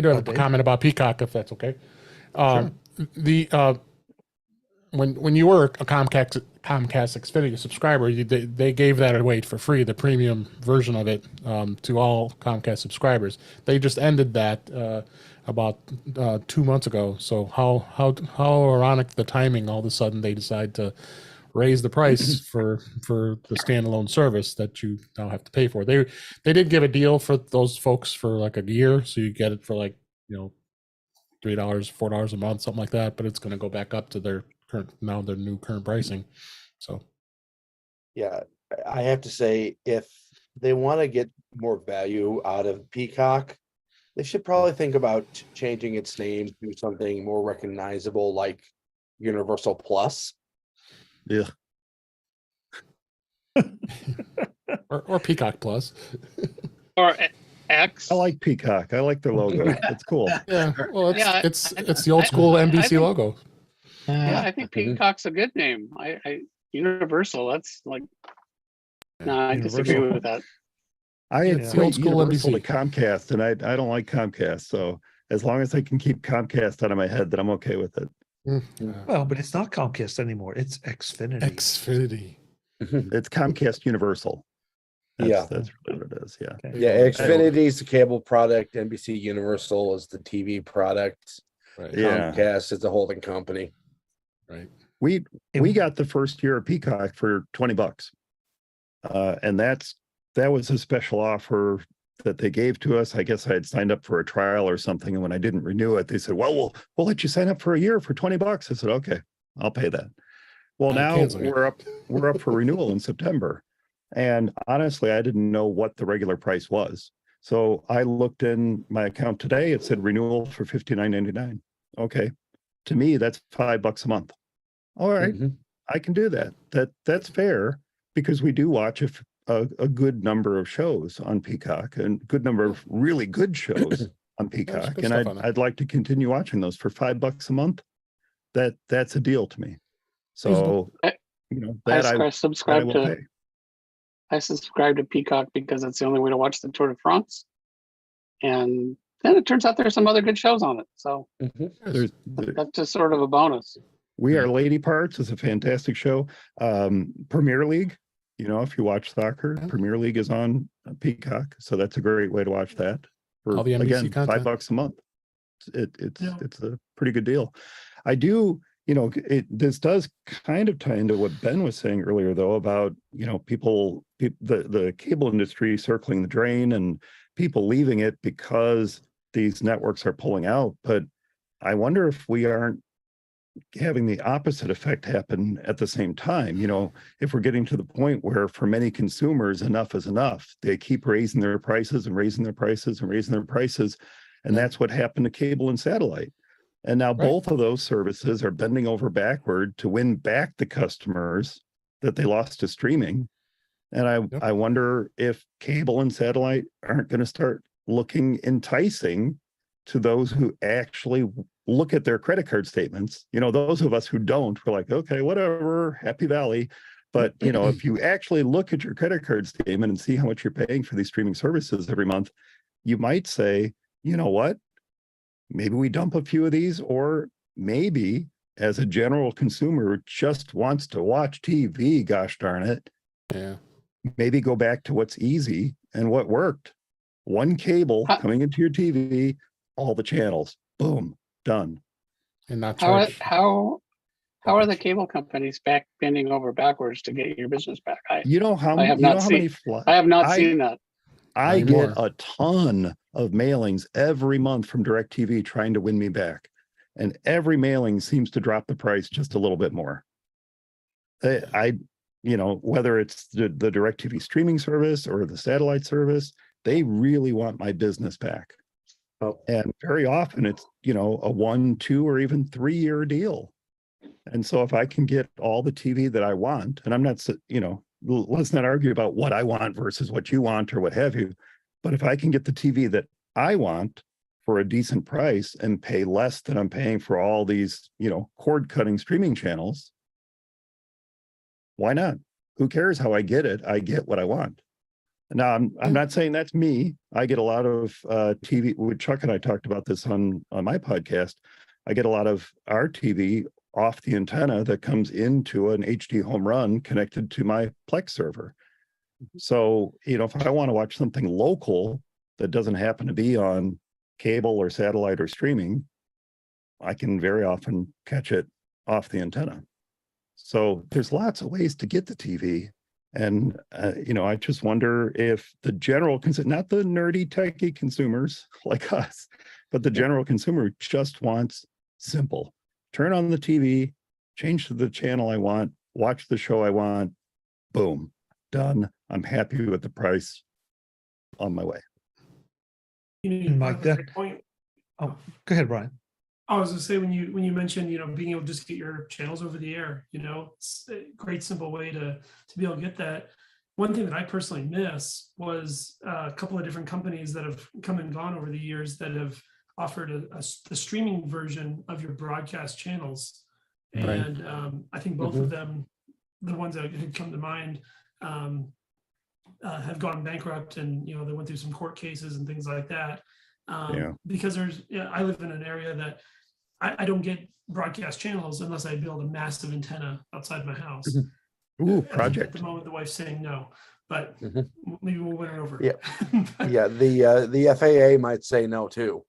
do have a comment about Peacock, if that's okay. Sure. When you were a Comcast Xfinity subscriber, they gave that away for free, the premium version of it, to all Comcast subscribers. They just ended that about 2 months ago. So how ironic the timing! All of a sudden, they decide to raise the price for the standalone service that you now have to pay for. They did give a deal for those folks for like a year, so you get it for like $3, $4 a month, something like that. But it's going to go back up to their new current pricing. So yeah, I have to say, if they want to get more value out of Peacock, they should probably think about changing its name to something more recognizable, like Universal Plus. Yeah. or Peacock Plus. Or X. I like Peacock. I like their logo. It's cool. Yeah. Well, it's the old school NBC logo. Yeah, I think Peacock's a good name. I Universal, that's like, no, I disagree with that. I It's equate old school Universal to NBC. Comcast, and I don't like Comcast. So as long as I can keep Comcast out of my head, then I'm okay with it. Well, but it's not Comcast anymore. It's Xfinity. Xfinity. It's Comcast Universal. That's really what it is. Yeah. Okay. Yeah, Xfinity is the cable product. NBC Universal is the TV product. Right. Yeah. Comcast is the holding company. Right. We got the first year of Peacock for $20. And that was a special offer that they gave to us. I guess I had signed up for a trial or something, and when I didn't renew it, they said, "Well, we'll let you sign up for a year for $20." I said, "Okay, I'll pay that." Well, now we're up for renewal in September, and honestly, I didn't know what the regular price was. So I looked in my account today. It said renewal for $59.99. Okay, to me, that's $5 a month. All right, I can do that. That's fair because we do watch a good number of shows on Peacock and good number of really good shows on Peacock. good And stuff on there. I'd like to continue watching those for $5 a month. That's a deal to me. So, I- you know, I that I subscribe will to pay. I subscribe to Peacock because it's the only way to watch the Tour de France. And then it turns out there's some other good shows on it. So There's, that's just sort of a bonus. We Are Lady Parts is a fantastic show. Premier League, you know, if you watch soccer, Premier League is on Peacock, so that's a great way to watch that. For All the NBC again, content. $5 a month. It's Yeah. it's a pretty good deal. I do, you know, this does kind of tie into what Ben was saying earlier, though, about, you know, the cable industry circling the drain and people leaving it because these networks are pulling out. But I wonder if we aren't having the opposite effect happen at the same time. You know, if we're getting to the point where for many consumers, enough is enough, they keep raising their prices and raising their prices and raising their prices. And that's what happened to cable and satellite. And now both of those services are bending over backward to win back the customers that they lost to streaming. And I wonder if cable and satellite aren't going to start looking enticing to those who actually look at their credit card statements. You know, those of us who don't, we're like, okay, whatever, Happy Valley. But, you know, if you actually look at your credit card statement and see how much you're paying for these streaming services every month, you might say, you know what, maybe we dump a few of these, or maybe as a general consumer who just wants to watch TV, gosh darn it, Yeah. maybe go back to what's easy and what worked. One cable coming into your TV, all the channels, boom, done. And not How charge. how are the cable companies bending over backwards to get your business back? You know how I have you know not how seen. many I have not seen that. I Not get anymore. a ton of mailings every month from DirecTV trying to win me back. And every mailing seems to drop the price just a little bit more. You know, whether it's the DirecTV streaming service or the satellite service, they really want my business back. Oh. And very often it's, you know, a 1, 2, or even 3-year deal. And so if I can get all the TV that I want, and I'm not, you know, let's not argue about what I want versus what you want or what have you. But if I can get the TV that I want for a decent price and pay less than I'm paying for all these, you know, cord cutting streaming channels, why not? Who cares how I get it? I get what I want. Now, I'm not saying that's me. I get a lot of TV. Chuck and I talked about this on my podcast. I get a lot of our TV off the antenna that comes into an HD home run connected to my Plex server. So, you know, if I want to watch something local that doesn't happen to be on cable or satellite or streaming, I can very often catch it off the antenna. So there's lots of ways to get the TV. And, you know, I just wonder if the general, not the nerdy techie consumers like us, but the general consumer just wants simple. Turn on the TV, change to the channel I want, watch the show I want, boom, done. I'm happy with the price, on my way. You know, you And brought Mike, up a that- great point. Oh, go ahead, Brian. I was gonna say, when you mentioned, you know, being able to just get your channels over the air, you know, it's a great simple way to be able to get that. One thing that I personally miss was a couple of different companies that have come and gone over the years that have offered the streaming version of your broadcast channels. Right. And I think both of them, the ones that had come to mind, have gone bankrupt, and, you know, they went through some court cases and things like that. Yeah. Because I live in an area that I don't get broadcast channels unless I build a massive antenna outside my house. Ooh, At project. the moment, the wife's saying no, but Mhm. maybe we'll win it over. Yeah. Yeah, the FAA might say no too.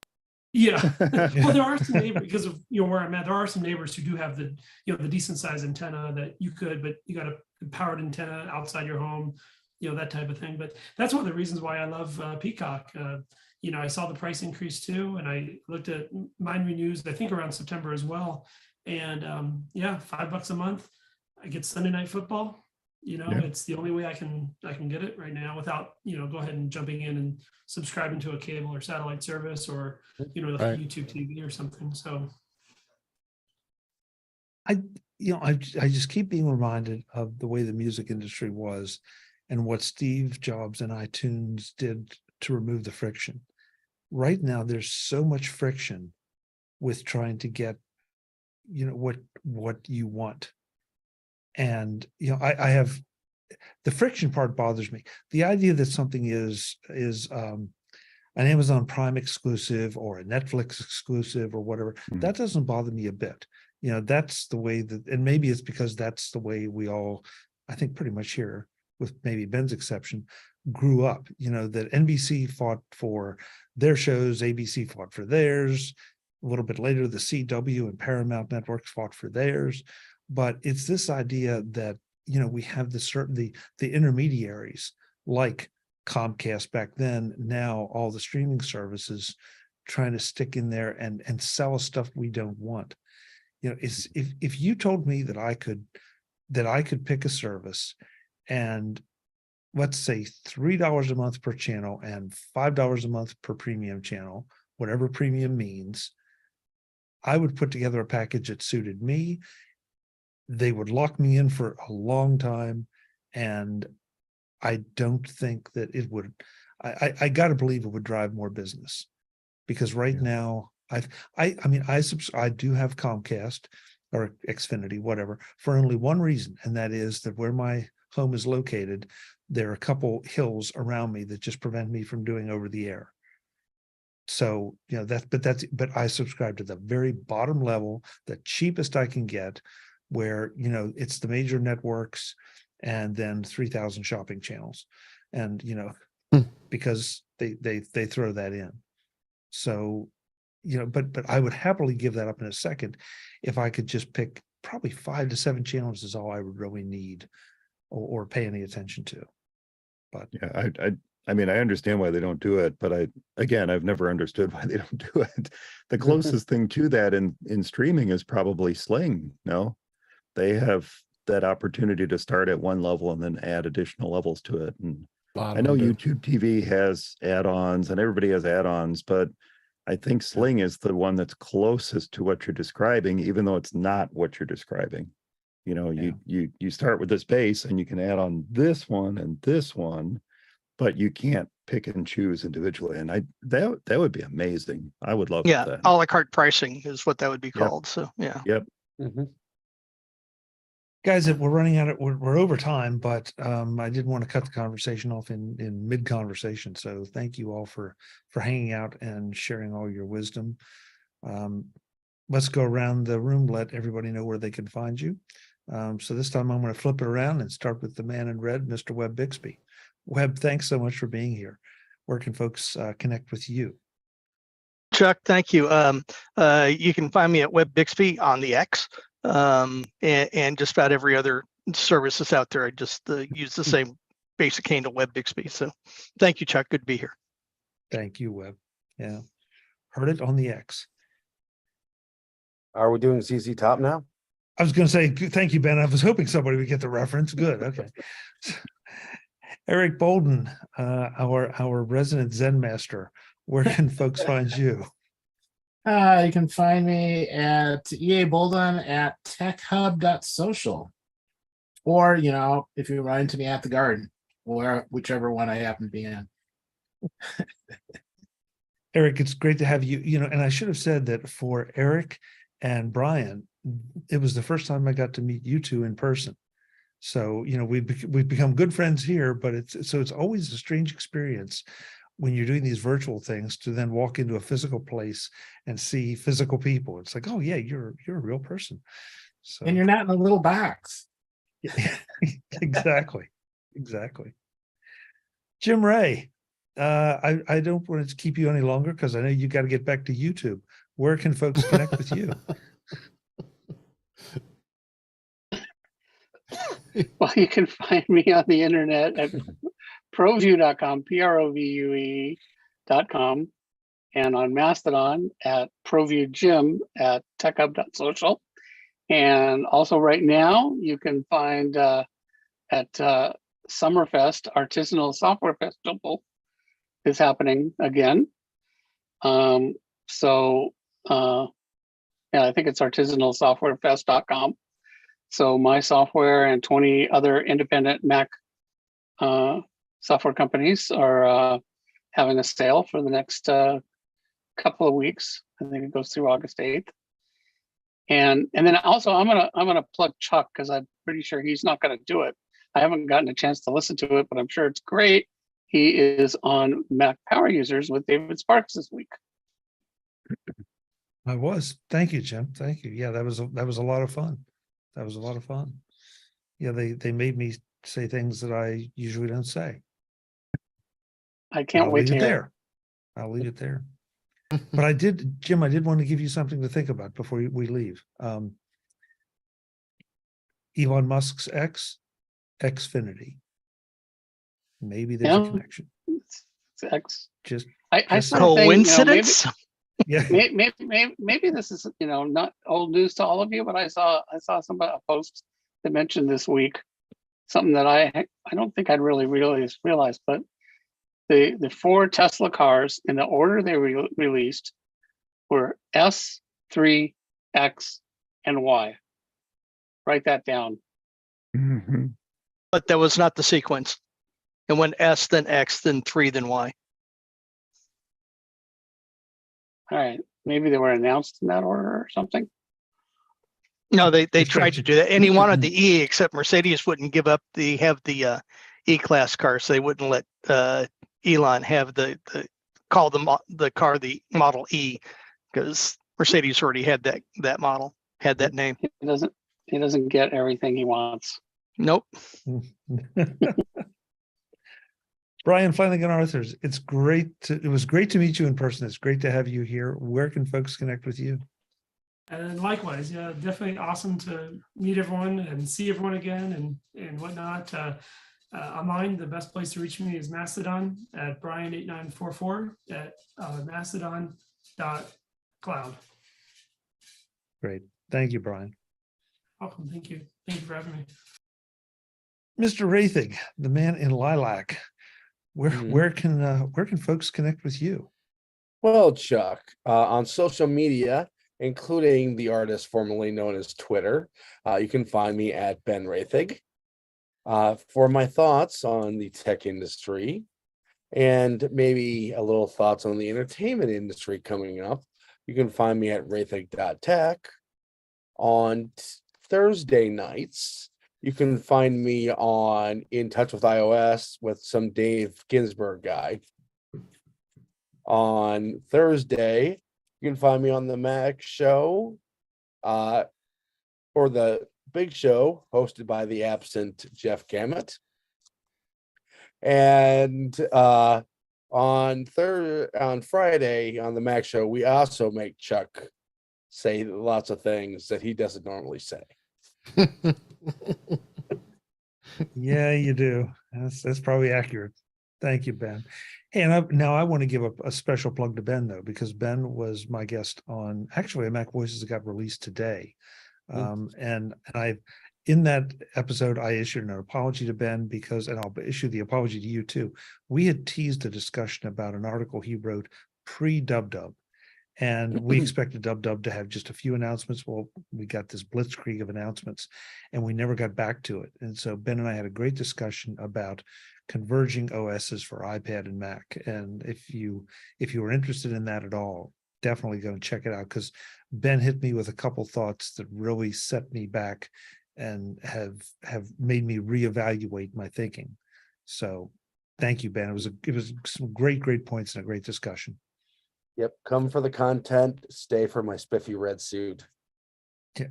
Yeah. Well, there are some neighbors, because of, you know, where I'm at, there are some neighbors who do have the, you know, the decent sized antenna that you could, but you got a powered antenna outside your home, you know, that type of thing. But that's one of the reasons why I love Peacock. You know, I saw the price increase too, and I looked at mine renews, I think around September as well. And yeah, $5 a month. I get Sunday Night Football. You know, Yeah. it's the only way I can get it right now without, you know, go ahead and jumping in and subscribing to a cable or satellite service, or, you know, like Right. YouTube TV or something. So I just keep being reminded of the way the music industry was and what Steve Jobs and iTunes did to remove the friction. Right now, there's so much friction with trying to get, what you want. And, I have, the friction part bothers me. The idea that something is an Amazon Prime exclusive or a Netflix exclusive or whatever, that doesn't bother me a bit. That's the way that, and maybe it's because that's the way we all, I think pretty much here, with maybe Ben's exception, grew up, that NBC fought for their shows, ABC fought for theirs. A little bit later, the CW and Paramount networks fought for theirs. But it's this idea that, we have the intermediaries like Comcast back then, now all the streaming services trying to stick in there and sell us stuff we don't want. If you told me that I could pick a service and let's say $3 a month per channel and $5 a month per premium channel, whatever premium means, I would put together a package that suited me. They would lock me in for a long time. And I don't think that it would, I got to believe it would drive more business, because right now I do have Comcast or Xfinity, whatever, for only one reason. And that is that where my home is located, there are a couple hills around me that just prevent me from doing over the air. So, but I subscribe to the very bottom level, the cheapest I can get, where, it's the major networks and then 3,000 shopping channels. And, because they throw that in. So, but I would happily give that up in a second if I could just pick probably 5 to 7 channels is all I would really need or pay any attention to. But yeah, I mean, I understand why they don't do it, but I've never understood why they don't do it. The closest thing to that in streaming is probably Sling. No, they have that opportunity to start at one level and then add additional levels to it. And I know YouTube TV has add-ons and everybody has add-ons, but I think Sling is the one that's closest to what you're describing, even though it's not what you're describing. You start with this base and you can add on this one, but you can't pick and choose individually. And that would be amazing. I would love that. A la carte pricing is what that would be called. So yeah. Yep. guys, we're running out of, we're over time, but I didn't want to cut the conversation off in mid conversation. So thank you all for hanging out and sharing all your wisdom. Let's go around the room, let everybody know where they can find you. So this time I'm going to flip it around and start with the man in red, Mr. Webb Bixby. Webb, thanks so much for being here. Where can folks connect with you? Chuck, thank you. You can find me at Webb Bixby on the X, and just about every other service that's out there. I just use the same basic handle, Webb Bixby. So thank you, Chuck. Good to be here. Thank you, Webb. Yeah, heard it on the X. Are we doing ZZ Top now? I was going to say, thank you, Ben. I was hoping somebody would get the reference. Good. Okay. Eric Bolden, our resident Zen master. Where can folks find you? You can find me at EA Bolden at techhub.social. Or, if you run into me at the garden, or whichever one I happen to be in. Eric, it's great to have you. And I should have said that for Eric and Brian, it was the first time I got to meet you two in person. So, we've become good friends here, but it's always a strange experience when you're doing these virtual things to then walk into a physical place and see physical people. It's like, oh yeah, you're a real person. So, and you're not in a little box. Exactly. Jim Ray, I don't want to keep you any longer because I know you got to get back to YouTube. Where can folks connect with you? Well, you can find me on the internet at provue.com, PROVUE.com, and on Mastodon at provuejim at techhub.social. And also right now, you can find at Summerfest, Artisanal Software Festival is happening again. Yeah, I think it's artisanalsoftwarefest.com. So my software and 20 other independent Mac software companies are having a sale for the next couple of weeks. I think it goes through August 8th. And then also I'm gonna plug Chuck because I'm pretty sure he's not gonna do it. I haven't gotten a chance to listen to it, but I'm sure it's great. He is on Mac Power Users with David Sparks this week. I was. Thank you, Jim. Thank you. Yeah, that was a lot of fun. That was a lot of fun. Yeah, they made me say things that I usually don't say. I can't I'll wait leave to it hear. there. I'll leave it there. But I did, Jim, I did want to give you something to think about before we leave. Elon Musk's Xfinity. Maybe there's a Yeah. connection. It's X. Just I Just sort of think, Coincidence? yeah. maybe this is not old news to all of you, but I saw a post that mentioned this week something that I don't think I'd really realized, but the 4 Tesla cars in the order they released were S, 3, X, and Y. Write that down. Mhm. But that was not the sequence. It went S, then X, then 3, then Y. All right, maybe they were announced in that order or something. No, they tried Expect- to do that, and he wanted the E, except Mercedes wouldn't give up the E-Class car, so they wouldn't let Elon have the car the Model E, because Mercedes already had that model, had that name. He doesn't get everything he wants. Nope. Brian Flanagan Arthurs, it was great to meet you in person. It's great to have you here. Where can folks connect with you? And likewise, yeah, definitely awesome to meet everyone and see everyone again and whatnot. Online, the best place to reach me is Mastodon at Brian8944 at mastodon.cloud. Great. Thank you, Brian. Welcome. Thank you. Thank you for having me. Mr. Rathig, the man in lilac. Where can folks connect with you? Well, Chuck, on social media, including the artist formerly known as Twitter, you can find me at Ben Rathig. For my thoughts on the tech industry and maybe a little thoughts on the entertainment industry coming up, you can find me at rathig.tech. On Thursday nights, you can find me on In Touch with iOS with some Dave Ginsburg guy. On Thursday, you can find me on the Mac Show, or the Big Show, hosted by the absent Jeff Gamet. And on Friday on the Mac Show, we also make Chuck say lots of things that he doesn't normally say. Yeah, you do. That's probably accurate. Thank you, Ben. Hey, and now I want to give a special plug to Ben, though, because Ben was my guest on actually a MacVoices that got released today. And in that episode, I issued an apology to Ben and I'll issue the apology to you too. We had teased a discussion about an article he wrote pre-Dub-Dub. And we expected Dub-Dub to have just a few announcements. Well, we got this blitzkrieg of announcements and we never got back to it. And so Ben and I had a great discussion about converging OSs for iPad and Mac. And if you were interested in that at all, definitely go and check it out, because Ben hit me with a couple thoughts that really set me back and have made me reevaluate my thinking. So thank you, Ben. It was some great points and a great discussion. Yep, come for the content, stay for my spiffy red suit. Yeah.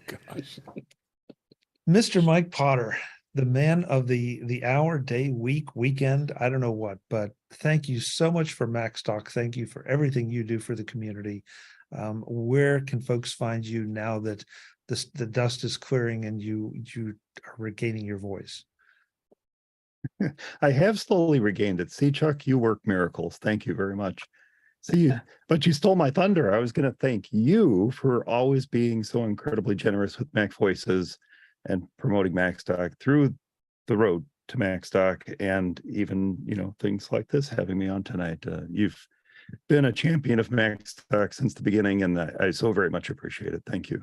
Gosh. Mr. Mike Potter, the man of the hour, day, week, weekend, I don't know what, but thank you so much for MacStock. Thank you for everything you do for the community. Where can folks find you now that the dust is clearing and you are regaining your voice? I have slowly regained it. See, Chuck, you work miracles. Thank you very much. See, but you stole my thunder. I was going to thank you for always being so incredibly generous with MacVoices and promoting MacStock through the road to MacStock, and even, things like this, having me on tonight. You've been a champion of MacStock since the beginning, and I so very much appreciate it. Thank you.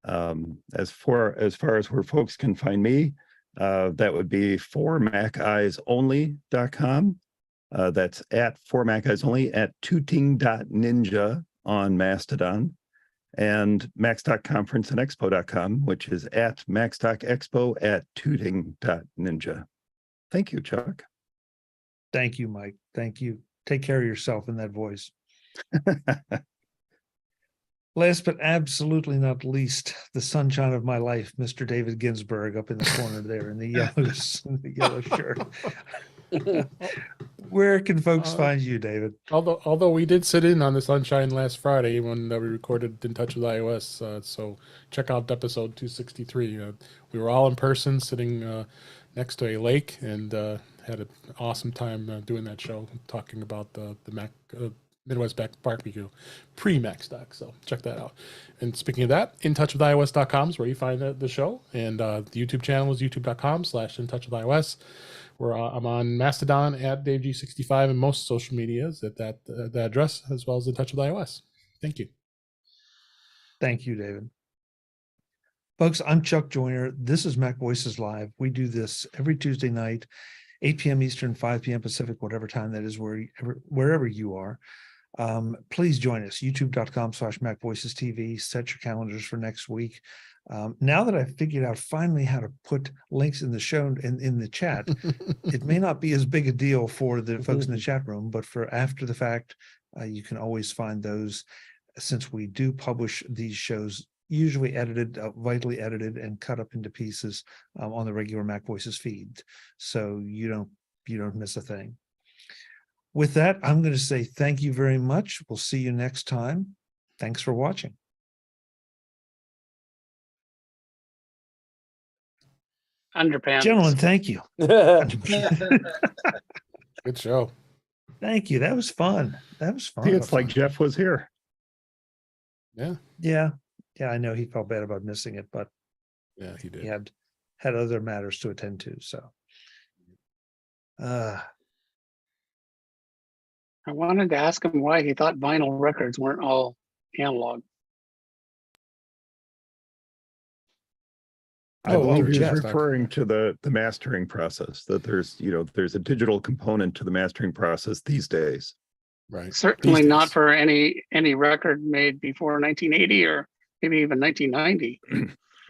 As far as where folks can find me, that would be formaceyesonly.com. That's at formaceyesonly at tooting.ninja on Mastodon, and max.conferenceandexpo.com, which is at max.expo at tooting.ninja. Thank you, Chuck. Thank you, Mike. Thank you. Take care of yourself in that voice. Last but absolutely not least, the sunshine of my life, Mr. David Ginsburg, up in the corner there in the yellow shirt. Where can folks find you, David? Although we did sit in on the sunshine last Friday when we recorded In Touch with iOS, so check out episode 263. We were all in person, sitting next to a lake, and had an awesome time doing that show, talking about the Mac Midwest Barbecue pre-Mac Stock. So check that out. And speaking of that, intouchwithios.com is where you find the show, and the YouTube channel is youtube.com/intouchwithios. Where I'm on Mastodon at DaveG65 and most social medias at that address, as well as In Touch with iOS. Thank you. Thank you, David. Folks, I'm Chuck Joyner. This is Mac Voices Live. We do this every Tuesday night, 8 p.m. Eastern, 5 p.m. Pacific, whatever time that is, wherever you are. Please join us, youtube.com/MacVoicesTV. Set your calendars for next week. Now that I've figured out finally how to put links in the show in the chat, it may not be as big a deal for the folks in the chat room, but for after the fact, you can always find those, since we do publish these shows, usually edited, vitally edited and cut up into pieces on the regular Mac Voices feed. So you don't miss a thing. With that, I'm going to say thank you very much. We'll see you next time. Thanks for watching. Underpants. Gentlemen, thank you. Good show. Thank you. That was fun. That was fun. It's like Jeff was here. Yeah. Yeah. I know he felt bad about missing it, but Yeah, he did. he had other matters to attend to. So I wanted to ask him why he thought vinyl records weren't all analog. I believe he's Jeff. referring to the mastering process, that there's a digital component to the mastering process these days. Right. Certainly These not days. for any record made before 1980 or maybe even 1990.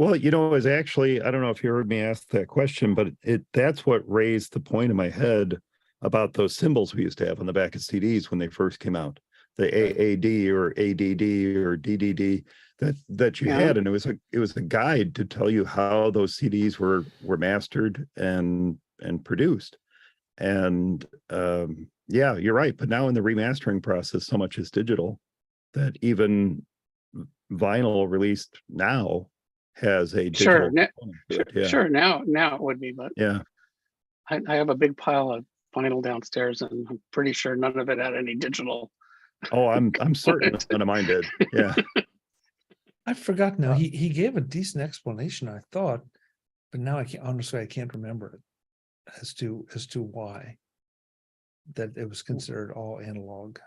Well, is actually, I don't know if you heard me ask that question, but that's what raised the point in my head about those symbols we used to have on the back of CDs when they first came out, the AAD or ADD or DDD that you had, and it was a guide to tell you how those CDs were mastered and produced. And yeah, you're right. But now in the remastering process, so much is digital that even vinyl released now has a digital component to it. Yeah. Sure. Now it would be, but Yeah. I have a big pile of vinyl downstairs, and I'm pretty sure none of it had any digital. Oh, I'm certain none of mine did. Yeah. I forgot now. He gave a decent explanation, I thought, but now I can't remember it as to why that it was considered all analog.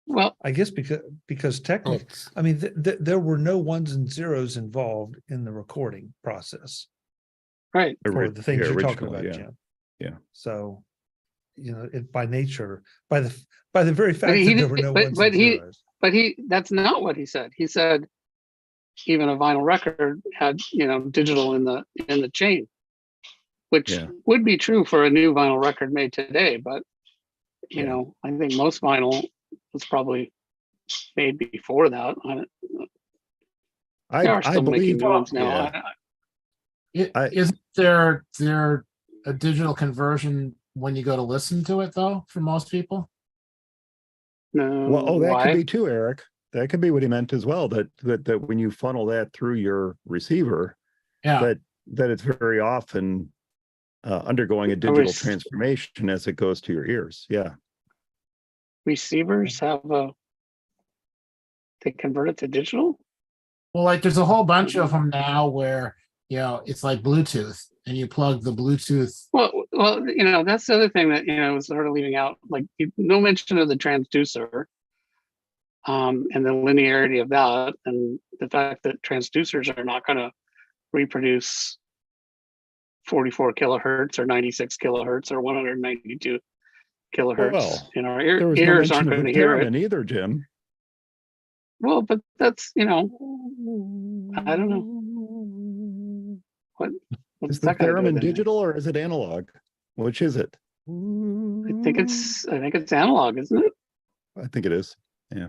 Well, I guess because technically, I mean, there were no ones and zeros involved in the recording process right. for the things you're talking about, yeah. Jim. Yeah. So, it by nature, by the very fact he that there did- were no but- ones but and he- zeros. But that's not what he said. He said even a vinyl record had, digital in the chain, which would be true for a new vinyl record made today. But, I think most vinyl was probably made before that. They are still making new ones now. Yeah. Isn't there a digital conversion when you go to listen to it though, for most people? No. Well, that why? could be too, Eric. That could be what he meant as well. That when you funnel that through your receiver, Yeah. that it's very often undergoing a digital transformation as it goes to your ears. Yeah. Receivers they convert it to digital? Well, like there's a whole bunch of them now where, it's like Bluetooth and you plug the Bluetooth. Well, that's the other thing that, was sort of leaving out, like no mention of the transducer. and the linearity of that, and the fact that transducers are not going to reproduce 44 kilohertz or 96 kilohertz or 192 kilohertz. Well, In our There was no ears aren't mention of going a to hear it. theremin either, Jim. Well, but that's, I don't know. What's Is the that got to do with theremin anything? digital or is it analog? Which is it? I think it's analog, isn't it? I think it is. Yeah,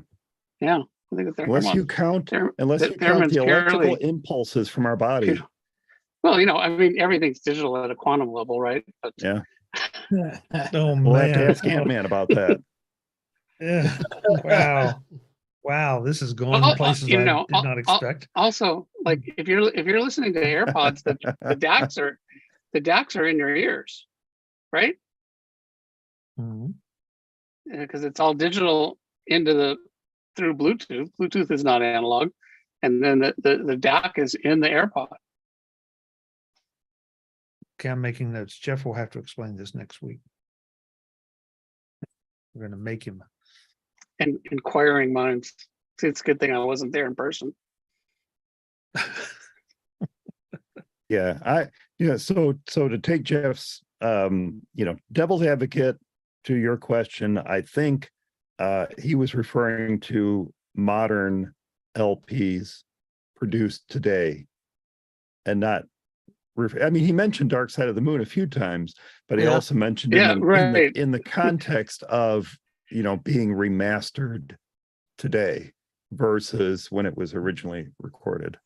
I think it's Unless you count, Ther- unless th- you count the theremin's electrical purely- impulses from our body. Well, I mean, everything's digital at a quantum level, right? But Yeah, Oh, we'll have to man. ask Ant-Man about that. Yeah. Wow. Wow. This is going Well, places I did not expect. also, like if you're listening to AirPods, the DACs are in your ears, right? Mhm. Because it's all digital through Bluetooth. Bluetooth is not analog, and then the DAC is in the AirPod. Okay, I'm making notes. Jeff will have to explain this next week. We're going to make him. And inquiring minds. See, it's a good thing I wasn't there in person. Yeah, so to take Jeff's devil's advocate to your question, I think he was referring to modern LPs produced today and not he mentioned Dark Side of the Moon a few times, but he Yeah. also mentioned right. in the context of being remastered today versus when it was originally recorded.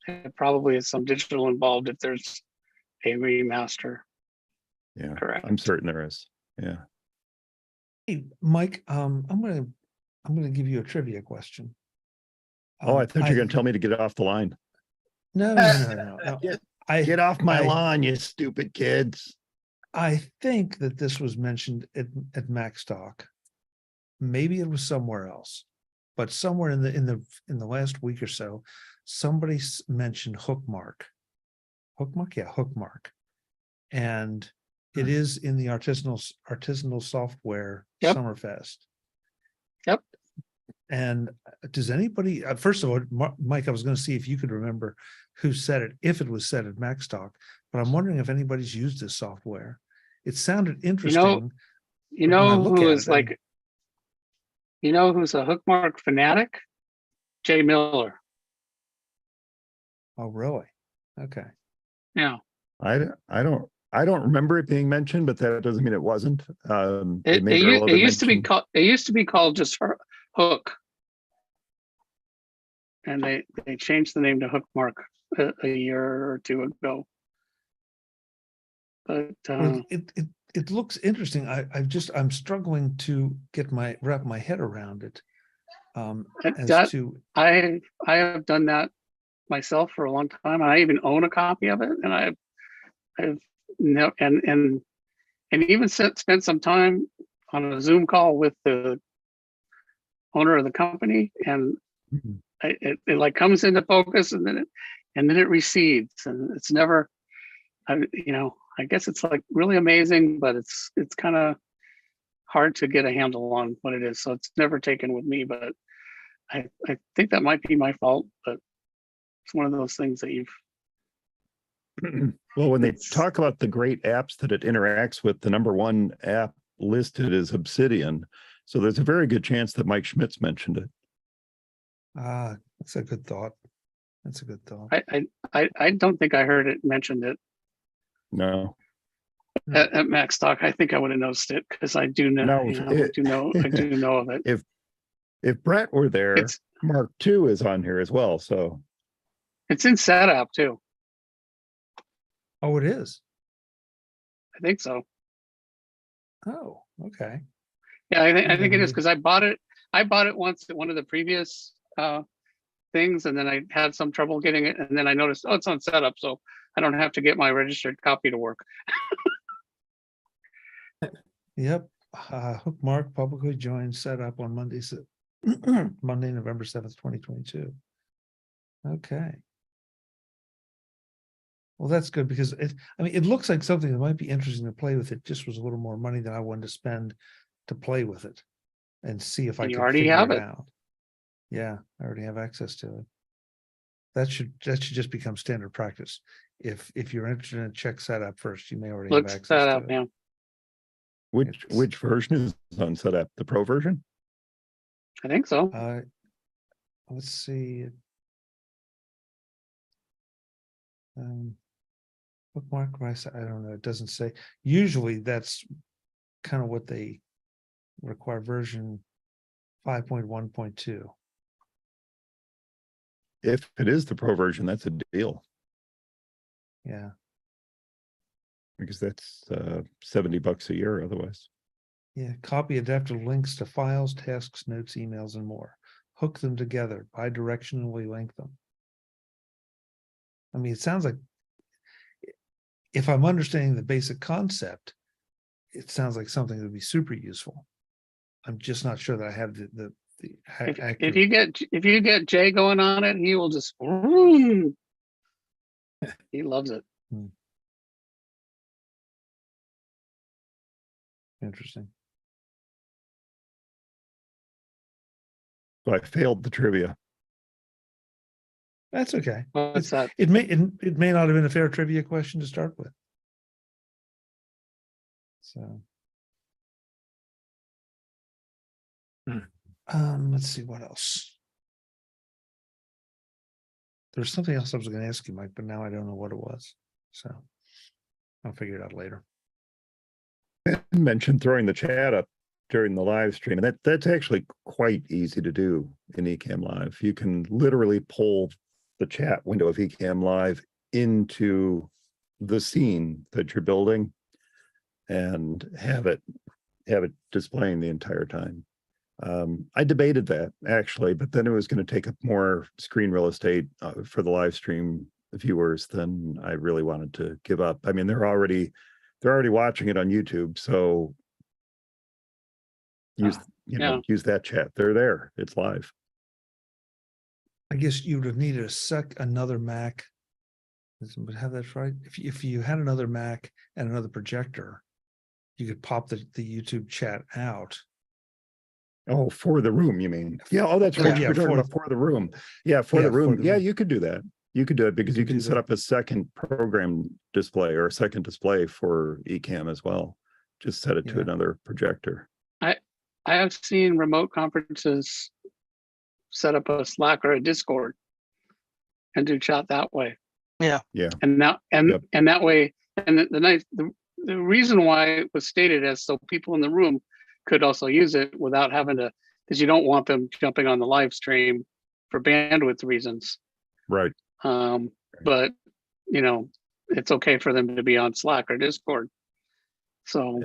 It probably is some digital involved if there's a remaster. Yeah, Correct. I'm certain there is. Yeah. Hey, Mike, I'm gonna give you a trivia question. Oh, I thought you were going to tell me to get off the line. No. Get off my I- lawn, you stupid kids. I think that this was mentioned at MacStock. Maybe it was somewhere else, but somewhere in the last week or so, somebody mentioned Hookmark. Hookmark, yeah, Hookmark, and it is in the artisanal software Yep. Summerfest. Yep. And does anybody? First of all, Mike, I was going to see if you could remember who said it, if it was said at MacStock. But I'm wondering if anybody's used this software. It sounded interesting. You But when I know look who at is it, I- like, who's a Hookmark fanatic? Jay Miller. Oh, really? Okay. Yeah. I don't remember it being mentioned, but that doesn't mean it wasn't. It used to be called just Hook. And they changed the name to Hookmark a year or two ago. But Well, it looks interesting. I'm struggling to wrap my head around it. I have done that myself for a long time. I even own a copy of it, and I've even spent some time on a Zoom call with the owner of the company, and Mhm. it like comes into focus, and then it recedes, and it's never, I guess it's like really amazing, but it's kind of hard to get a handle on what it is. So it's never taken with me, but I think that might be my fault, but it's one of those things that Well, when they talk about the great apps that it interacts with, the number one app listed is Obsidian. So there's a very good chance that Mike Schmitz mentioned it. That's a good thought. That's a good thought. I don't think I heard it mentioned it No. at MacStock. I think I would have noticed it because I do know, No, I do know of it. If Brett were there, It's Mark II is on here as well. So it's in setup too. Oh, it is. I think so. Oh, okay. Yeah, I think it is because I bought it once at one of the previous things, and then I had some trouble getting it, and then I noticed, oh, it's on setup, so I don't have to get my registered copy to work. Yep. Hookmark publicly joined setup on Monday, November 7th, 2022. Okay. Well, that's good because it looks like something that might be interesting to play with. It just was a little more money than I wanted to spend to play with it. and see if I And you can already figure have it it. out. Yeah, I already have access to it. That should just become standard practice. If you're interested in a check setup first, you may already have Looks access that to up, it. yeah. Which version is on setup? The Pro version? I think so. Let's see. Bookmark, I don't know. It doesn't say. Usually that's kind of what they require, version 5.1.2. If it is the Pro version, that's a deal Yeah. because that's $70 a year otherwise. Yeah. Copy adaptive links to files, tasks, notes, emails, and more. Hook them together, bidirectionally link them. I mean, it sounds like, if I'm understanding the basic concept, it sounds like something that would be super useful. I'm just not sure that I have the If accurate. you get Jay going on it, he will just vroom. He loves it. Interesting. So I failed the trivia. That's okay. What's that? It may not have been a fair trivia question to start with. So. Let's see what else. There's something else I was going to ask you, Mike, but now I don't know what it was. So I'll figure it out later. I mentioned throwing the chat up during the live stream, and that's actually quite easy to do in Ecamm Live. You can literally pull the chat window of Ecamm Live into the scene that you're building and have it displaying the entire time. I debated that actually, but then it was going to take up more screen real estate for the live stream viewers than I really wanted to give up. I mean, they're already watching it on YouTube, so use use that chat. They're there. It's live. I guess you would have needed another Mac. But have that right? If you had another Mac and another projector, you could pop the YouTube chat out. Oh, for the room, you mean? Yeah. Oh, that's right. Yeah, You're talking about for the room. Yeah, for the room. Yeah, you could do that. You could do it because you can set up a second program display or a second display for Ecamm as well. Just set it to another projector. I have seen remote conferences set up a Slack or a Discord and do chat that way. Yeah. And that way, and the reason why it was stated as so people in the room could also use it without having to, because you don't want them jumping on the live stream for bandwidth reasons. Right. But it's okay for them to be on Slack or Discord. So.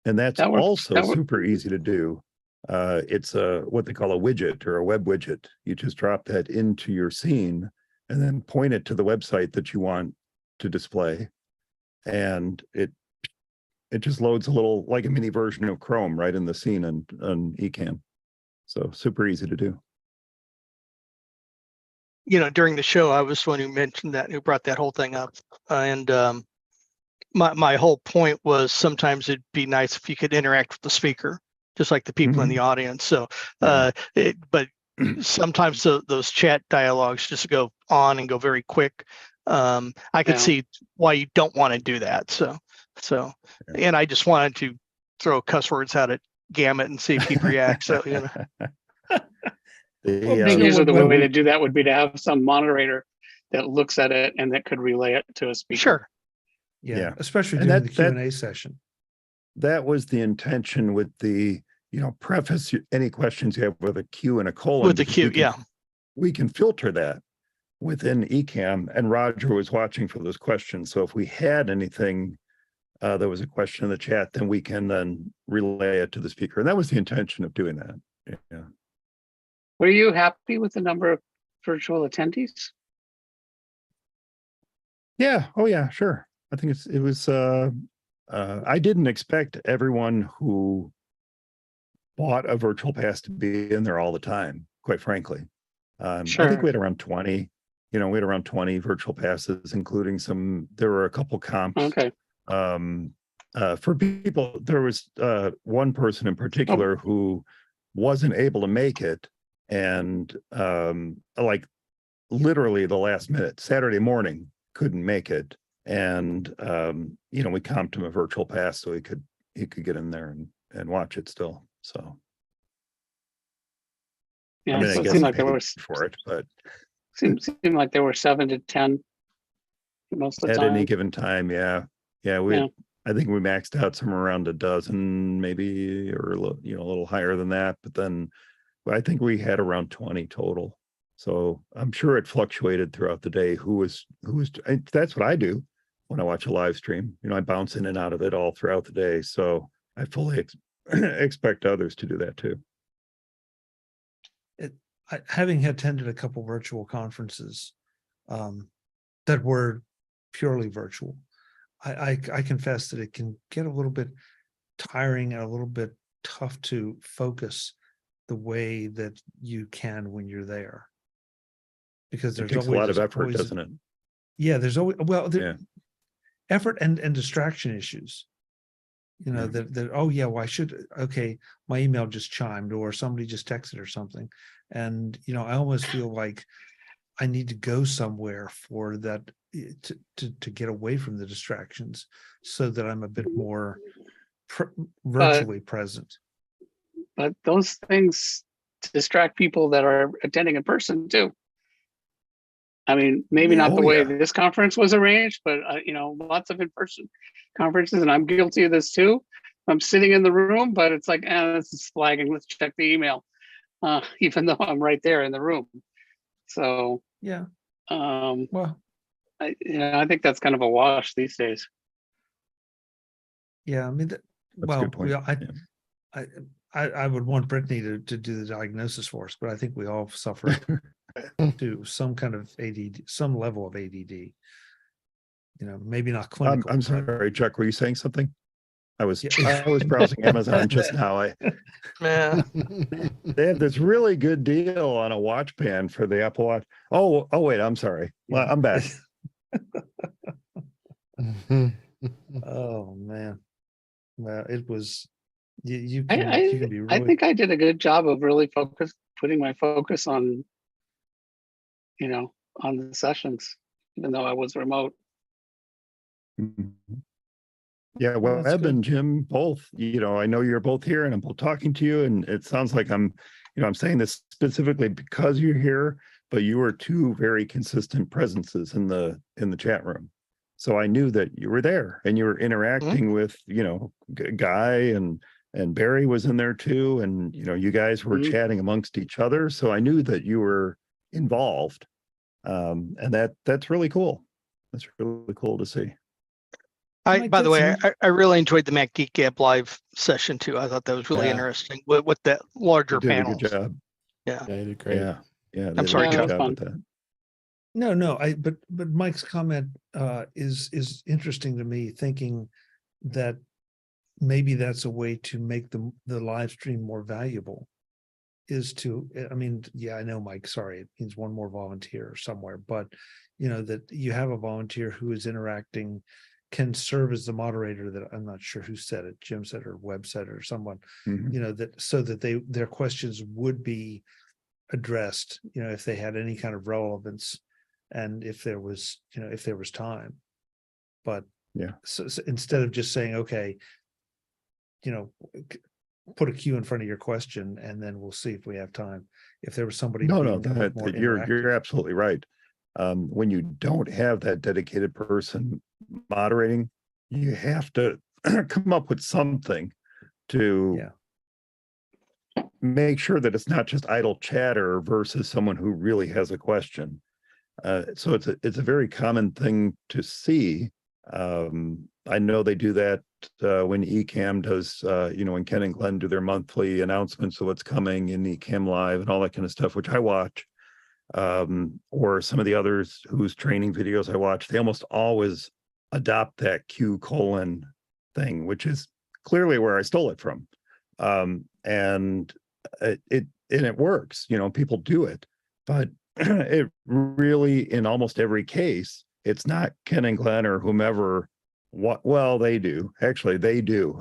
And that's super easy to do. It's what they call a widget or a web widget. You just drop that into your scene and then point it to the website that you want to display. And it just loads a little, like a mini version of Chrome right in the scene on Ecamm. So super easy to do. During the show, I was the one who mentioned that, who brought that whole thing up. And my whole point was sometimes it'd be nice if you could interact with the speaker, just like the people in the audience. So, but sometimes those chat dialogues just go on and go very quick. I could see why you don't want to do that. So, and I just wanted to throw cuss words out at Gamut and see if he'd react. So, I think usually the way to do that would be to have some moderator that looks at it and that could relay it to a speaker. Sure. Yeah. Especially during the Q&A session. That was the intention with the, preface any questions you have with a Q and a colon. With the Q, we can filter that within Ecamm, and Roger was watching for those questions. So if we had anything that was a question in the chat, then we can then relay it to the speaker. And that was the intention of doing that. Yeah. Were you happy with the number of virtual attendees? Yeah. Oh yeah, sure. I think it was, I didn't expect everyone who bought a virtual pass to be in there all the time, quite frankly. Sure. I think we had around 20, we had around 20 virtual passes, including there were a couple comps. Okay. For people, there was one person in particular who wasn't able to make it, and like literally the last minute, Saturday morning, couldn't make it, and you know, we comped him a virtual pass so he could get in there and watch it still. So Yeah, I mean, so I it guess seemed he like there paid was for it, but seemed like there were 7 to 10 most of the at time. any given time, yeah, we Yeah. I think we maxed out somewhere around a dozen, maybe, or you know, a little higher than that. But then I think we had around 20 total. So I'm sure it fluctuated throughout the day. That's what I do when I watch a live stream. You know, I bounce in and out of it all throughout the day. So I fully expect others to do that too. Having attended a couple virtual conferences that were purely virtual, I confess that it can get a little bit tiring and a little bit tough to focus the way that you can when you're there, because It there's takes always a lot of effort, always doesn't it? yeah, there's always Yeah. effort and distraction issues. You know, Yeah. that oh yeah, well, okay, my email just chimed or somebody just texted or something, and you know, I almost feel like I need to go somewhere for that to get away from the distractions, so that I'm a bit more virtually present. But those things distract people that are attending in person too. I mean, maybe Yeah. not the Oh, way yeah. this conference was arranged, but you know, lots of in-person conferences, and I'm guilty of this too. I'm sitting in the room, but it's like, this is flagging. Let's check the email, even though I'm right there in the room. So, Yeah. well, Well, I think that's kind of a wash these days. yeah. I mean, That's a good point. I would want Brittany to do the diagnosis for us, but I think we all suffer to some kind of ADD, some level of ADD. You know, maybe not clinical. I'm sorry, Chuck, were you saying something? I was Yeah. I was browsing Amazon just now. Yeah. They have this really good deal on a watch band for the Apple Watch. Oh wait, I'm sorry. Well, I'm back. Oh man. Well, it was you I can be really think I did a good job of really putting my focus on, you know, on the sessions, even though I was remote. Mhm. Yeah, Well, well, that's Eb good. and Jim both, you know, I know you're both here and I'm both talking to you, and it sounds like I'm saying this specifically because you're here, but you were two very consistent presences in the chat room. So I knew that you were there and you were interacting with, you know, Guy and Barry was in there too, and you know, you guys were Mhm. chatting amongst each other. So I knew that you were involved. And that's really cool. That's really cool to see. Mike, By the way, that's I really enjoyed the Mac Geek Gab live session too. I thought that was really Yeah. interesting with the You larger did a panels. good job. Yeah, you did great. Yeah. Yeah. I'm they did sorry, a Yeah, good that was job fun. with that. No, but Mike's comment is interesting to me, thinking that maybe that's a way to make the live stream more valuable, is to, I mean, yeah, I know, Mike, sorry, it means one more volunteer somewhere, but you know, that you have a volunteer who is interacting, can serve as the moderator. That I'm not sure who said it, Jim said, or Webb said it, or someone, Mhm. you know, that so that their questions would be addressed, you know, if they had any kind of relevance, and if there was, you know, if there was time. But Yeah. so instead of just saying, okay, you know, put a cue in front of your question and then we'll see if we have time, if there was somebody No, being a little bit more you're interactive. absolutely right. When you don't have that dedicated person moderating, you have to come up with something to make sure that it's not just idle chatter versus someone who really has a question. So it's a very common thing to see. I know they do that when Ecamm does, you know, when Ken and Glenn do their monthly announcements of what's coming in Ecamm Live and all that kind of stuff, which I watch. Or some of the others whose training videos I watch, they almost always adopt that Q colon thing, which is clearly where I stole it from. And it works, you know, people do it, but it really, in almost every case, it's not Ken and Glenn or whomever. Well, they do. Actually, they do.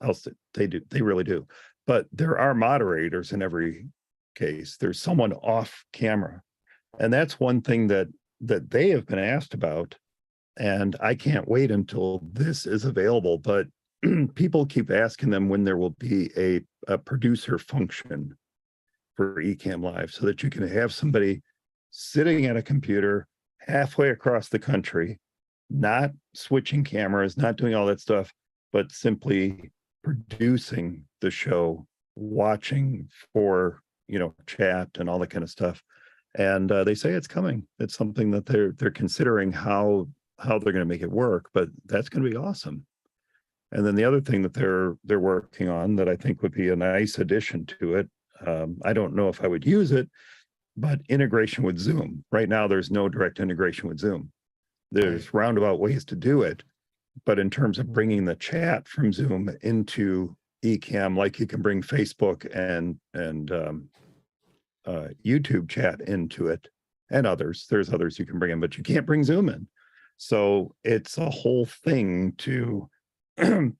I'll say they do. They really do. but there are moderators in every case. There's someone off camera. And that's one thing that they have been asked about. And I can't wait until this is available. But people keep asking them when there will be a producer function for Ecamm Live, so that you can have somebody sitting at a computer halfway across the country, not switching cameras, not doing all that stuff, but simply producing the show, watching for, chat and all that kind of stuff. And they say it's coming. It's something that they're considering how they're going to make it work, but that's going to be awesome. And then the other thing that they're working on that I think would be a nice addition to it, I don't know if I would use it, but integration with Zoom. Right now, there's no direct integration with Zoom. There's roundabout ways to do it, but in terms of bringing the chat from Zoom into Ecamm, like you can bring Facebook and YouTube chat into it, and there's others you can bring in, but you can't bring Zoom in. So it's a whole thing to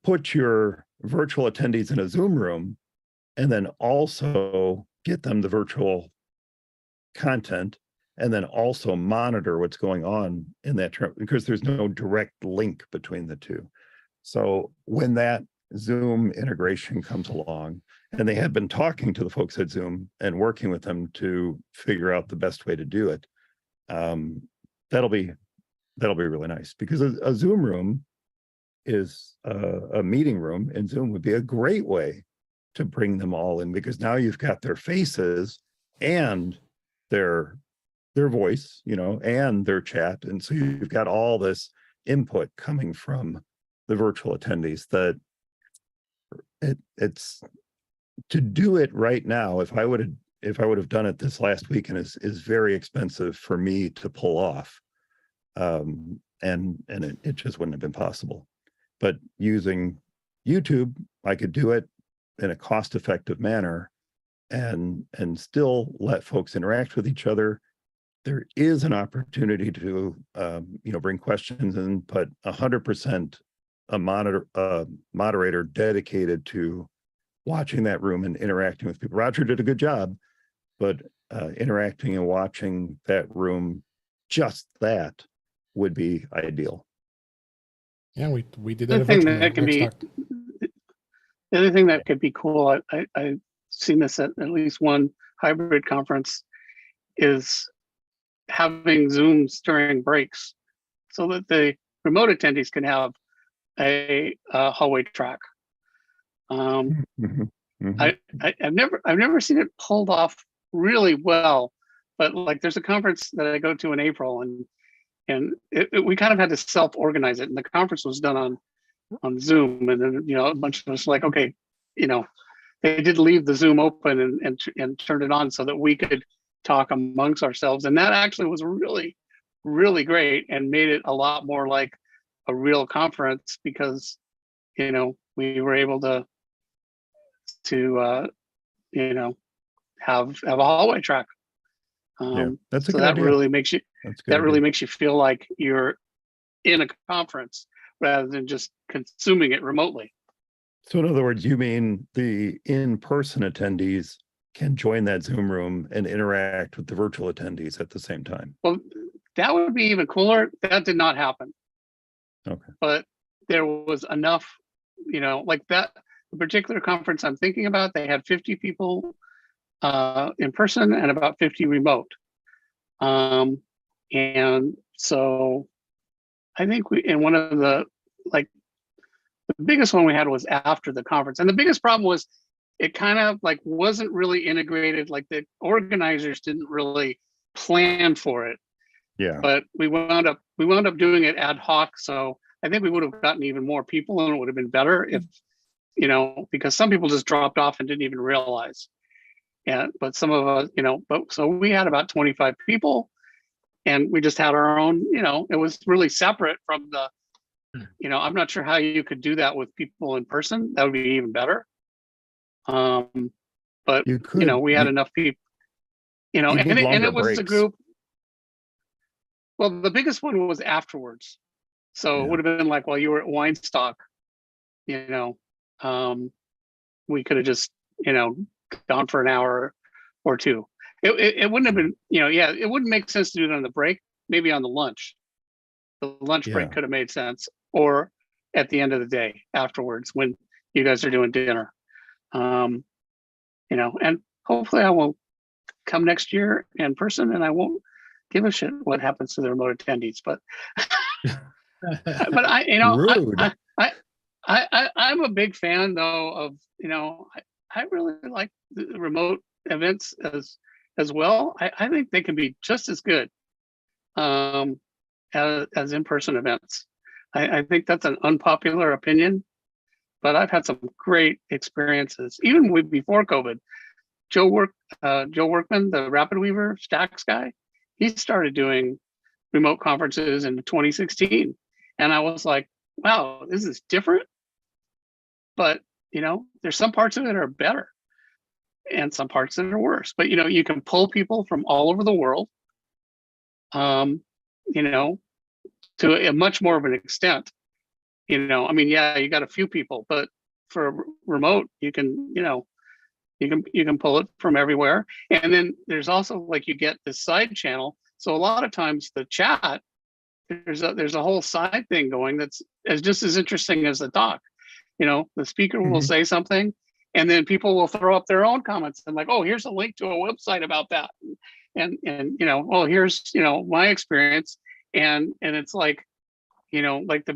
put your virtual attendees in a Zoom room and then also get them the virtual content and then also monitor what's going on in that because there's no direct link between the two. So when that Zoom integration comes along, and they have been talking to the folks at Zoom and working with them to figure out the best way to do it, that'll be really nice, because a Zoom room is a meeting room, and Zoom would be a great way to bring them all in, because now you've got their faces and their voice, and their chat. And so you've got all this input coming from the virtual attendees that it's to do it right now. If I would have done it this last weekend is very expensive for me to pull off. And it just wouldn't have been possible. But using YouTube, I could do it in a cost-effective manner and still let folks interact with each other. There is an opportunity to bring questions in, but 100% a moderator dedicated to watching that room and interacting with people. Roger did a good job, but interacting and watching that room, just that would be ideal. Yeah, we did The that thing eventually. that can be, the other thing that could be cool, I've seen this at least one hybrid conference, is having Zooms during breaks so that the remote attendees can have a hallway track. I've never seen it pulled off really well, but like there's a conference that I go to in April, and we kind of had to self-organize it, and the conference was done on Zoom, and then a bunch of us like, okay, they did leave the Zoom open and turned it on so that we could talk amongst ourselves, and that actually was really, really great and made it a lot more like a real conference, because we were able to have a hallway track. That's a so good that idea. really makes you That's a good really idea. makes you feel like you're in a conference rather than just consuming it remotely. So in other words, you mean the in-person attendees can join that Zoom room and interact with the virtual attendees at the same time? Well, that would be even cooler. That did not happen. Okay. But there was enough, like that. The particular conference I'm thinking about, they had 50 people in person and about 50 remote. And so I think in one of the biggest one we had was after the conference. And the biggest problem was it kind of like wasn't really integrated. Like the organizers didn't really plan for it. Yeah. But we wound up doing it ad hoc. So I think we would have gotten even more people, and it would have been better if, because some people just dropped off and didn't even realize. But some of us, so we had about 25 people, and we just had our own, it was really separate from the, I'm not sure how you could do that with people in person. That would be even better. But You could, we had enough people, and it was breaks. a group. Well, the biggest one was afterwards. So it would have been like while you were at Weinstock, we could have just gone for an hour or two. It wouldn't have been, yeah, it wouldn't make sense to do it on the break, maybe on the lunch. The lunch break Yeah. could have made sense, or at the end of the day afterwards when you guys are doing dinner. And hopefully I will come next year in person and I won't give a shit what happens to the remote attendees, but Rude. I'm a big fan though of, I really like the remote events as well. I think they can be just as good as in-person events. I think that's an unpopular opinion, but I've had some great experiences, even before COVID. Joe Workman, the Rapid Weaver Stacks guy, he started doing remote conferences in 2016. And I was like, wow, this is different. But, there's some parts of it are better and some parts that are worse. But, you can pull people from all over the world, to a much more of an extent. Yeah, you got a few people, but for remote, you can pull it from everywhere. And then there's also you get this side channel. So a lot of times the chat, there's a whole side thing going that's just as interesting as the talk. The speaker will say something and then people will throw up their own comments and oh, here's a link to a website about that. And oh, here's, my experience. And it's the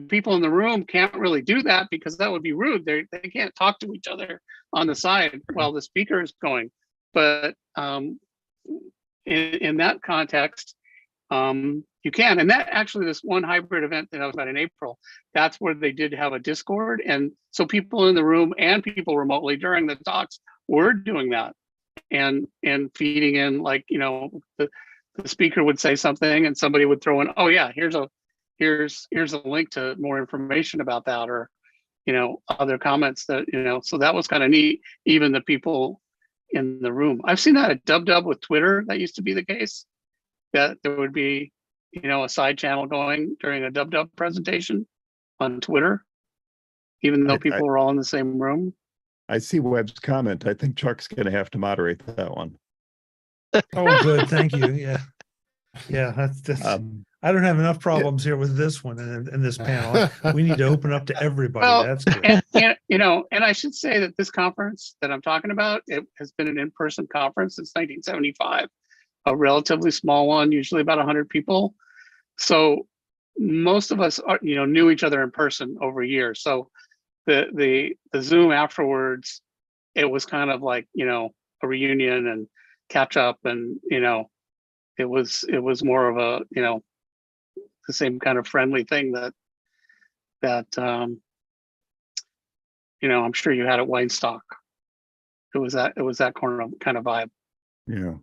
people in the room can't really do that because that would be rude. They can't talk to each other on the side while the speaker is going. But in that context, you can. And that actually, this one hybrid event that I was at in April, that's where they did have a Discord. And so people in the room and people remotely during the talks were doing that and feeding in the speaker would say something and somebody would throw in, oh yeah, here's a link to more information about that, or other comments that so that was kind of neat. Even the people in the room, I've seen that at Dub with Twitter. That used to be the case, that there would be a side channel going during a Dub presentation on Twitter, even though people were all in the same room. I see Webb's comment. I think Chuck's going to have to moderate that one. Oh, good. Thank you. Yeah. Yeah. That's I don't have enough problems here with this one and this panel. We need to open up to everybody. Well, that's good. And I should say that this conference that I'm talking about, it has been an in-person conference since 1975, a relatively small one, usually about 100 people. So most of us knew each other in person over years. So the Zoom afterwards, it was kind of like, a reunion and catch up, and it was more of a the same kind of friendly thing that I'm sure you had at Weinstock. It was that kind of vibe. Yeah.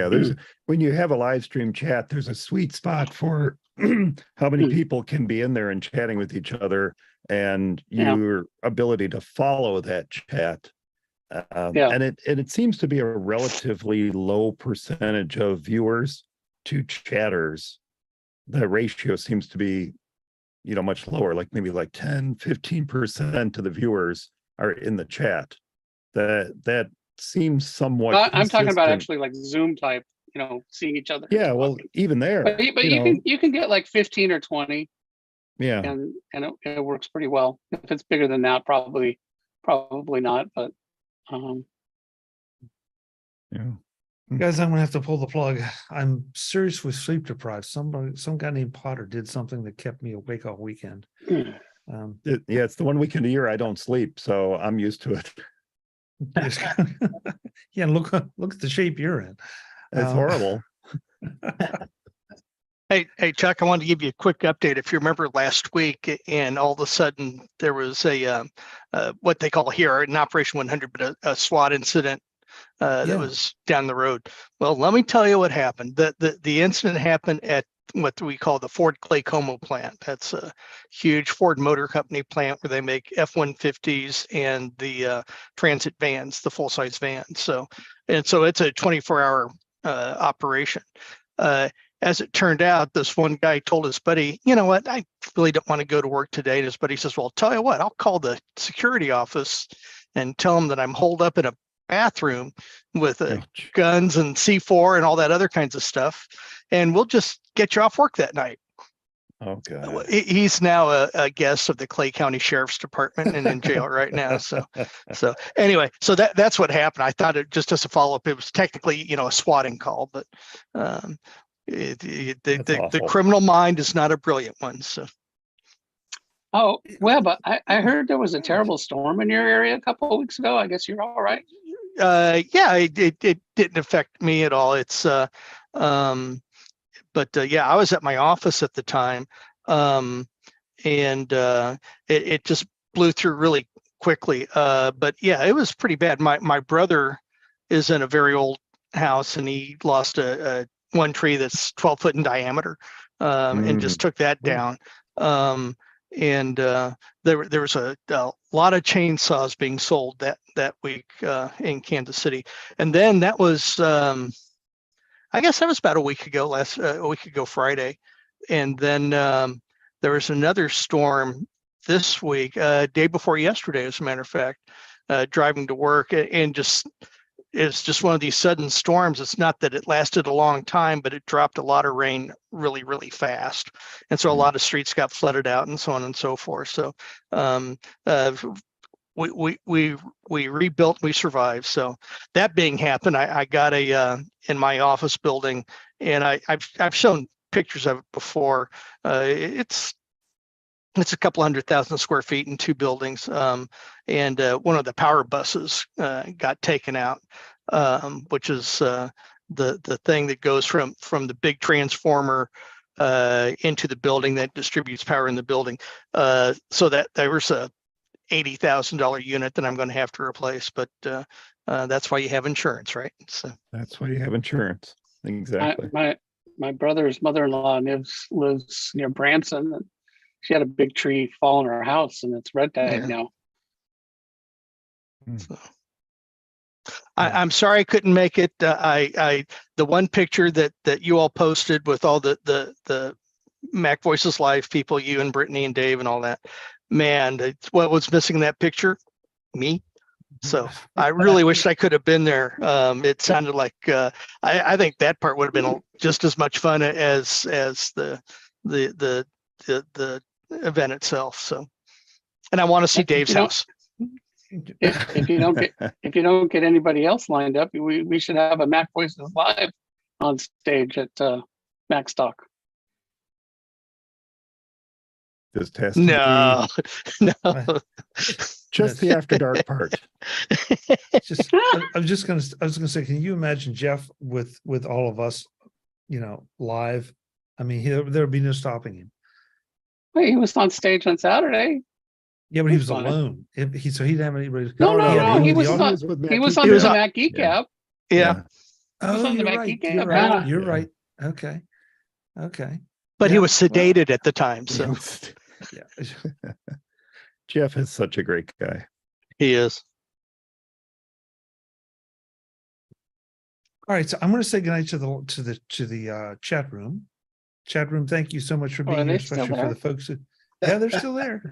There's when you have a live stream chat, there's a sweet spot for how many people can be in there and chatting with each other, and your ability to follow that chat. And it seems to be a relatively low percentage of viewers to chatters. The ratio seems to be, much lower, maybe 10-15% of the viewers are in the chat. That seems somewhat I'm talking about consistent. actually Zoom type, seeing each other. Yeah, well, even there. But you can get 15 or 20. Yeah. And it works pretty well. If it's bigger than that, probably not, but Yeah. Guys, I'm gonna have to pull the plug. I'm seriously sleep deprived. Some guy named Potter did something that kept me awake all weekend. It's the one weekend a year I don't sleep, so I'm used to it. Yeah, look at the shape you're in. It's horrible. Hey, Chuck, I wanted to give you a quick update. If you remember last week, and all of a sudden there was a what they call here an Operation 100, but a SWAT incident that was down the road. Well, let me tell you what happened. The incident happened at what we call the Ford Claycomo plant. That's a huge Ford Motor Company plant where they make F-150s and the transit vans, the full-size vans. So it's a 24-hour operation. As it turned out, this one guy told his buddy, you know what, I really don't want to go to work today. And his buddy says, well, tell you what, I'll call the security office and tell them that I'm holed up in a bathroom with Ouch. guns and C4 and all that other kinds of stuff. And we'll just get you off work that night. Oh, God. He's now a guest of the Clay County Sheriff's Department and in jail right now. So anyway, so that's what happened. I thought it just as a follow-up, it was technically, a swatting call, but the awful. criminal mind is not a brilliant one. So. Oh, well, but I heard there was a terrible storm in your area a couple of weeks ago. I guess you're all right. Yeah, it didn't affect me at all. It's yeah, I was at my office at the time, and it just blew through really quickly. But yeah, it was pretty bad. My brother is in a very old house, and he lost a one tree that's 12 foot in diameter, and just took that down. And there was a lot of chainsaws being sold that week in Kansas City, and then that was I guess that was about a week ago Friday, and then there was another storm this week, day before yesterday, as a matter of fact, driving to work, and it's just one of these sudden storms. It's not that it lasted a long time, but it dropped a lot of rain really, really fast. And so a lot of streets got flooded out and so on and so forth. So we rebuilt, we survived. So that being happened, I got in my office building, and I've shown pictures of it before. It's a couple 100,000 square feet in 2 buildings. And one of the power buses got taken out, which is the thing that goes from the big transformer into the building that distributes power in the building. So that there was a $80,000 unit that I'm going to have to replace, but that's why you have insurance, right? So That's why you have insurance. Exactly. My brother's mother-in-law lives near Branson, and she had a big tree fall in her house, and it's red tag now. So. I'm sorry I couldn't make it. The one picture that you all posted with all the MacVoices Live people, you and Brittany and Dave and all that, man, what was missing in that picture? Me. So I really wished I could have been there. It sounded like I think that part would have been just as much fun as the event itself. So, and I want to see Dave's house. If you don't get anybody else lined up, we should have a MacVoices Live on stage at MacStock. Just has to No, no. just the after dark part. I was gonna say, can you imagine Jeff with all of us, live? I mean, there'd be no stopping him. Wait, he was on stage on Saturday. Yeah, but he was Fine. alone. So he didn't have anybody. No, he was on the Mac Geek app. Yeah. Oh, on the you're Mac right. Geek You're app. right. Yeah. You're right. Okay. But he Yeah. was sedated at the time, so Yeah. Jeff is such a great guy. he is. All right, so I'm going to say goodnight to the chat room. Chat room, thank you so much for Oh, being are here, they still especially for there? the folks who. Yeah, they're still there. Yeah.